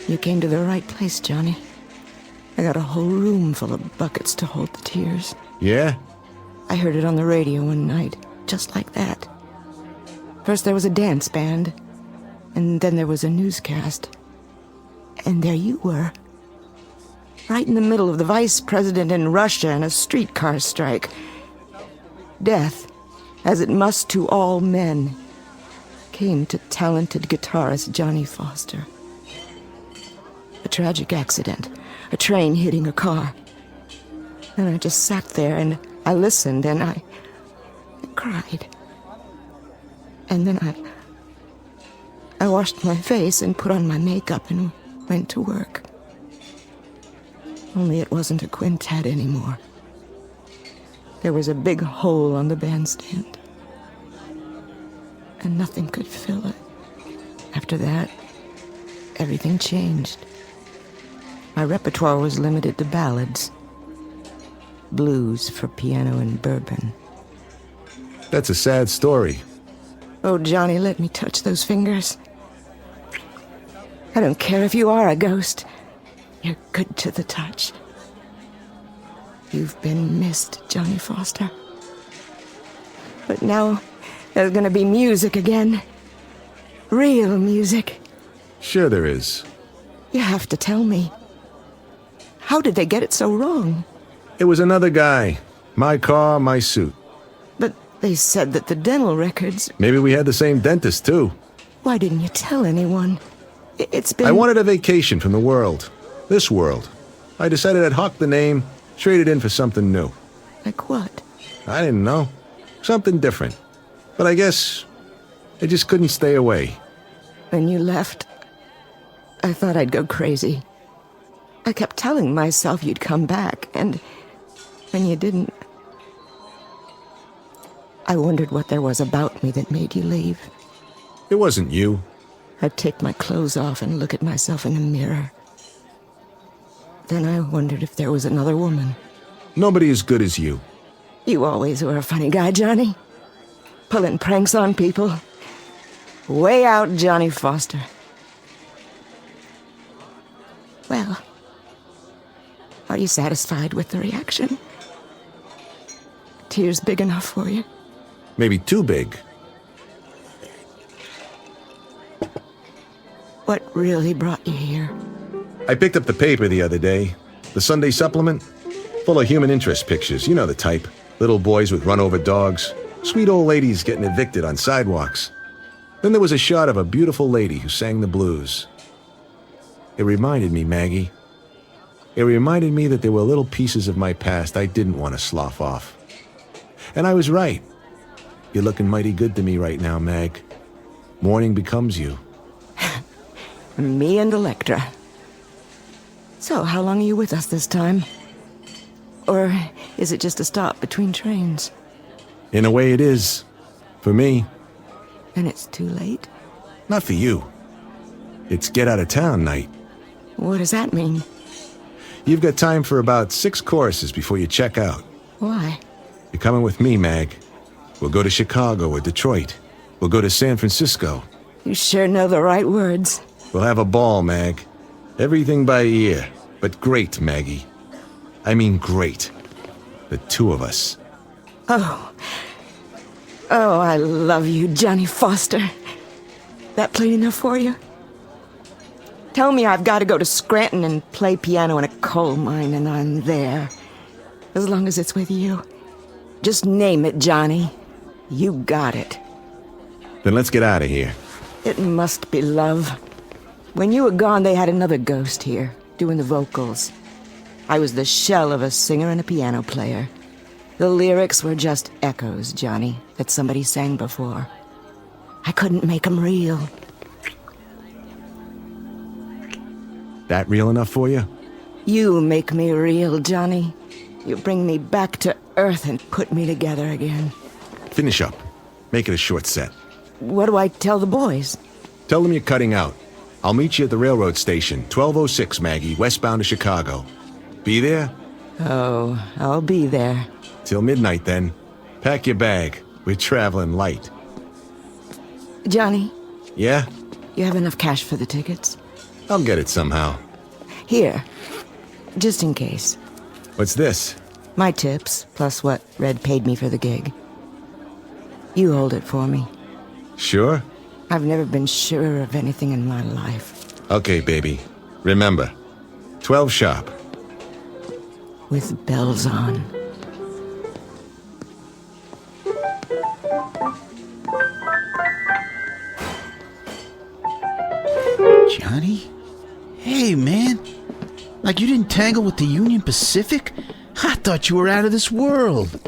You came to the right place, Johnny. I got a whole room full of buckets to hold the tears. Yeah? I heard it on the radio one night, just like that. First there was a dance band, and then there was a newscast. And there you were. Right in the middle of the vice president in Russia and a streetcar strike. Death, as it must to all men, came to talented guitarist Johnny Foster. A tragic accident, a train hitting a car. And I just sat there and I listened and I cried. And then I washed my face and put on my makeup and went to work. Only it wasn't a quintet anymore. There was a big hole on the bandstand. And nothing could fill it. After that, everything changed. My repertoire was limited to ballads. Blues for piano and bourbon. That's a sad story. Oh, Johnny, let me touch those fingers. I don't care if you are a ghost. You're good to the touch. You've been missed, Johnny Foster. But now there's gonna be music again. Real music. Sure there is. You have to tell me. How did they get it so wrong? It was another guy. My car, my suit. But they said that the dental records... Maybe we had the same dentist, too. Why didn't you tell anyone? It's been... I wanted a vacation from the world. This world. I decided I'd hawk the name, trade it in for something new. Like what? I didn't know. Something different. But I guess I just couldn't stay away. When you left, I thought I'd go crazy. I kept telling myself you'd come back, and when you didn't, I wondered what there was about me that made you leave. It wasn't you. I'd take my clothes off and look at myself in the mirror. Then I wondered if there was another woman. Nobody as good as you. You always were a funny guy, Johnny. Pulling pranks on people. Way out, Johnny Foster. Well, are you satisfied with the reaction? Tears big enough for you? Maybe too big. What really brought you here? I picked up the paper the other day. The Sunday supplement. Full of human interest pictures. You know the type. Little boys with run-over dogs. Sweet old ladies getting evicted on sidewalks. Then there was a shot of a beautiful lady who sang the blues. It reminded me, Maggie. It reminded me that there were little pieces of my past I didn't want to slough off. And I was right. You're looking mighty good to me right now, Mag. Morning becomes you. Me and Electra. So, how long are you with us this time? Or is it just a stop between trains? In a way it is. For me. And it's too late? Not for you. It's get out of town night. What does that mean? You've got time for about 6 courses before you check out. Why? You're coming with me, Mag. We'll go to Chicago or Detroit. We'll go to San Francisco. You sure know the right words. We'll have a ball, Mag. Everything by ear. But great, Maggie. I mean great. The two of us. Oh, I love you, Johnny Foster. That plain enough for you? Tell me I've got to go to Scranton and play piano in a coal mine, and I'm there. As long as it's with you. Just name it, Johnny. You got it. Then let's get out of here. It must be love. When you were gone, they had another ghost here, doing the vocals. I was the shell of a singer and a piano player. The lyrics were just echoes, Johnny, that somebody sang before. I couldn't make 'em real. That real enough for you? You make me real, Johnny. You bring me back to earth and put me together again. Finish up. Make it a short set. What do I tell the boys? Tell them you're cutting out. I'll meet you at the railroad station, 1206, Maggie, westbound to Chicago. Be there? Oh, I'll be there. Till midnight, then. Pack your bag. We're traveling light. Johnny, Yeah? you have enough cash for the tickets? I'll get it somehow. Here, just in case. What's this? My tips, plus what Red paid me for the gig. You hold it for me. Sure? I've never been surer of anything in my life. Okay, baby. Remember, 12 sharp. With bells on. Johnny? Hey, man. Like you didn't tangle with the Union Pacific? I thought you were out of this world.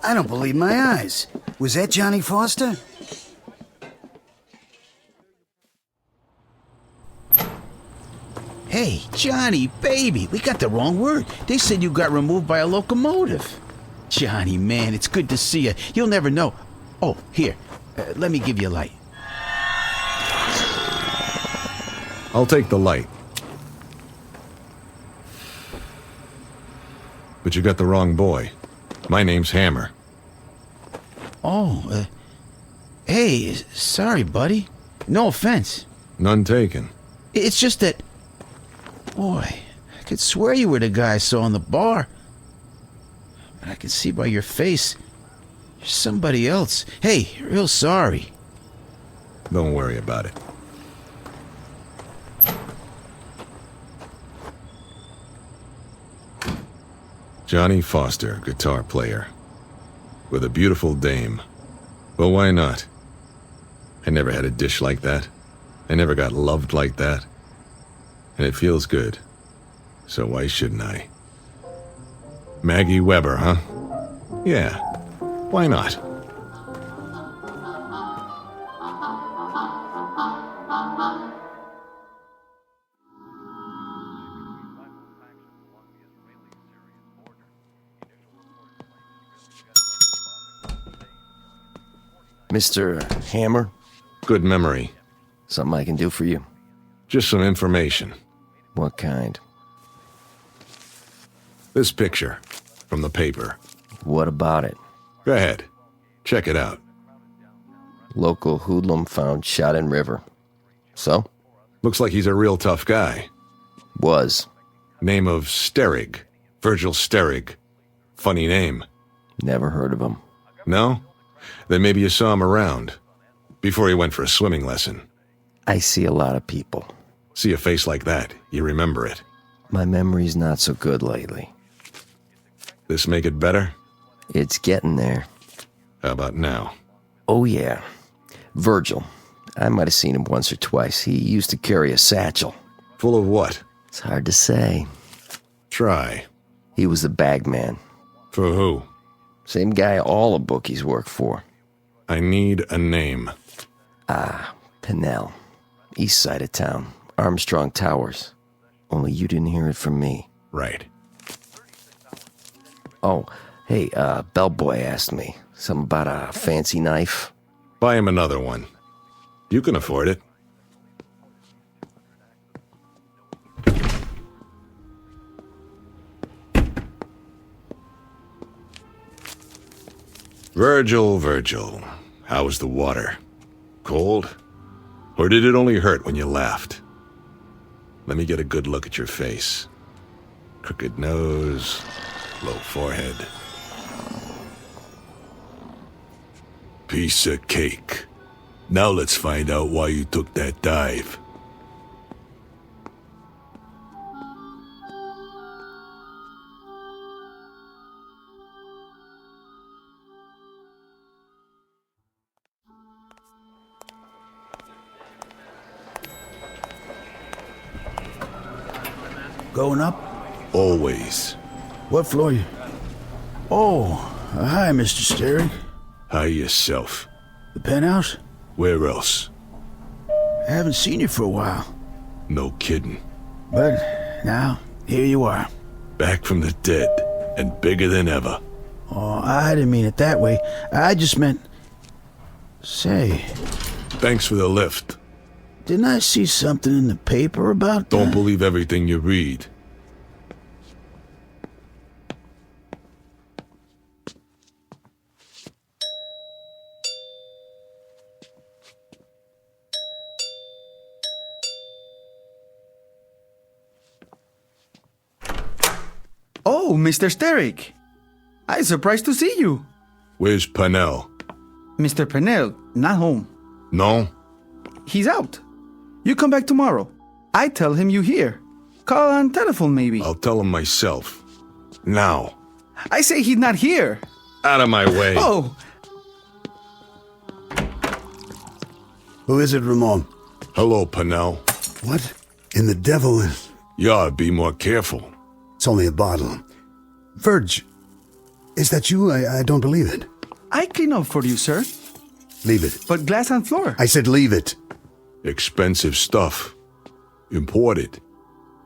I don't believe my eyes. Was that Johnny Foster? Hey, Johnny, baby, we got the wrong word. They said you got removed by a locomotive. Johnny, man, it's good to see you. You'll never know. Oh, here, let me give you a light. I'll take the light. But you got the wrong boy. My name's Hammer. Oh, hey, sorry, buddy. No offense. None taken. It's just that... Boy, I could swear you were the guy I saw in the bar. But I can see by your face, you're somebody else. Hey, real sorry. Don't worry about it. Johnny Foster, guitar player. With a beautiful dame. Well, why not? I never had a dish like that. I never got loved like that. And it feels good. So why shouldn't I? Maggie Weber, huh? Yeah. Why not? Mr. Hammer? Good memory. Something I can do for you? Just some information. What kind? This picture from the paper. What about it? Go ahead. Check it out. Local hoodlum found shot in river. So? Looks like he's a real tough guy. Was. Name of Sterig. Virgil Sterig. Funny name. Never heard of him. No? Then maybe you saw him around. Before he went for a swimming lesson. I see a lot of people. See a face like that, you remember it. My memory's not so good lately. This make it better? It's getting there. How about now? Oh, yeah. Virgil. I might have seen him once or twice. He used to carry a satchel. Full of what? It's hard to say. Try. He was the bagman. For who? Same guy all the bookies work for. I need a name. Pinnell. East side of town. Armstrong Towers. Only you didn't hear it from me. Right. Oh, hey, bellboy asked me. Something about a fancy knife. Buy him another one. You can afford it. Virgil, Virgil. How's the water? Cold? Or did it only hurt when you laughed? Let me get a good look at your face. Crooked nose, low forehead. Piece of cake. Now let's find out why you took that dive. Going up? Always. What floor you? Oh, hi, Mr. Sterling. Hi yourself. The penthouse? Where else? I haven't seen you for a while. No kidding. But now, here you are. Back from the dead, and bigger than ever. Oh, I didn't mean it that way. I just meant... Say... Thanks for the lift. Didn't I see something in the paper about Don't believe everything you read. Oh, Mr. Steric. I'm surprised to see you. Where's Pennell? Mr. Pennell, not home. No? He's out. You come back tomorrow. I tell him you here. Call on telephone, maybe. I'll tell him myself. Now. I say he's not here. Out of my way. Oh! Who is it, Ramon? Hello, Pennell. What in the devil is... You ought to be more careful. It's only a bottle. Verge, is that you? I don't believe it. I clean up for you, sir. Leave it. But glass on floor. I said leave it. Expensive stuff. Imported.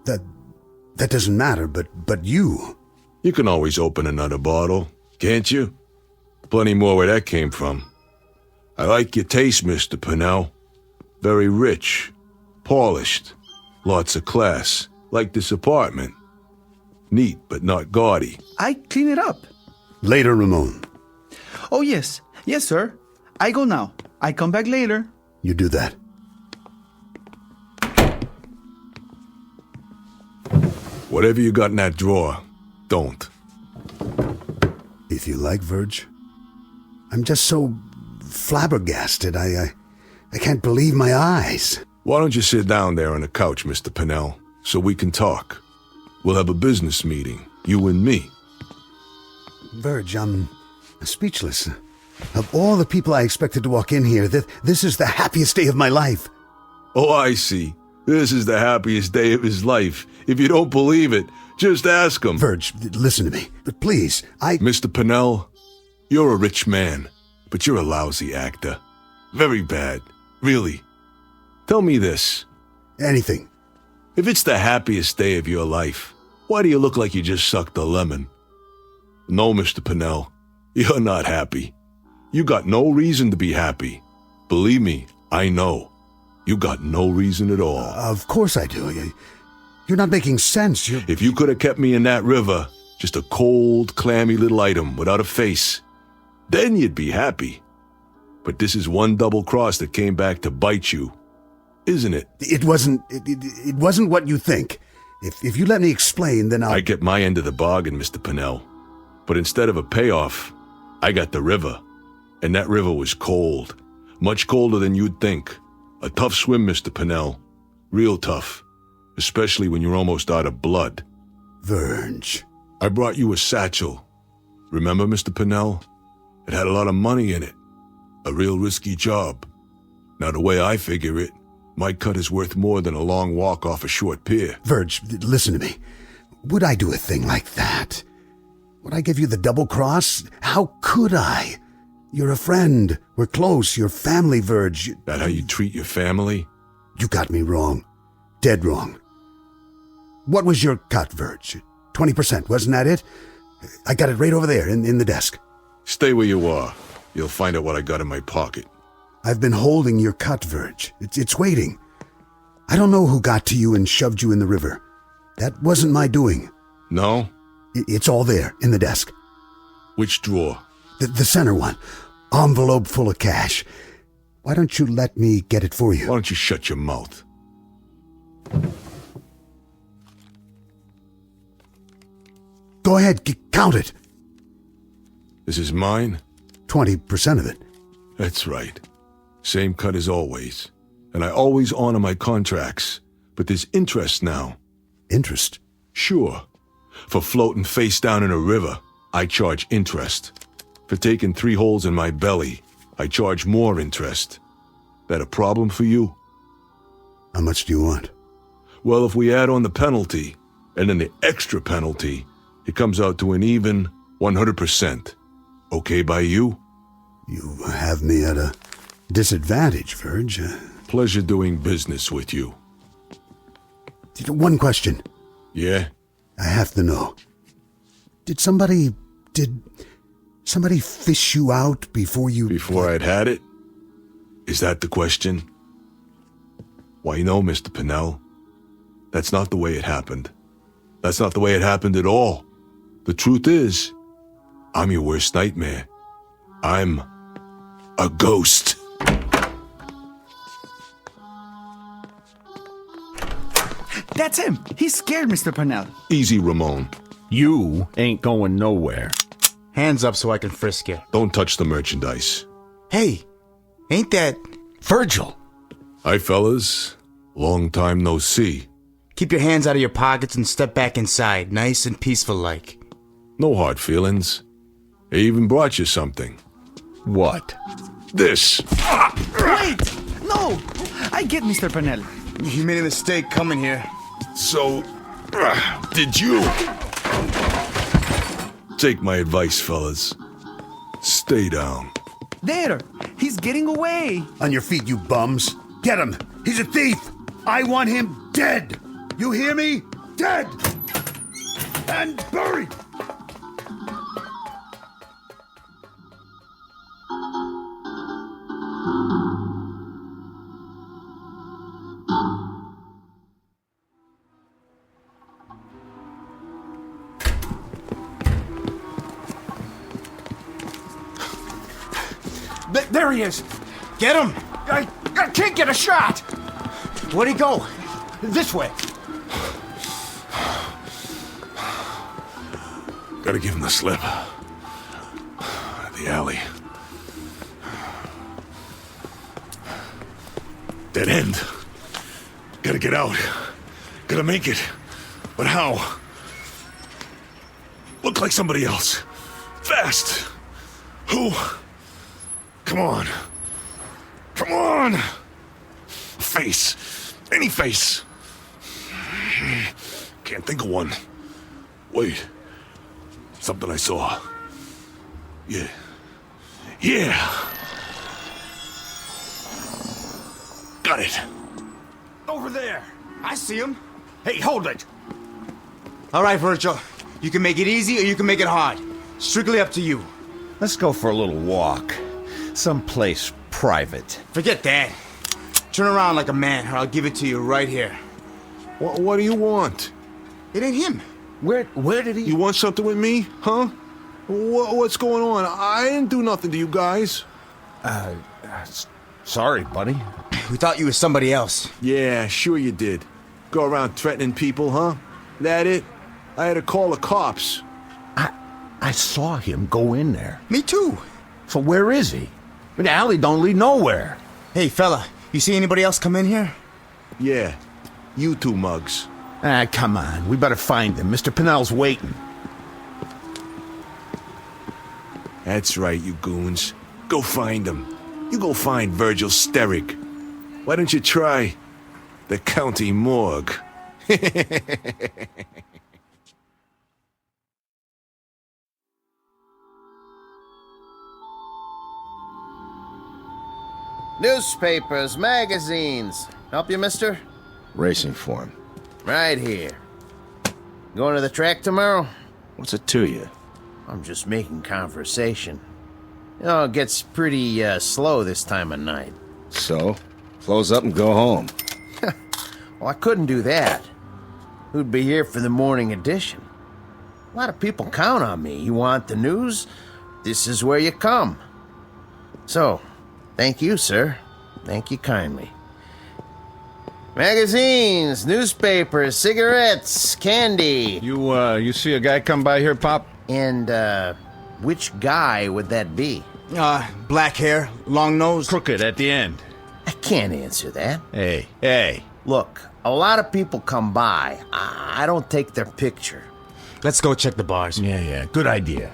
That doesn't matter, but you... You can always open another bottle, can't you? Plenty more where that came from. I like your taste, Mr. Pennell. Very rich, polished, lots of class, like this apartment. Neat, but not gaudy. I clean it up. Later, Ramon. Oh, yes. Yes, sir. I go now. I come back later. You do that. Whatever you got in that drawer, don't. If you like, Verge. I'm just so flabbergasted. I can't believe my eyes. Why don't you sit down there on the couch, Mr. Pennell, so we can talk? We'll have a business meeting, you and me. Verge, I'm speechless. Of all the people I expected to walk in here, this is the happiest day of my life. Oh, I see. This is the happiest day of his life. If you don't believe it, just ask him. Verge, listen to me. But please, Mr. Pennell, you're a rich man, but you're a lousy actor. Very bad. Really. Tell me this. Anything. If it's the happiest day of your life, why do you look like you just sucked a lemon? No, Mr. Pennell, you're not happy. You got no reason to be happy. Believe me, I know. You got no reason at all. Of course I do. You're not making sense. If you could have kept me in that river, just a cold, clammy little item without a face, then you'd be happy. But this is one double cross that came back to bite you, isn't it? It wasn't what you think. If you let me explain, then I'll... I get my end of the bargain, Mr. Pennell. But instead of a payoff, I got the river. And that river was cold. Much colder than you'd think. A tough swim, Mr. Pennell. Real tough. Especially when you're almost out of blood. Verge. I brought you a satchel. Remember, Mr. Pennell? It had a lot of money in it. A real risky job. Now, the way I figure it, my cut is worth more than a long walk off a short pier. Verge, listen to me. Would I do a thing like that? Would I give you the double cross? How could I? You're a friend. We're close. You're family, Verge. That how you treat your family? You got me wrong. Dead wrong. What was your cut, Verge? 20%, wasn't that it? I got it right over there in the desk. Stay where you are. You'll find out what I got in my pocket. I've been holding your cut, Verge. It's waiting. I don't know who got to you and shoved you in the river. That wasn't my doing. No? It's all there, in the desk. Which drawer? The center one. Envelope full of cash. Why don't you let me get it for you? Why don't you shut your mouth? Go ahead, count it. This is mine? 20% of it. That's right. Same cut as always. And I always honor my contracts. But there's interest now. Interest? Sure. For floating face down in a river, I charge interest. For taking 3 holes in my belly, I charge more interest. That a problem for you? How much do you want? Well, if we add on the penalty, and then the extra penalty, it comes out to an even 100%. Okay by you? You have me at a disadvantage, Verge. Pleasure doing business with you. One question. Yeah? I have to know. Did somebody fish you out before you... Before I'd had it? Is that the question? Why, no, Mr. Pinnell. That's not the way it happened. That's not the way it happened at all. The truth is, I'm your worst nightmare. I'm a ghost. That's him. He's scared, Mr. Parnell. Easy, Ramon. You ain't going nowhere. Hands up so I can frisk you. Don't touch the merchandise. Hey, ain't that Virgil? Hi, fellas. Long time no see. Keep your hands out of your pockets and step back inside, nice and peaceful like. No hard feelings. I even brought you something. What? This. Wait! No! I get Mr. Parnell. You made a mistake coming here. So, did you? Take my advice, fellas. Stay down. There! He's getting away! On your feet, you bums. Get him! He's a thief! I want him dead! You hear me? Dead! And buried! There he is! Get him! I can't get a shot! Where'd he go? This way. Gotta give him the slip. The alley. Dead end. Gotta get out. Gotta make it. But how? Look like somebody else. Fast. Who? Come on. Come on! Face. Any face. Can't think of one. Wait. Something I saw. Yeah. Yeah! Got it. Over there. I see him. Hey, hold it. All right, Virgil. You can make it easy or you can make it hard. Strictly up to you. Let's go for a little walk. Someplace private. Forget that. Turn around like a man or I'll give it to you right here. What do you want? It ain't him. Where did he... You want something with me, huh? What's going on? I didn't do nothing to you guys. Sorry, buddy. We thought you was somebody else. Yeah, sure you did. Go around threatening people, huh? That it? I had to call the cops. I saw him go in there. Me too. So where is he? The alley don't lead nowhere. Hey, fella, you see anybody else come in here? Yeah, you two mugs. Come on. We better find him. Mr. Pinnell's waiting. That's right, you goons. Go find him. You go find Virgil Steric. Why don't you try the county morgue? Newspapers, magazines. Help you, mister? Racing form. Right here. Going to the track tomorrow? What's it to you? I'm just making conversation. You know, it gets pretty slow this time of night. So? Close up and go home. Well, I couldn't do that. Who'd be here for the morning edition? A lot of people count on me. You want the news? This is where you come. So, thank you, sir. Thank you kindly. Magazines, newspapers, cigarettes, candy. You see a guy come by here, Pop? And, which guy would that be? Black hair, long nose. Crooked at the end. I can't answer that. Hey. Look, a lot of people come by. I don't take their picture. Let's go check the bars. Yeah, good idea.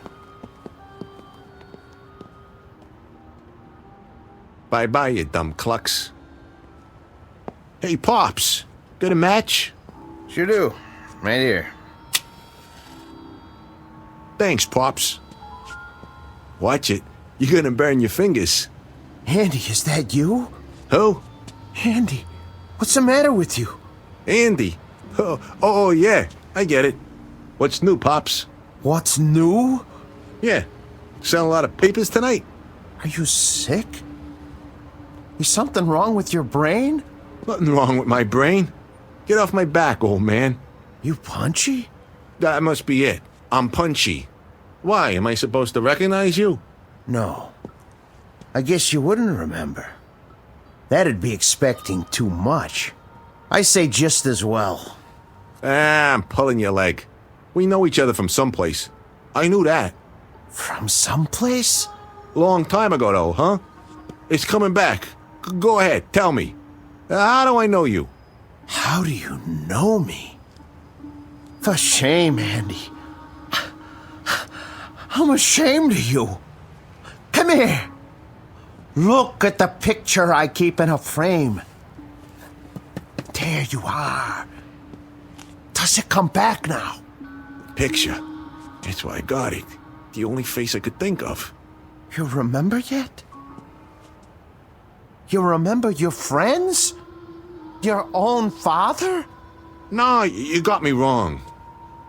Bye-bye, you dumb clucks. Hey, Pops, got a match? Sure do. Right here. Thanks, Pops. Watch it. You're gonna burn your fingers. Andy, is that you? Who? Andy, what's the matter with you? Andy. Oh, yeah, I get it. What's new, Pops? What's new? Yeah. Selling a lot of papers tonight? Are you sick? Is something wrong with your brain? Nothing wrong with my brain. Get off my back, old man. You punchy? That must be it. I'm punchy. Why, am I supposed to recognize you? No. I guess you wouldn't remember. That'd be expecting too much. I say just as well. I'm pulling your leg. We know each other from someplace. I knew that. From someplace? Long time ago, though, huh? It's coming back. Go ahead, tell me. How do I know you? How do you know me? For shame, Andy. I'm ashamed of you. Come here. Look at the picture I keep in a frame. There you are. Does it come back now? Picture. That's why I got it. The only face I could think of. You remember yet? You remember your friends? Your own father? No, you got me wrong.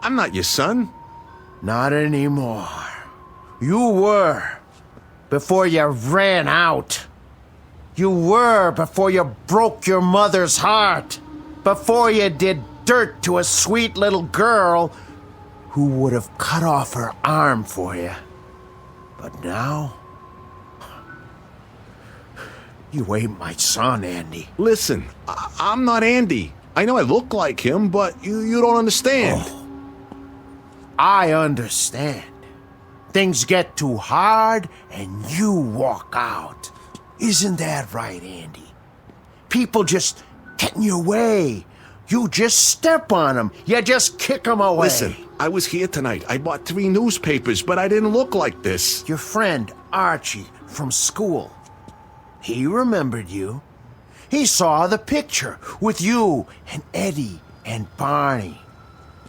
I'm not your son. Not anymore. You were. Before you ran out. You were before you broke your mother's heart. Before you did dirt to a sweet little girl who would have cut off her arm for you. But now... you ain't my son, Andy. Listen, I'm not Andy. I know I look like him, but you don't understand. Oh, I understand. Things get too hard and you walk out. Isn't that right, Andy? People just get in your way. You just step on them. You just kick them away. Listen, I was here tonight. I bought 3 newspapers, but I didn't look like this. Your friend, Archie, from school. He remembered you. He saw the picture with you and Eddie and Barney.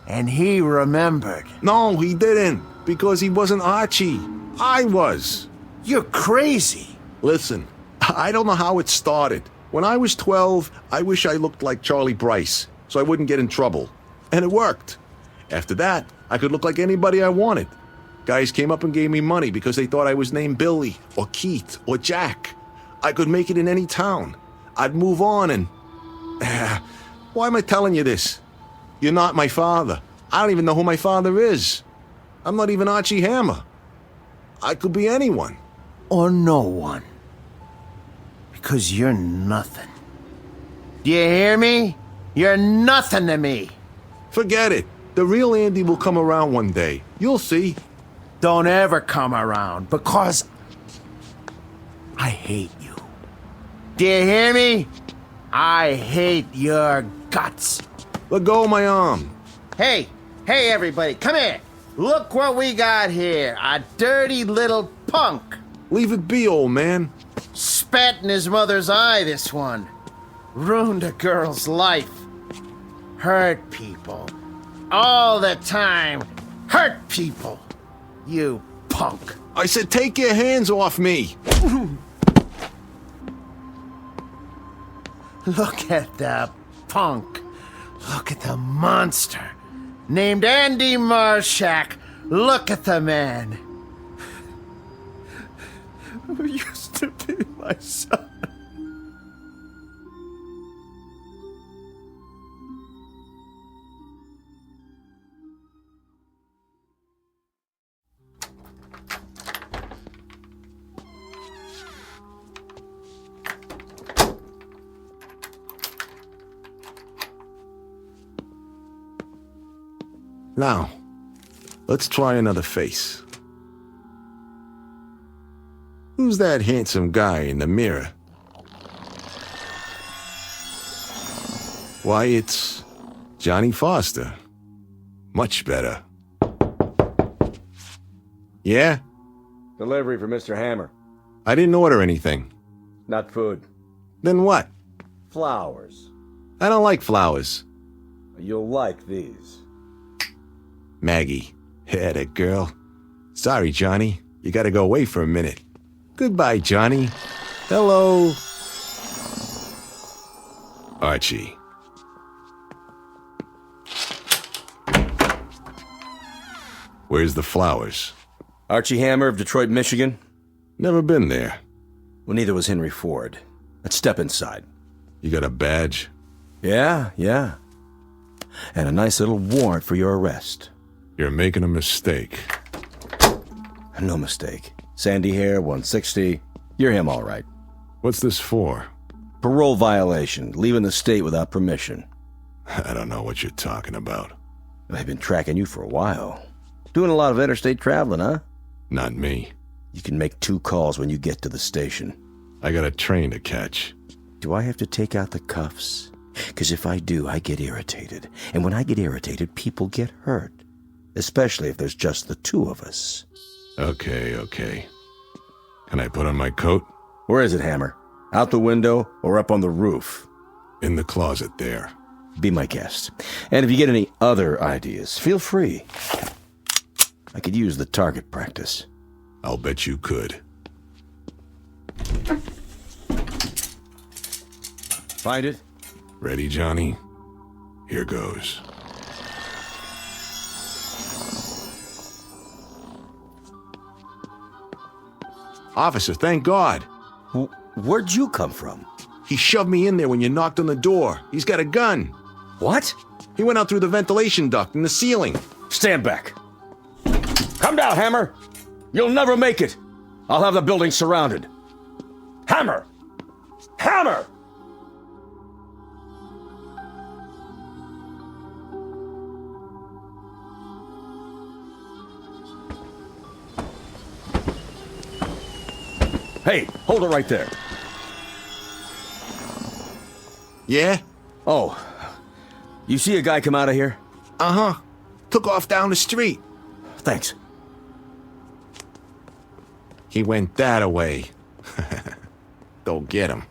And he remembered. No, he didn't. Because he wasn't Archie. I was. You're crazy. Listen, I don't know how it started. When I was 12, I wish I looked like Charlie Bryce, so I wouldn't get in trouble. And it worked. After that, I could look like anybody I wanted. Guys came up and gave me money because they thought I was named Billy, or Keith, or Jack. I could make it in any town. I'd move on and... why am I telling you this? You're not my father. I don't even know who my father is. I'm not even Archie Hammer. I could be anyone. Or no one. Because you're nothing. Do you hear me? You're nothing to me. Forget it. The real Andy will come around one day. You'll see. Don't ever come around, because I hate you. Do you hear me? I hate your guts. Let go of my arm. Hey, everybody, come here. Look what we got here. A dirty little punk. Leave it be, old man. Spat in his mother's eye, this one. Ruined a girl's life. Hurt people. All the time. Hurt people. You punk. I said take your hands off me. Look at the punk. Look at the monster. Named Andy Marshak. Look at the man. Who used to be my son. Now, let's try another face. Who's that handsome guy in the mirror? Why, it's Johnny Foster. Much better. Yeah? Delivery for Mr. Hammer. I didn't order anything. Not food. Then what? Flowers. I don't like flowers. You'll like these. Maggie. Yeah, that girl. Sorry, Johnny. You gotta go away for a minute. Goodbye, Johnny. Hello. Archie. Where's the flowers? Archie Hammer of Detroit, Michigan. Never been there. Well, neither was Henry Ford. Let's step inside. You got a badge? Yeah. And a nice little warrant for your arrest. You're making a mistake. No mistake. Sandy hair, 160. You're him, all right. What's this for? Parole violation. Leaving the state without permission. I don't know what you're talking about. I've been tracking you for a while. Doing a lot of interstate traveling, huh? Not me. You can make 2 calls when you get to the station. I got a train to catch. Do I have to take out the cuffs? Because if I do, I get irritated. And when I get irritated, people get hurt. Especially if there's just the 2 of us. Okay. Can I put on my coat? Where is it, Hammer? Out the window or up on the roof? In the closet there. Be my guest. And if you get any other ideas, feel free. I could use the target practice. I'll bet you could. Find it? Ready, Johnny? Here goes. Officer, thank God. Where'd you come from? He shoved me in there when you knocked on the door. He's got a gun. What? He went out through the ventilation duct in the ceiling. Stand back. Come down, Hammer. You'll never make it. I'll have the building surrounded. Hammer! Hammer! Hey, hold it right there. Yeah? Oh, you see a guy come out of here? Uh-huh. Took off down the street. Thanks. He went that way. Go get him.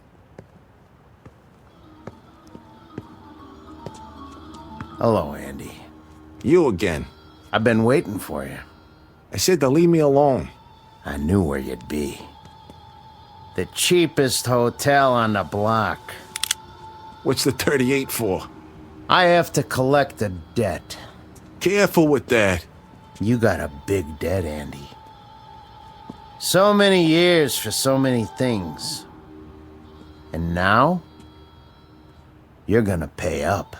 Hello, Andy. You again. I've been waiting for you. I said to leave me alone. I knew where you'd be. The cheapest hotel on the block. What's the 38 for? I have to collect a debt. Careful with that. You got a big debt, Andy. So many years for so many things. And now, you're gonna pay up.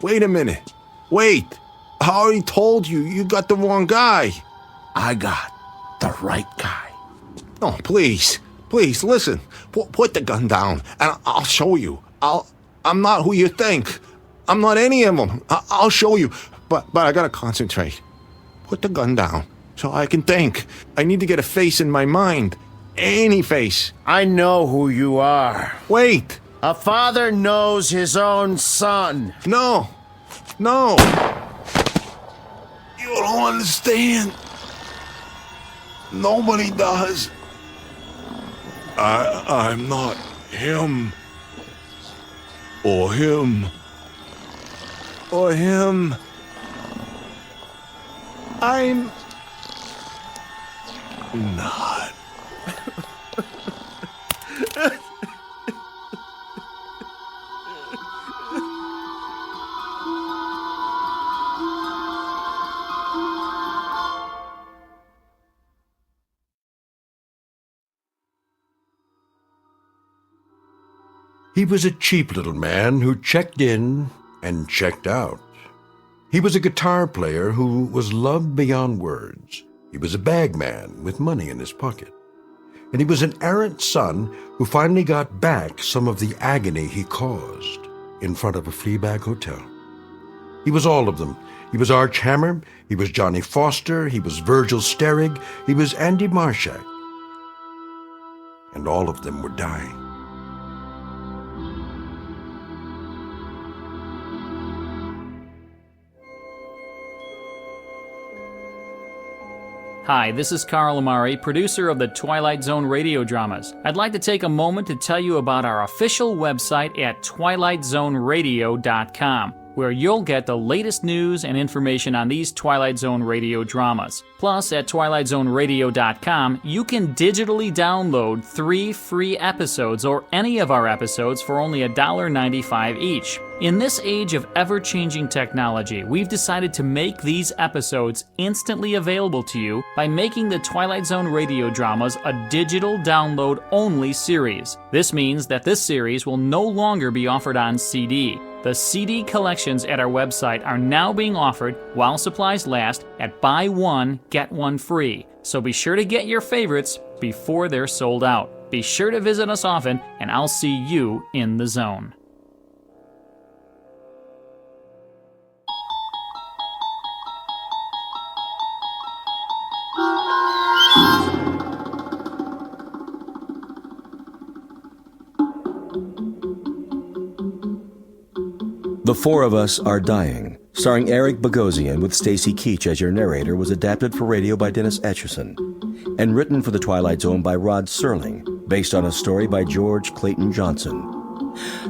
Wait a minute. Wait. I already told you, you got the wrong guy. I got the right guy. No, please. Please, listen. Put the gun down, and I'll show you. I'm not who you think. I'm not any of them. I'll show you. But I gotta concentrate. Put the gun down so I can think. I need to get a face in my mind. Any face. I know who you are. Wait. A father knows his own son. No. You don't understand. Nobody does. I'm not him. Or him. Or him. I'm not. He was a cheap little man who checked in and checked out. He was a guitar player who was loved beyond words. He was a bagman with money in his pocket. And he was an errant son who finally got back some of the agony he caused in front of a flea bag hotel. He was all of them. He was Arch Hammer, he was Johnny Foster, he was Virgil Sterig, he was Andy Marshak. And all of them were dying. Hi, this is Carl Amari, producer of the Twilight Zone radio dramas. I'd like to take a moment to tell you about our official website at twilightzoneradio.com, where you'll get the latest news and information on these Twilight Zone radio dramas. Plus, at twilightzoneradio.com, you can digitally download 3 free episodes or any of our episodes for only $1.95 each. In this age of ever-changing technology, we've decided to make these episodes instantly available to you by making the Twilight Zone radio dramas a digital download-only series. This means that this series will no longer be offered on CD. The CD collections at our website are now being offered, while supplies last, at buy one, get one free. So be sure to get your favorites before they're sold out. Be sure to visit us often, and I'll see you in the zone. The Four of Us Are Dying, starring Eric Bogosian with Stacy Keach as your narrator, was adapted for radio by Dennis Etchison and written for The Twilight Zone by Rod Serling, based on a story by George Clayton Johnson.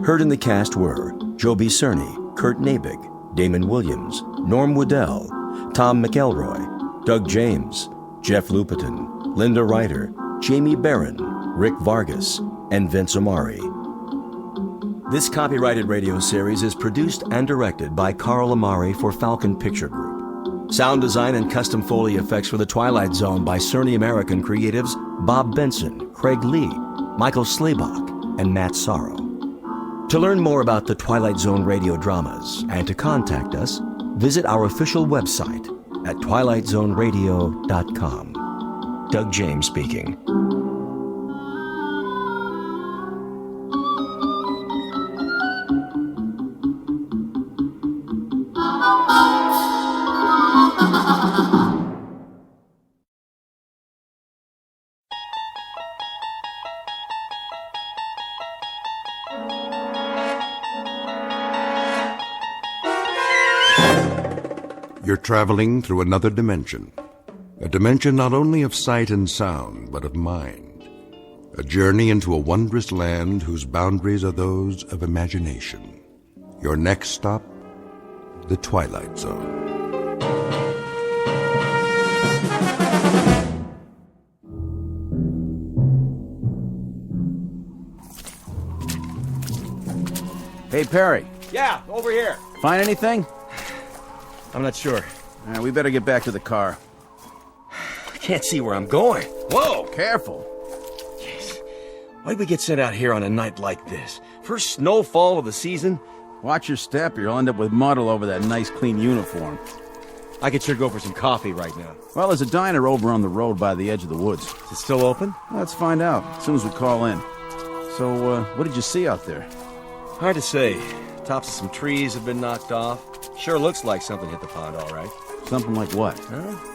Heard in the cast were Joby Cerny, Kurt Nabig, Damon Williams, Norm Woodell, Tom McElroy, Doug James, Jeff Lupiton, Linda Ryder, Jamie Barron, Rick Vargas, and Vince Amari. This copyrighted radio series is produced and directed by Carl Amari for Falcon Picture Group. Sound design and custom Foley effects for The Twilight Zone by Cerny American creatives Bob Benson, Craig Lee, Michael Slaybach, and Matt Sorrow. To learn more about the Twilight Zone radio dramas and to contact us, visit our official website at twilightzoneradio.com. Doug James speaking. You're traveling through another dimension. A dimension not only of sight and sound, but of mind. A journey into a wondrous land whose boundaries are those of imagination. Your next stop, the Twilight Zone. Hey, Perry. Yeah, over here. Find anything? I'm not sure. We better get back to the car. I can't see where I'm going. Whoa! Careful. Jeez. Why'd we get sent out here on a night like this? First snowfall of the season? Watch your step, or you'll end up with mud all over that nice, clean uniform. I could sure go for some coffee right now. Well, there's a diner over on the road by the edge of the woods. Is it still open? Let's find out as soon as we call in. So, what did you see out there? Hard to say. Tops of some trees have been knocked off. Sure looks like something hit the pond, all right. Something like what?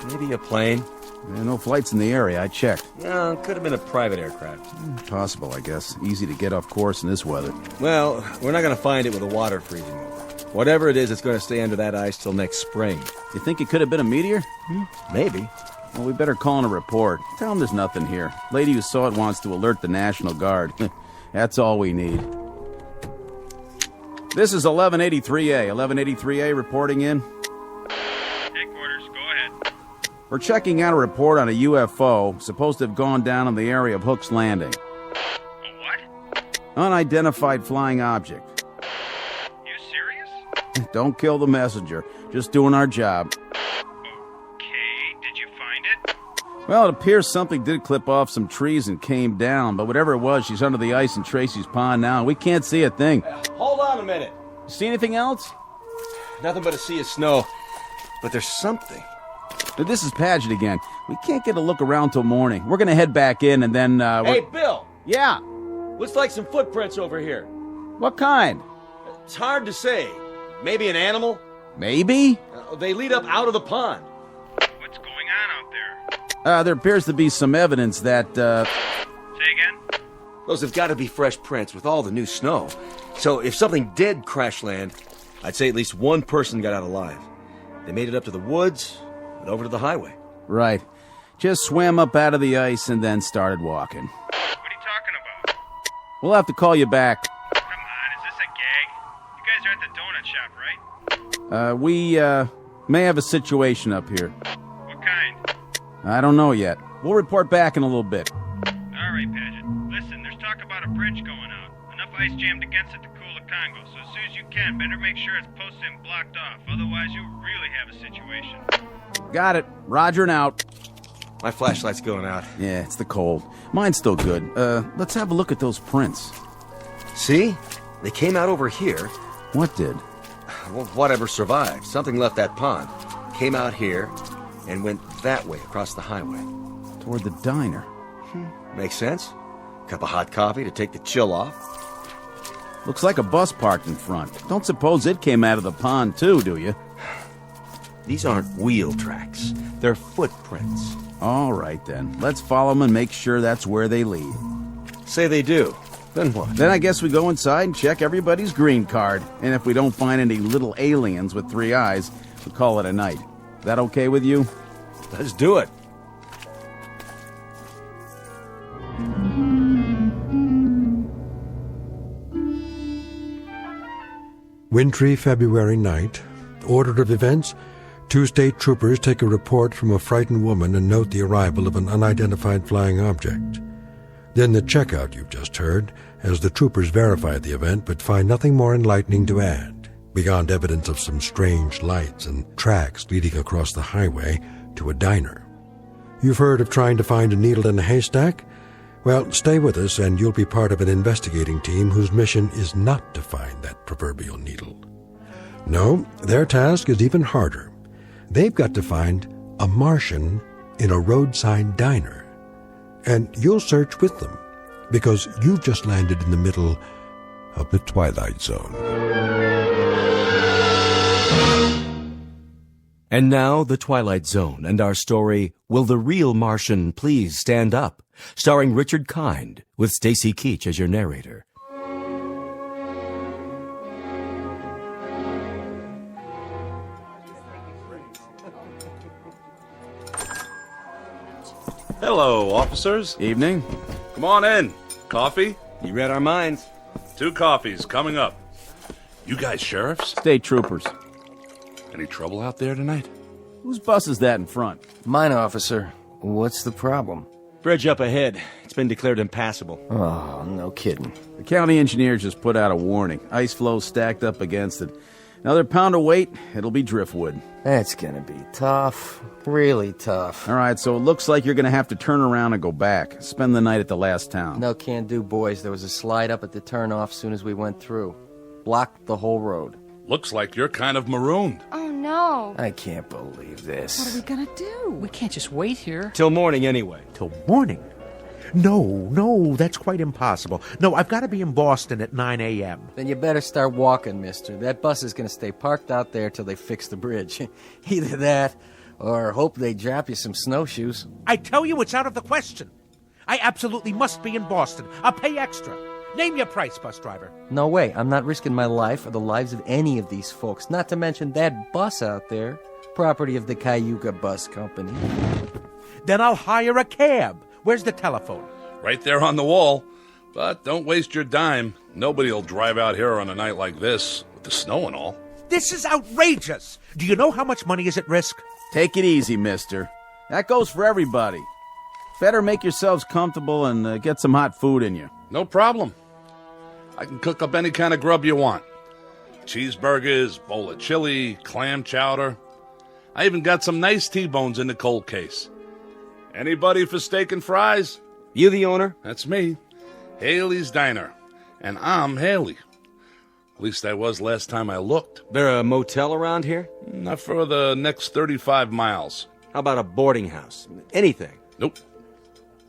Maybe a plane. No flights in the area, I checked. No, could have been a private aircraft. Possible, I guess. Easy to get off course in this weather. Well, we're not going to find it with the water freezing over. Whatever it is, it's going to stay under that ice till next spring. You think it could have been a meteor? Maybe. Well, we better call in a report. Tell them there's nothing here. Lady who saw it wants to alert the National Guard. That's all we need. This is 1183A. 1183A reporting in. Headquarters, go ahead. We're checking out a report on a UFO supposed to have gone down in the area of Hook's Landing. A what? Unidentified flying object. You serious? Don't kill the messenger. Just doing our job. Okay, did you find it? Well, it appears something did clip off some trees and came down, but whatever it was, she's under the ice in Tracy's Pond now, and we can't see a thing. Hold on a minute. See anything else? Nothing but a sea of snow. But there's something. This is Paget again. We can't get a look around till morning. We're gonna head back in and then, Hey, Bill! Yeah? Looks like some footprints over here. What kind? It's hard to say. Maybe an animal? Maybe? They lead up out of the pond. What's going on out there? There appears to be some evidence that, Say again? Those have got to be fresh prints with all the new snow. So if something did crash land, I'd say at least one person got out alive. They made it up to the woods and over to the highway. Right. Just swam up out of the ice and then started walking. What are you talking about? We'll have to call you back. Come on, is this a gag? You guys are at the donut shop, right? We may have a situation up here. What kind? I don't know yet. We'll report back in a little bit. All right, Paget. Listen, there's talk about a bridge going out. Enough ice jammed against it to cool the Congo, so as soon as you can, better make sure it's posted and blocked off. Otherwise, you'll really have a situation. Got it. Roger and out. My flashlight's going out. Yeah, it's the cold. Mine's still good. Let's have a look at those prints. See? They came out over here. What did? Well, whatever survived. Something left that pond. Came out here and went that way across the highway. Toward the diner. Makes sense. Cup of hot coffee to take the chill off. Looks like a bus parked in front. Don't suppose it came out of the pond too, do you? These aren't wheel tracks. They're footprints. All right, then. Let's follow them and make sure that's where they lead. Say they do. Then what? Then I guess we go inside and check everybody's green card. And if we don't find any little aliens with 3 eyes, we'll call it a night. That okay with you? Let's do it. Wintry February night. Order of events. 2 state troopers take a report from a frightened woman and note the arrival of an unidentified flying object. Then the checkout you've just heard, as the troopers verify the event but find nothing more enlightening to add, beyond evidence of some strange lights and tracks leading across the highway to a diner. You've heard of trying to find a needle in a haystack? Well, stay with us and you'll be part of an investigating team whose mission is not to find that proverbial needle. No, their task is even harder. They've got to find a Martian in a roadside diner. And you'll search with them, because you've just landed in the middle of the Twilight Zone. And now, The Twilight Zone and our story, Will the Real Martian Please Stand Up? Starring Richard Kind, with Stacy Keach as your narrator. Hello, officers. Evening. Come on in. Coffee? You read our minds. 2 coffees coming up. You guys sheriffs? State troopers. Any trouble out there tonight? Whose bus is that in front? Mine, officer. What's the problem? Bridge up ahead. It's been declared impassable. Oh, no kidding. The county engineer just put out a warning. Ice flow stacked up against it. Another pound of weight, it'll be driftwood. That's gonna be tough. Really tough. All right, so it looks like you're gonna have to turn around and go back. Spend the night at the last town. No can do, boys. There was a slide up at the turnoff soon as we went through. Blocked the whole road. Looks like you're kind of marooned. Oh, no. I can't believe this. What are we gonna do? We can't just wait here. Till morning anyway. Till morning? No, that's quite impossible. No, I've got to be in Boston at 9 a.m. Then you better start walking, mister. That bus is going to stay parked out there till they fix the bridge. Either that, or hope they drop you some snowshoes. I tell you, it's out of the question. I absolutely must be in Boston. I'll pay extra. Name your price, bus driver. No way. I'm not risking my life or the lives of any of these folks, not to mention that bus out there, property of the Cayuga Bus Company. Then I'll hire a cab. Where's the telephone? Right there on the wall. But don't waste your dime. Nobody'll drive out here on a night like this, with the snow and all. This is outrageous. Do you know how much money is at risk? Take it easy, mister. That goes for everybody. Better make yourselves comfortable and get some hot food in you. No problem. I can cook up any kind of grub you want. Cheeseburgers, bowl of chili, clam chowder. I even got some nice T-bones in the cold case. Anybody for steak and fries? You the owner? That's me. Haley's Diner. And I'm Haley. At least I was last time I looked. There a motel around here? Not for the next 35 miles. How about a boarding house? Anything? Nope.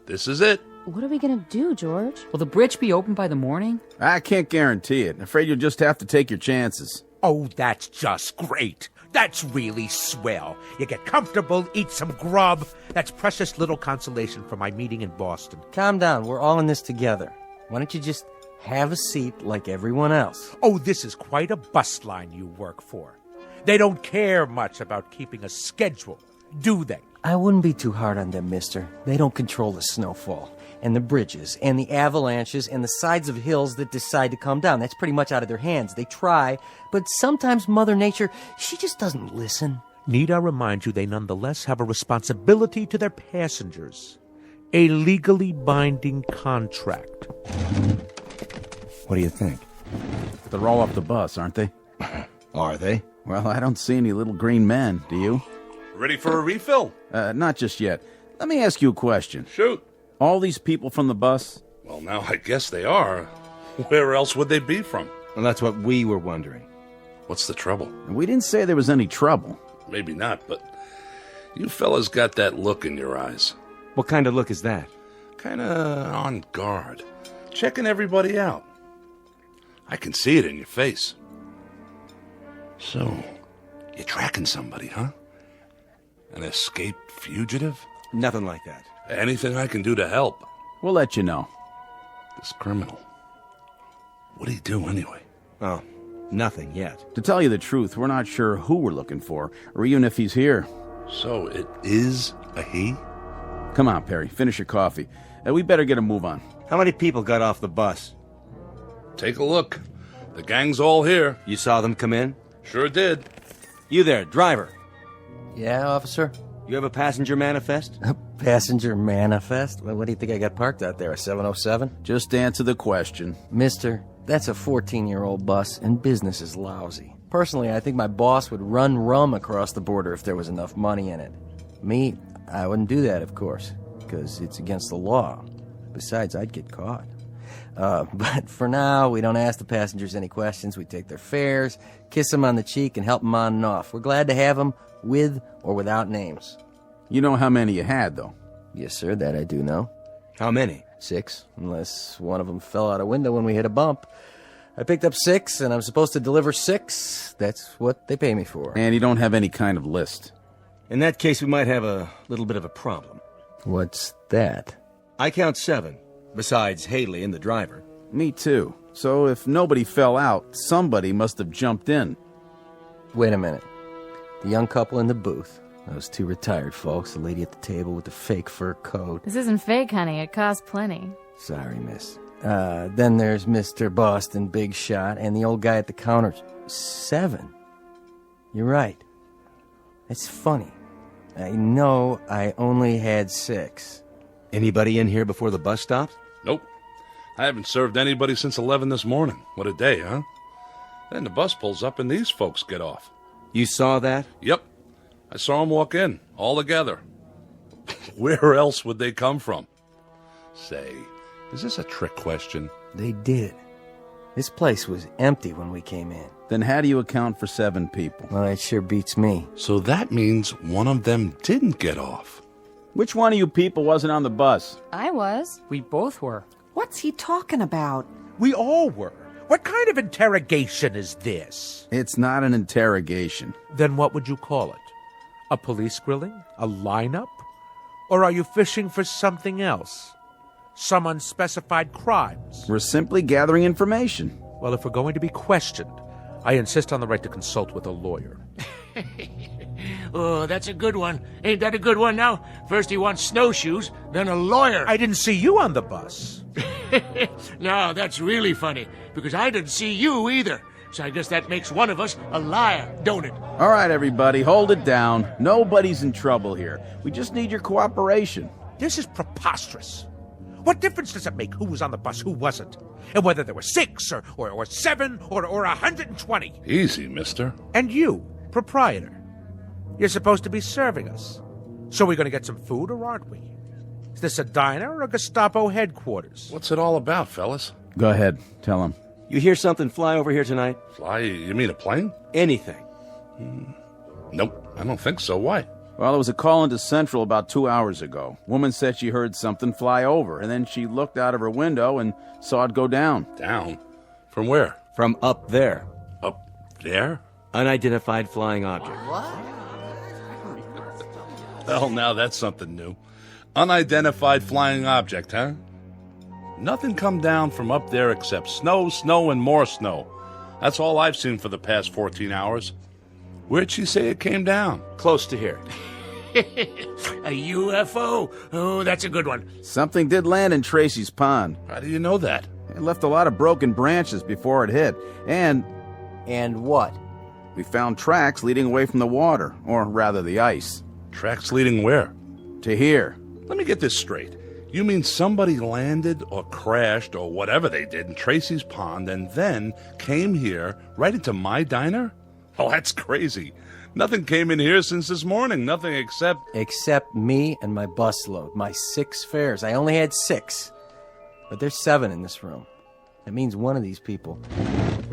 This is it. What are we gonna do, George? Will the bridge be open by the morning? I can't guarantee it. Afraid you'll just have to take your chances. Oh, that's just great. That's really swell. You get comfortable, eat some grub. That's precious little consolation for my meeting in Boston. Calm down. We're all in this together. Why don't you just have a seat like everyone else? Oh, this is quite a bus line you work for. They don't care much about keeping a schedule, do they? I wouldn't be too hard on them, mister. They don't control the snowfall, and the bridges, and the avalanches, and the sides of hills that decide to come down. That's pretty much out of their hands. They try, but sometimes Mother Nature, she just doesn't listen. Need I remind you they nonetheless have a responsibility to their passengers. A legally binding contract. What do you think? They're all off the bus, aren't they? Are they? Well, I don't see any little green men, do you? Ready for a refill? Not just yet. Let me ask you a question. Shoot. All these people from the bus? Well, now I guess they are. Where else would they be from? Well, that's what we were wondering. What's the trouble? We didn't say there was any trouble. Maybe not, but you fellas got that look in your eyes. What kind of look is that? Kinda on guard. Checking everybody out. I can see it in your face. So, you're tracking somebody, huh? An escaped fugitive? Nothing like that. Anything I can do to help. We'll let you know. This criminal. What'd he do anyway? Oh, nothing yet. To tell you the truth, we're not sure who we're looking for, or even if he's here. So it is a he? Come on, Perry, finish your coffee. We better get a move on. How many people got off the bus? Take a look. The gang's all here. You saw them come in? Sure did. You there, driver. Yeah, officer? You have a passenger manifest? A passenger manifest? Well, what do you think I got parked out there, a 707? Just answer the question. Mister, that's a 14-year-old bus, and business is lousy. Personally, I think my boss would run rum across the border if there was enough money in it. Me, I wouldn't do that, of course, because it's against the law. Besides, I'd get caught. But for now, we don't ask the passengers any questions. We take their fares, kiss them on the cheek, and help them on and off. We're glad to have them, with or without names. You know how many you had, though? Yes, sir, that I do know. How many? 6, unless one of them fell out a window when we hit a bump. I picked up 6, and I'm supposed to deliver 6. That's what they pay me for. And you don't have any kind of list. In that case, we might have a little bit of a problem. What's that? I count 7, besides Haley and the driver. Me too. So if nobody fell out, somebody must have jumped in. Wait a minute. The young couple in the booth. Those 2 retired folks. The lady at the table with the fake fur coat. This isn't fake, honey. It costs plenty. Sorry, miss. Then there's Mr. Boston, Big Shot, and the old guy at the counter. 7. You're right. It's funny. I know I only had 6. Anybody in here before the bus stopped? Nope. I haven't served anybody since 11 this morning. What a day, huh? Then the bus pulls up and these folks get off. You saw that? Yep. I saw them walk in, all together. Where else would they come from? Say, is this a trick question? They did. This place was empty when we came in. Then how do you account for 7 people? Well, that sure beats me. So that means one of them didn't get off. Which one of you people wasn't on the bus? I was. We both were. What's he talking about? We all were. What kind of interrogation is this? It's not an interrogation. Then what would you call it? A police grilling? A lineup? Or are you fishing for something else? Some unspecified crimes? We're simply gathering information. Well, if we're going to be questioned, I insist on the right to consult with a lawyer. Oh, that's a good one. Ain't that a good one now? First he wants snowshoes, then a lawyer. I didn't see you on the bus. No, that's really funny, because I didn't see you either. So I guess that makes one of us a liar, don't it? All right, everybody, hold it down. Nobody's in trouble here. We just need your cooperation. This is preposterous. What difference does it make who was on the bus, who wasn't? And whether there were 6 or 7 or 120? Easy, mister. And you, proprietor, you're supposed to be serving us. So we're going to get some food, or aren't we? Is this a diner or a Gestapo headquarters? What's it all about, fellas? Go ahead, tell him. You hear something fly over here tonight? Fly? You mean a plane? Anything. Nope, I don't think so. Why? Well, there was a call into Central about 2 hours ago. Woman said she heard something fly over, and then she looked out of her window and saw it go down. Down? From where? From up there. Up there? Unidentified flying object. Well, now that's something new. Unidentified flying object, huh? Nothing come down from up there except snow, snow, and more snow. That's all I've seen for the past 14 hours. Where'd she say it came down? Close to here. A UFO? Oh, that's a good one. Something did land in Tracy's pond. How do you know that? It left a lot of broken branches before it hit. And what? We found tracks leading away from the water, or rather the ice. Tracks leading where? To here. Let me get this straight. You mean somebody landed or crashed or whatever they did in Tracy's pond and then came here right into my diner? Oh, that's crazy. Nothing came in here since this morning. Nothing except... Except me and my busload. My 6 fares. I only had 6. But there's 7 in this room. That means one of these people.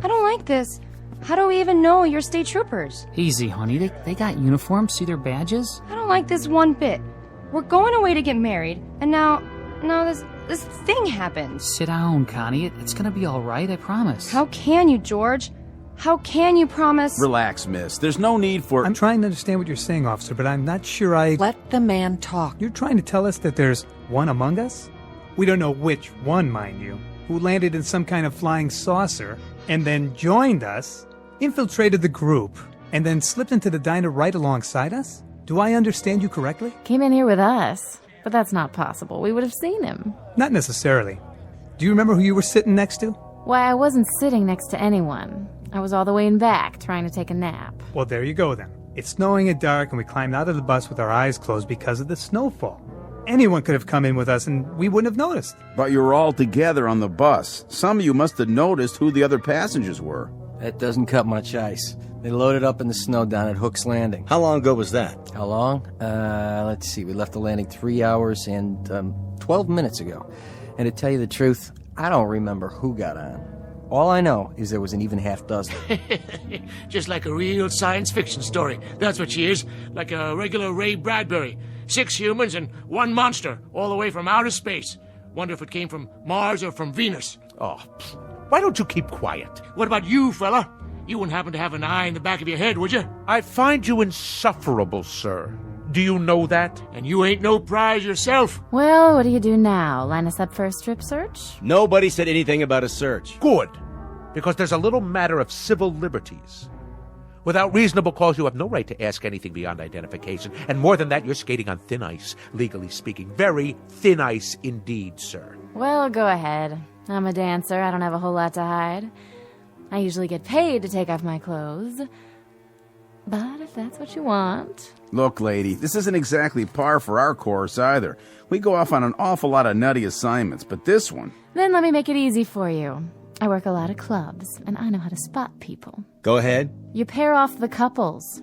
I don't like this. How do we even know you're state troopers? Easy, honey. They got uniforms. See their badges? I don't like this one bit. We're going away to get married, and now this thing happened. Sit down, Connie. It's gonna be all right, I promise. How can you, George? How can you promise? Relax, miss. There's no need for... I'm trying to understand what you're saying, officer, but I'm not sure I... Let the man talk. You're trying to tell us that there's one among us? We don't know which one, mind you, who landed in some kind of flying saucer and then joined us, infiltrated the group, and then slipped into the diner right alongside us? Do I understand you correctly? Came in here with us, but that's not possible. We would have seen him. Not necessarily. Do you remember who you were sitting next to? Why, I wasn't sitting next to anyone. I was all the way in back, trying to take a nap. Well, there you go then. It's snowing and dark, and we climbed out of the bus with our eyes closed because of the snowfall. Anyone could have come in with us, and we wouldn't have noticed. But you were all together on the bus. Some of you must have noticed who the other passengers were. That doesn't cut much ice. They loaded up in the snow down at Hook's Landing. How long ago was that? How long? Let's see. We left the landing 3 hours and 12 minutes ago. And to tell you the truth, I don't remember who got on. All I know is there was an even half dozen. Just like a real science fiction story. That's what she is. Like a regular Ray Bradbury. 6 humans and 1 monster, all the way from outer space. Wonder if it came from Mars or from Venus. Oh, why don't you keep quiet? What about you, fella? You wouldn't happen to have an eye in the back of your head, would you? I find you insufferable, sir. Do you know that? And you ain't no prize yourself. Well, what do you do now? Line us up for a strip search? Nobody said anything about a search. Good. Because there's a little matter of civil liberties. Without reasonable cause, you have no right to ask anything beyond identification. And more than that, you're skating on thin ice, legally speaking. Very thin ice indeed, sir. Well, go ahead. I'm a dancer. I don't have a whole lot to hide. I usually get paid to take off my clothes. But if that's what you want... Look, lady, this isn't exactly par for our course either. We go off on an awful lot of nutty assignments, but this one... Then let me make it easy for you. I work a lot of clubs, and I know how to spot people. Go ahead. You pair off the couples.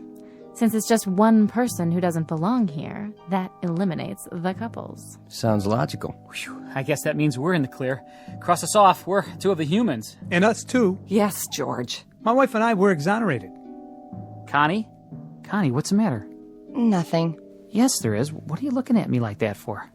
Since it's just one person who doesn't belong here, that eliminates the couples. Sounds logical. Whew, I guess that means we're in the clear. Cross us off. We're 2 of the humans. And us too. Yes, George. My wife and I were exonerated. Connie? Connie, what's the matter? Nothing. Yes, there is. What are you looking at me like that for?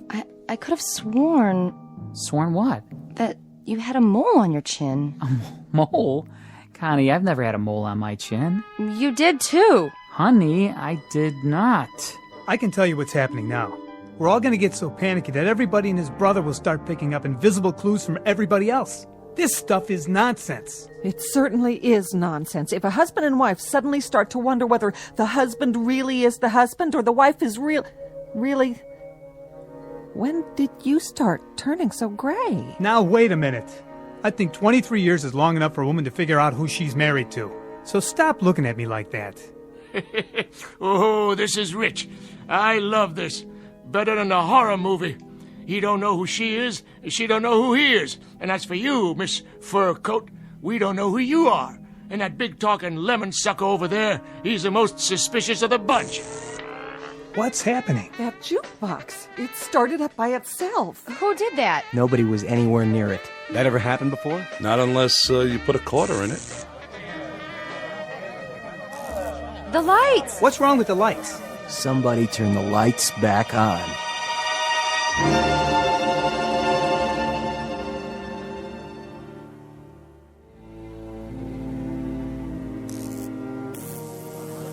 I could have sworn... Sworn what? That you had a mole on your chin. A mole? Connie, I've never had a mole on my chin. You did too. Honey, I did not. I can tell you what's happening now. We're all going to get so panicky that everybody and his brother will start picking up invisible clues from everybody else. This stuff is nonsense. It certainly is nonsense. If a husband and wife suddenly start to wonder whether the husband really is the husband or the wife is really... When did you start turning so gray? Now, wait a minute. I think 23 years is long enough for a woman to figure out who she's married to. So stop looking at me like that. Oh, this is rich. I love this. Better than a horror movie. He don't know who she is, she don't know who he is. And as for you, Miss Fur Coat, we don't know who you are. And that big-talking lemon sucker over there, he's the most suspicious of the bunch. What's happening? That jukebox. It started up by itself. Who did that? Nobody was anywhere near it. That ever happened before? Not unless you put a quarter in it. The lights! What's wrong with the lights? Somebody turn the lights back on.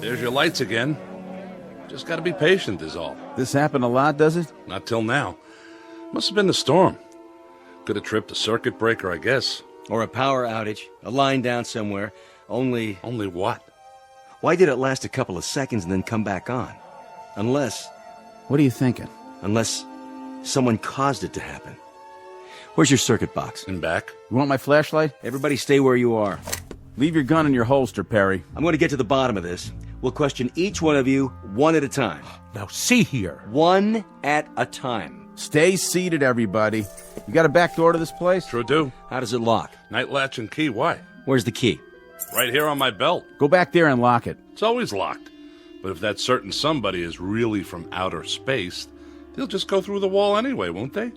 There's your lights again. Just gotta be patient is all. This happened a lot, does it? Not till now. Must have been the storm. Could have tripped a circuit breaker, I guess. Or a power outage, a line down somewhere. Only what? Why did it last a couple of seconds and then come back on? Unless... What are you thinking? Unless someone caused it to happen. Where's your circuit box? In back. You want my flashlight? Everybody stay where you are. Leave your gun in your holster, Perry. I'm going to get to the bottom of this. We'll question each one of you one at a time. Now see here. One at a time. Stay seated, everybody. You got a back door to this place? Sure do. How does it lock? Night latch and key, why? Where's the key? Right here on my belt. Go back there and lock it. It's always locked. But if that certain somebody is really from outer space, they'll just go through the wall anyway, won't they?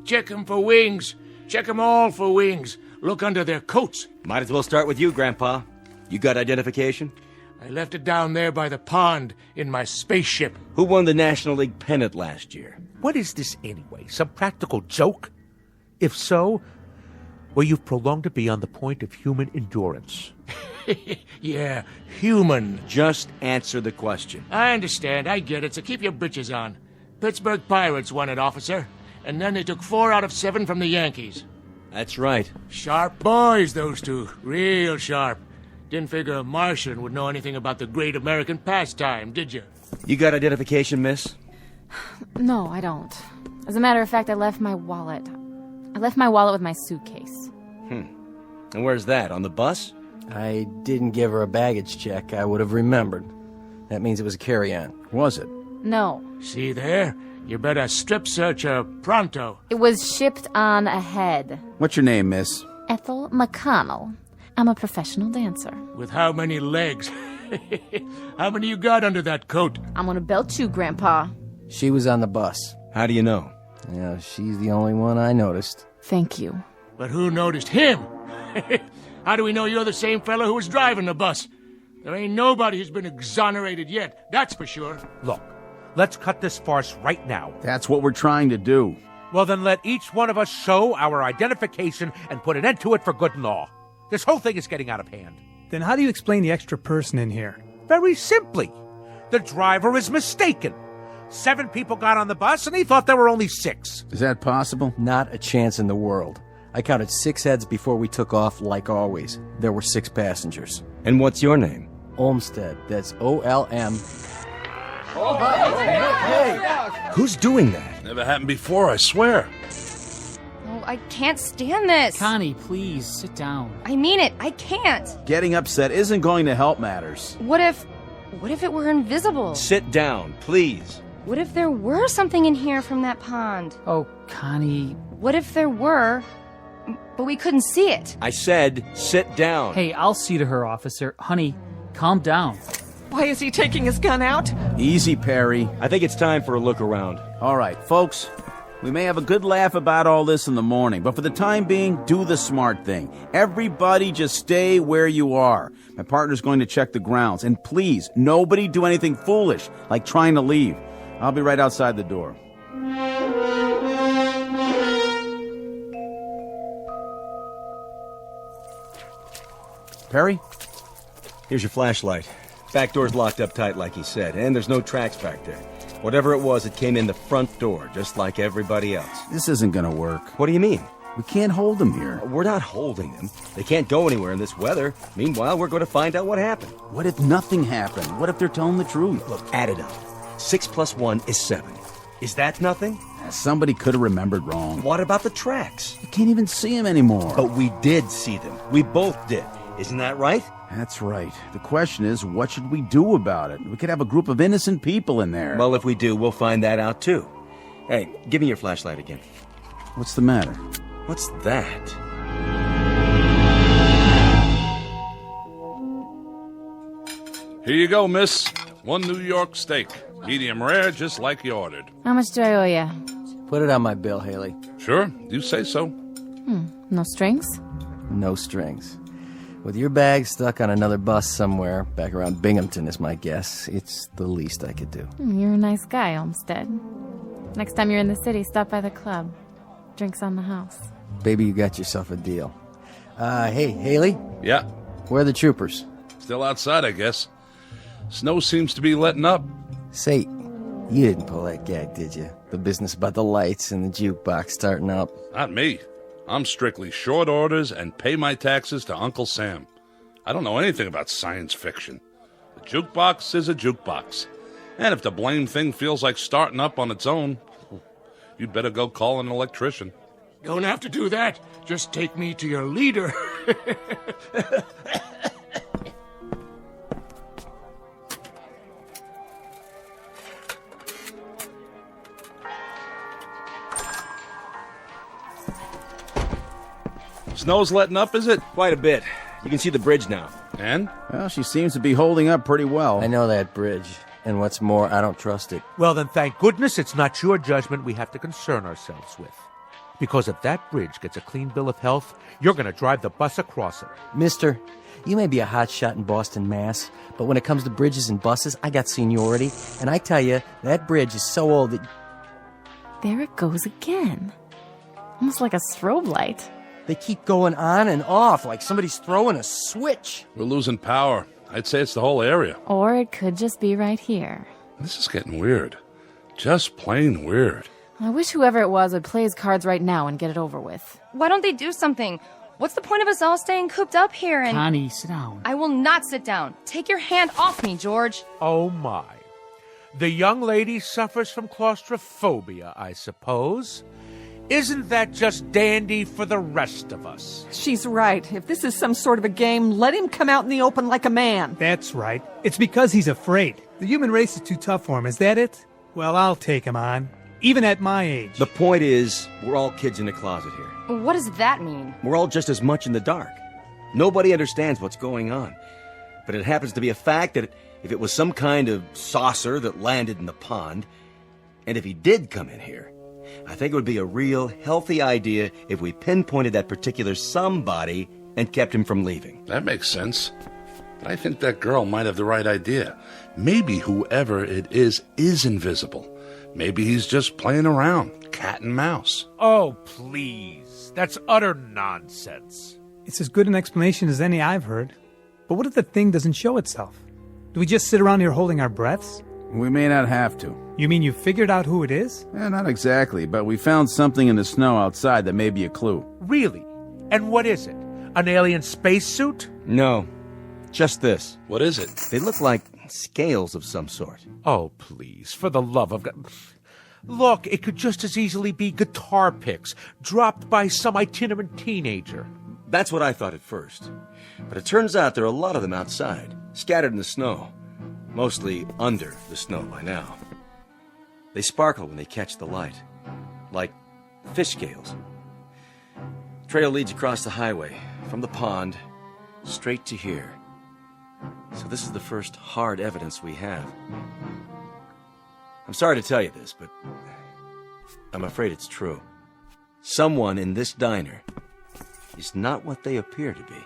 Check 'em for wings. Check 'em all for wings. Look under their coats. Might as well start with you, Grandpa. You got identification? I left it down there by the pond in my spaceship. Who won the National League pennant last year? What is this anyway? Some practical joke? If so, well, you've prolonged it beyond the point of human endurance. Yeah, human. Just answer the question. I understand. I get it. So keep your britches on. Pittsburgh Pirates won it, officer. And then they took 4 out of 7 from the Yankees. That's right. Sharp boys, those two. Real sharp. Didn't figure a Martian would know anything about the great American pastime, did you? You got identification, miss? No, I don't. As a matter of fact, I left my wallet. I left my wallet with my suitcase. And where's that? On the bus? I didn't give her a baggage check. I would have remembered. That means it was a carry-on. Was it? No. See there? You better strip search her pronto. It was shipped on ahead. What's your name, miss? Ethel McConnell. I'm a professional dancer. With how many legs? How many you got under that coat? I'm gonna belt you, Grandpa. She was on the bus. How do you know? Yeah, she's the only one I noticed. Thank you. But who noticed him? How do we know you're the same fellow who was driving the bus? There ain't nobody who's been exonerated yet, that's for sure. Look, let's cut this farce right now. That's what we're trying to do. Well, then let each one of us show our identification and put an end to it for good and all. This whole thing is getting out of hand. Then how do you explain the extra person in here? Very simply. The driver is mistaken. 7 people got on the bus and he thought there were only 6. Is that possible? Not a chance in the world. I counted 6 heads before we took off, like always. There were 6 passengers. And what's your name? Olmsted. That's O-L-M. Who's doing that? Never happened before, I swear. Oh, I can't stand this. Connie, please, sit down. I mean it. I can't. Getting upset isn't going to help matters. What if it were invisible? Sit down, please. What if there were something in here from that pond? Oh, Connie. What if there were, but we couldn't see it? I said, sit down. Hey, I'll see to her, officer. Honey, calm down. Why is he taking his gun out? Easy, Perry. I think it's time for a look around. All right, folks. We may have a good laugh about all this in the morning, but for the time being, do the smart thing. Everybody just stay where you are. My partner's going to check the grounds. And please, nobody do anything foolish, like trying to leave. I'll be right outside the door. Perry? Here's your flashlight. Back door's locked up tight like he said, and there's no tracks back there. Whatever it was, it came in the front door, just like everybody else. This isn't gonna work. What do you mean? We can't hold them here. We're not holding them. They can't go anywhere in this weather. Meanwhile, we're going to find out what happened. What if nothing happened? What if they're telling the truth? Look, add it up. 6 + 1 is 7. Is that nothing? Somebody could have remembered wrong. What about the tracks? You can't even see them anymore. But we did see them. We both did. Isn't that right? That's right. The question is, what should we do about it? We could have a group of innocent people in there. Well, if we do, we'll find that out too. Hey, give me your flashlight again. What's the matter? What's that? Here you go, miss. 1 New York steak. Medium rare, just like you ordered. How much do I owe you? Put it on my bill, Haley. Sure, you say so. No strings? No strings. With your bag stuck on another bus somewhere, back around Binghamton is my guess, it's the least I could do. You're a nice guy, Olmsted. Next time you're in the city, stop by the club. Drinks on the house. Baby, you got yourself a deal. Hey, Haley? Yeah? Where are the troopers? Still outside, I guess. Snow seems to be letting up. Say, you didn't pull that gag, did you? The business about the lights and the jukebox starting up. Not me. I'm strictly short orders and pay my taxes to Uncle Sam. I don't know anything about science fiction. A jukebox is a jukebox. And if the blame thing feels like starting up on its own, you'd better go call an electrician. Don't have to do that. Just take me to your leader. Snow's letting up, is it? Quite a bit. You can see the bridge now. And? Well, she seems to be holding up pretty well. I know that bridge. And what's more, I don't trust it. Well, then thank goodness it's not your judgment we have to concern ourselves with. Because if that bridge gets a clean bill of health, you're going to drive the bus across it. Mister, you may be a hotshot in Boston, Mass., but when it comes to bridges and buses, I got seniority. And I tell you, that bridge is so old that... There it goes again. Almost like a strobe light. They keep going on and off like somebody's throwing a switch. We're losing power. I'd say it's the whole area. Or it could just be right here. This is getting weird. Just plain weird. I wish whoever it was would play his cards right now and get it over with. Why don't they do something? What's the point of us all staying cooped up here and... Connie, sit down. I will not sit down. Take your hand off me, George. Oh, my. The young lady suffers from claustrophobia, I suppose. Isn't that just dandy for the rest of us? She's right. If this is some sort of a game, let him come out in the open like a man. That's right. It's because he's afraid. The human race is too tough for him. Is that it? Well, I'll take him on. Even at my age. The point is, we're all kids in a closet here. What does that mean? We're all just as much in the dark. Nobody understands what's going on. But it happens to be a fact that if it was some kind of saucer that landed in the pond, and if he did come in here, I think it would be a real healthy idea if we pinpointed that particular somebody and kept him from leaving. That makes sense. But I think that girl might have the right idea. Maybe whoever it is invisible. Maybe he's just playing around, cat and mouse. Oh, please. That's utter nonsense. It's as good an explanation as any I've heard. But what if the thing doesn't show itself? Do we just sit around here holding our breaths? We may not have to. You mean you figured out who it is? Not exactly, but we found something in the snow outside that may be a clue. Really? And what is it? An alien spacesuit? No, just this. What is it? They look like scales of some sort. Oh, please, for the love of God. Look, it could just as easily be guitar picks dropped by some itinerant teenager. That's what I thought at first. But it turns out there are a lot of them outside, scattered in the snow. Mostly under the snow by now. They sparkle when they catch the light, like fish scales. Trail leads across the highway, from the pond, straight to here. So this is the first hard evidence we have. I'm sorry to tell you this, but I'm afraid it's true. Someone in this diner is not what they appear to be.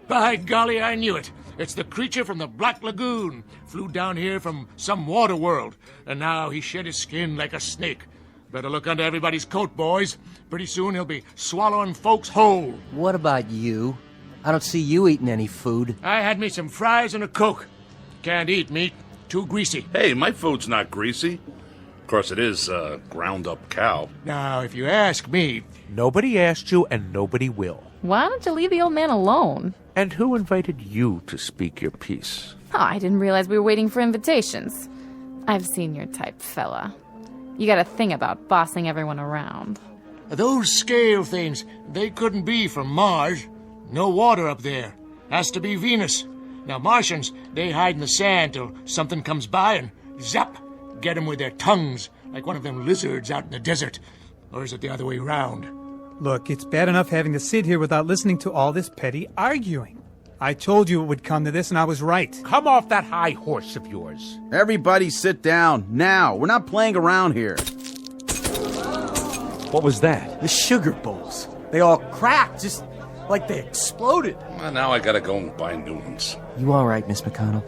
By golly, I knew it. It's the creature from the Black Lagoon. Flew down here from some water world, and now he shed his skin like a snake. Better look under everybody's coat, boys. Pretty soon he'll be swallowing folks whole. What about you? I don't see you eating any food. I had me some fries and a Coke. Can't eat meat. Too greasy. Hey, my food's not greasy. Of course, it is ground-up cow. Now, if you ask me... Nobody asked you, and nobody will. Why don't you leave the old man alone? And who invited you to speak your piece? Oh, I didn't realize we were waiting for invitations. I've seen your type, fella. You got a thing about bossing everyone around. Those scale things, they couldn't be from Mars. No water up there. Has to be Venus. Now, Martians, they hide in the sand till something comes by and zap, get them with their tongues, like one of them lizards out in the desert. Or is it the other way round? Look, it's bad enough having to sit here without listening to all this petty arguing. I told you it would come to this, and I was right. Come off that high horse of yours. Everybody sit down, now. We're not playing around here. What was that? The sugar bowls. They all cracked, just like they exploded. Well, now I gotta go and buy new ones. You all right, Miss McConnell?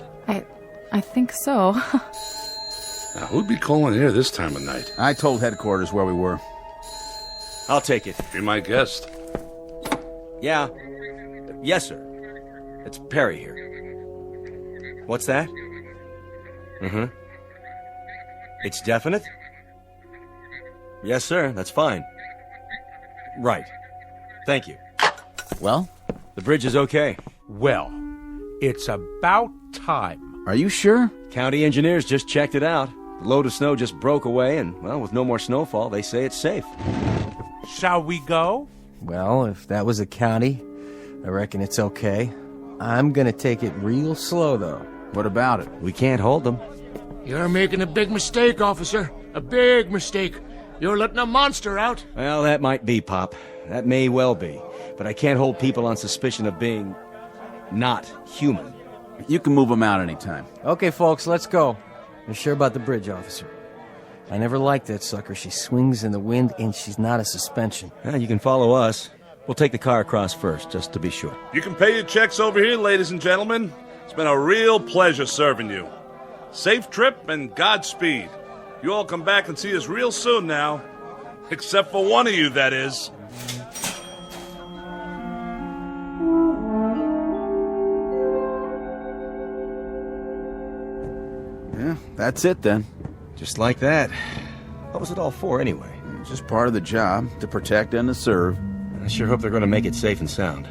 I think so. Now, who'd be calling here this time of night? I told headquarters where we were. I'll take it. Be my guest. Yeah. Yes, sir. It's Perry here. What's that? Mm-hmm. It's definite? Yes, sir. That's fine. Right. Thank you. Well? The bridge is okay. Well, it's about time. Are you sure? County engineers just checked it out. The load of snow just broke away, and, well, with no more snowfall, they say it's safe. Shall we go? Well, if that was a county, I reckon it's okay. I'm gonna take it real slow, though. What about it? We can't hold them. You're making a big mistake, officer. A big mistake. You're letting a monster out. Well, that might be, Pop. That may well be. But I can't hold people on suspicion of being not human. You can move them out anytime. Okay, folks, let's go. You're sure about the bridge, officer? I never liked that sucker. She swings in the wind, and she's not a suspension. You can follow us. We'll take the car across first, just to be sure. You can pay your checks over here, ladies and gentlemen. It's been a real pleasure serving you. Safe trip and Godspeed. You all come back and see us real soon now. Except for one of you, that is. Yeah, that's it then. Just like that. What was it all for, anyway? It's just part of the job, to protect and to serve. I sure hope they're going to make it safe and sound.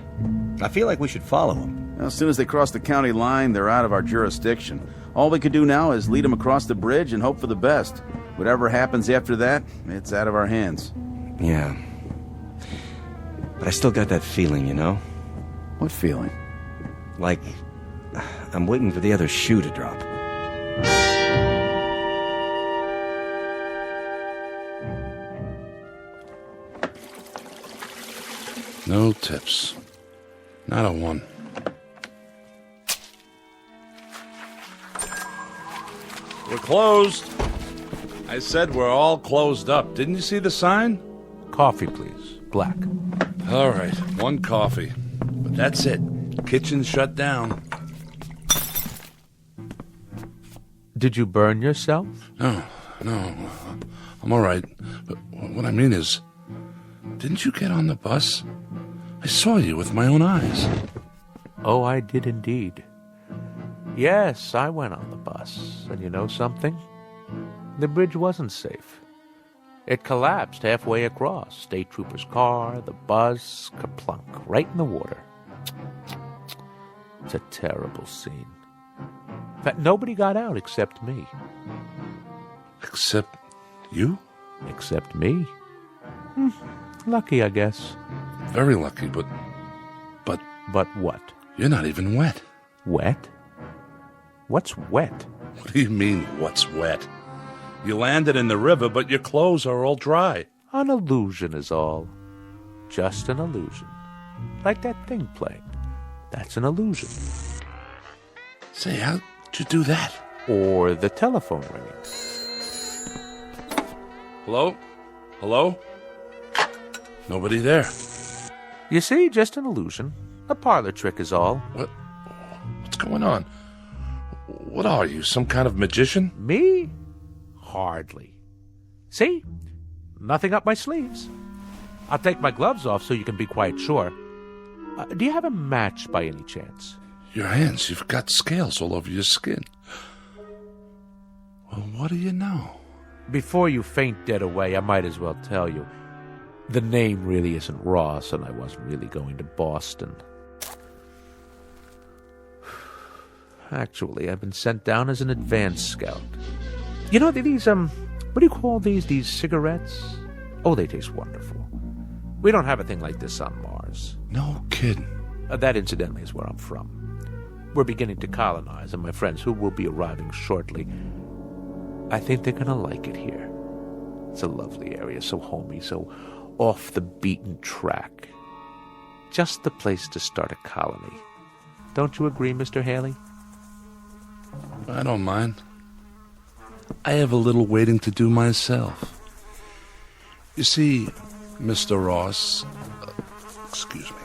I feel like we should follow them. Well, as soon as they cross the county line, they're out of our jurisdiction. All we could do now is lead them across the bridge and hope for the best. Whatever happens after that, it's out of our hands. Yeah. But I still got that feeling, you know? What feeling? Like I'm waiting for the other shoe to drop. No tips. Not a one. We're closed. I said we're all closed up. Didn't you see the sign? Coffee, please. Black. All right, one coffee. But that's it. Kitchen's shut down. Did you burn yourself? No. I'm all right. But what I mean is, didn't you get on the bus? I saw you with my own eyes. Oh, I did indeed. Yes, I went on the bus. And you know something? The bridge wasn't safe. It collapsed halfway across. State trooper's car, the bus, kerplunk, right in the water. It's a terrible scene. In fact, nobody got out except me. Except you? Except me. Lucky, I guess. Very lucky, but... But what? You're not even wet. Wet? What's wet? What do you mean, what's wet? You landed in the river, but your clothes are all dry. An illusion is all. Just an illusion. Like that thing playing. That's an illusion. Say, how'd you do that? Or the telephone ringing. Hello? Hello? Nobody there. You see, just an illusion. A parlor trick is all. What's going on? What are you, some kind of magician? Me? Hardly. See? Nothing up my sleeves. I'll take my gloves off so you can be quite sure. Do you have a match by any chance? Your hands, you've got scales all over your skin. Well, what do you know? Before you faint dead away, I might as well tell you. The name really isn't Ross, and I wasn't really going to Boston. Actually, I've been sent down as an advance scout. You know, these, what do you call these? These cigarettes? Oh, they taste wonderful. We don't have a thing like this on Mars. No kidding. That, incidentally, is where I'm from. We're beginning to colonize, and my friends, who will be arriving shortly, I think they're going to like it here. It's a lovely area, so homey, so off the beaten track. Just the place to start a colony. Don't you agree, Mr. Haley? I don't mind. I have a little waiting to do myself. You see, Mr. Ross... excuse me.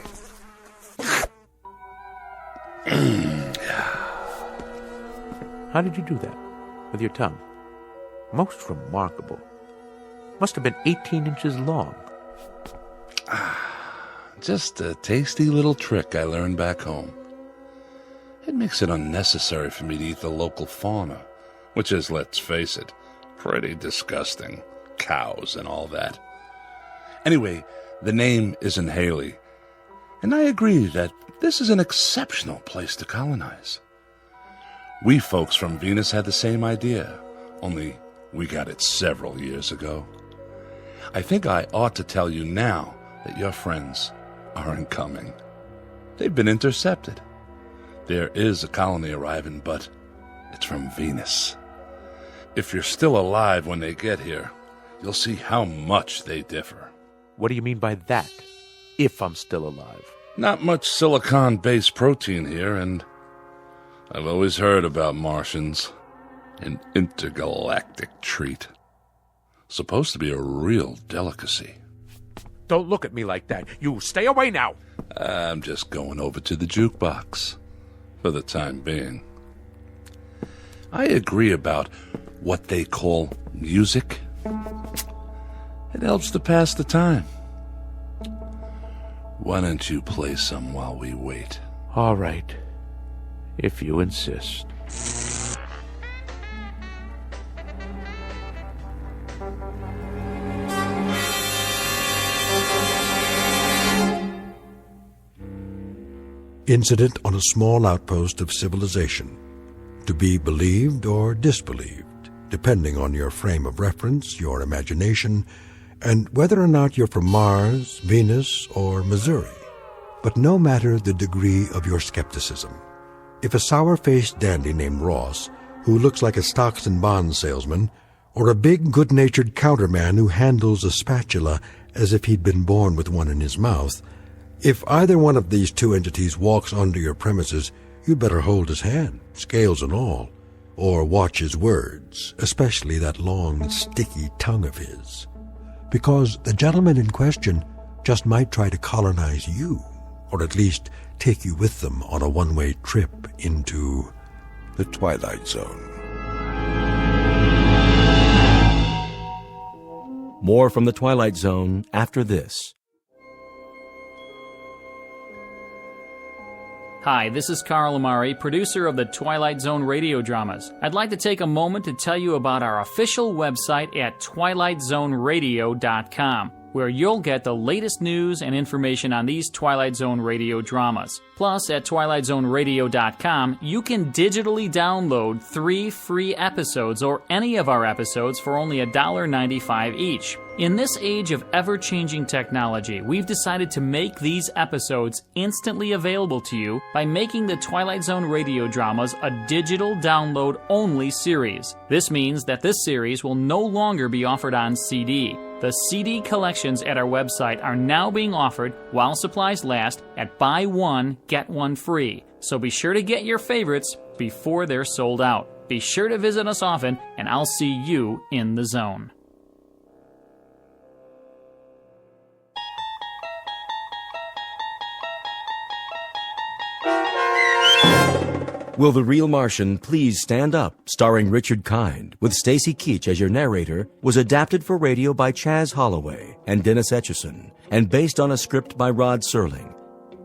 How did you do that? With your tongue? Most remarkable. Must have been 18 inches long. Just a tasty little trick I learned back home. It makes it unnecessary for me to eat the local fauna, which is, let's face it, pretty disgusting. Cows and all that. Anyway, the name isn't Haley, and I agree that this is an exceptional place to colonize. We folks from Venus had the same idea, only we got it several years ago. I think I ought to tell you now that your friends aren't coming. They've been intercepted. There is a colony arriving, but it's from Venus. If you're still alive when they get here, you'll see how much they differ. What do you mean by that? If I'm still alive? Not much silicon-based protein here, and I've always heard about Martians. An intergalactic treat. Supposed to be a real delicacy. Don't look at me like that. You stay away now. I'm just going over to the jukebox. For the time being. I agree about what they call music. It helps to pass the time. Why don't you play some while we wait? All right. If you insist. Incident on a small outpost of civilization, to be believed or disbelieved, depending on your frame of reference, your imagination, and whether or not you're from Mars, Venus, or Missouri. But no matter the degree of your skepticism, if a sour-faced dandy named Ross, who looks like a stocks and bonds salesman, or a big, good-natured counterman who handles a spatula as if he'd been born with one in his mouth, if either one of these two entities walks onto your premises, you'd better hold his hand, scales and all, or watch his words, especially that long, sticky tongue of his. Because the gentleman in question just might try to colonize you, or at least take you with them on a one-way trip into the Twilight Zone. More from the Twilight Zone after this. Hi, this is Carl Amari, producer of the Twilight Zone radio dramas. I'd like to take a moment to tell you about our official website at twilightzoneradio.com, where you'll get the latest news and information on these Twilight Zone radio dramas. Plus, at twilightzoneradio.com, you can digitally download 3 free episodes or any of our episodes for only $1.95 each. In this age of ever-changing technology, we've decided to make these episodes instantly available to you by making the Twilight Zone radio dramas a digital download-only series. This means that this series will no longer be offered on CD. The CD collections at our website are now being offered while supplies last at buy one, get one free. So be sure to get your favorites before they're sold out. Be sure to visit us often, and I'll see you in the zone. Will the Real Martian Please Stand Up, starring Richard Kind, with Stacy Keach as your narrator, was adapted for radio by Chaz Holloway and Dennis Etchison, and based on a script by Rod Serling.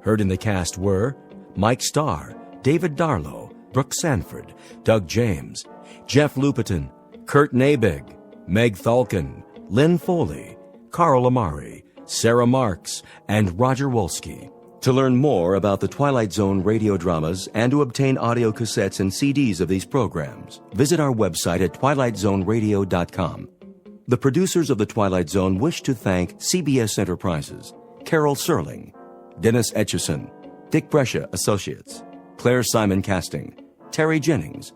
Heard in the cast were Mike Starr, David Darlow, Brooke Sanford, Doug James, Jeff Lupetin, Kurt Nabig, Meg Thalkin, Lynn Foley, Carl Amari, Sarah Marks, and Roger Wolski. To learn more about the Twilight Zone radio dramas and to obtain audio cassettes and CDs of these programs, visit our website at twilightzoneradio.com. The producers of The Twilight Zone wish to thank CBS Enterprises, Carol Serling, Dennis Etchison, Dick Brescia Associates, Claire Simon Casting, Terry Jennings,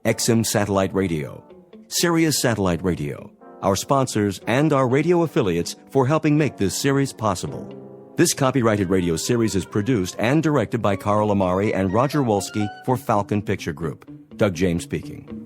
XM Satellite Radio, Sirius Satellite Radio, our sponsors and our radio affiliates for helping make this series possible. This copyrighted radio series is produced and directed by Carl Amari and Roger Wolski for Falcon Picture Group. Doug James speaking.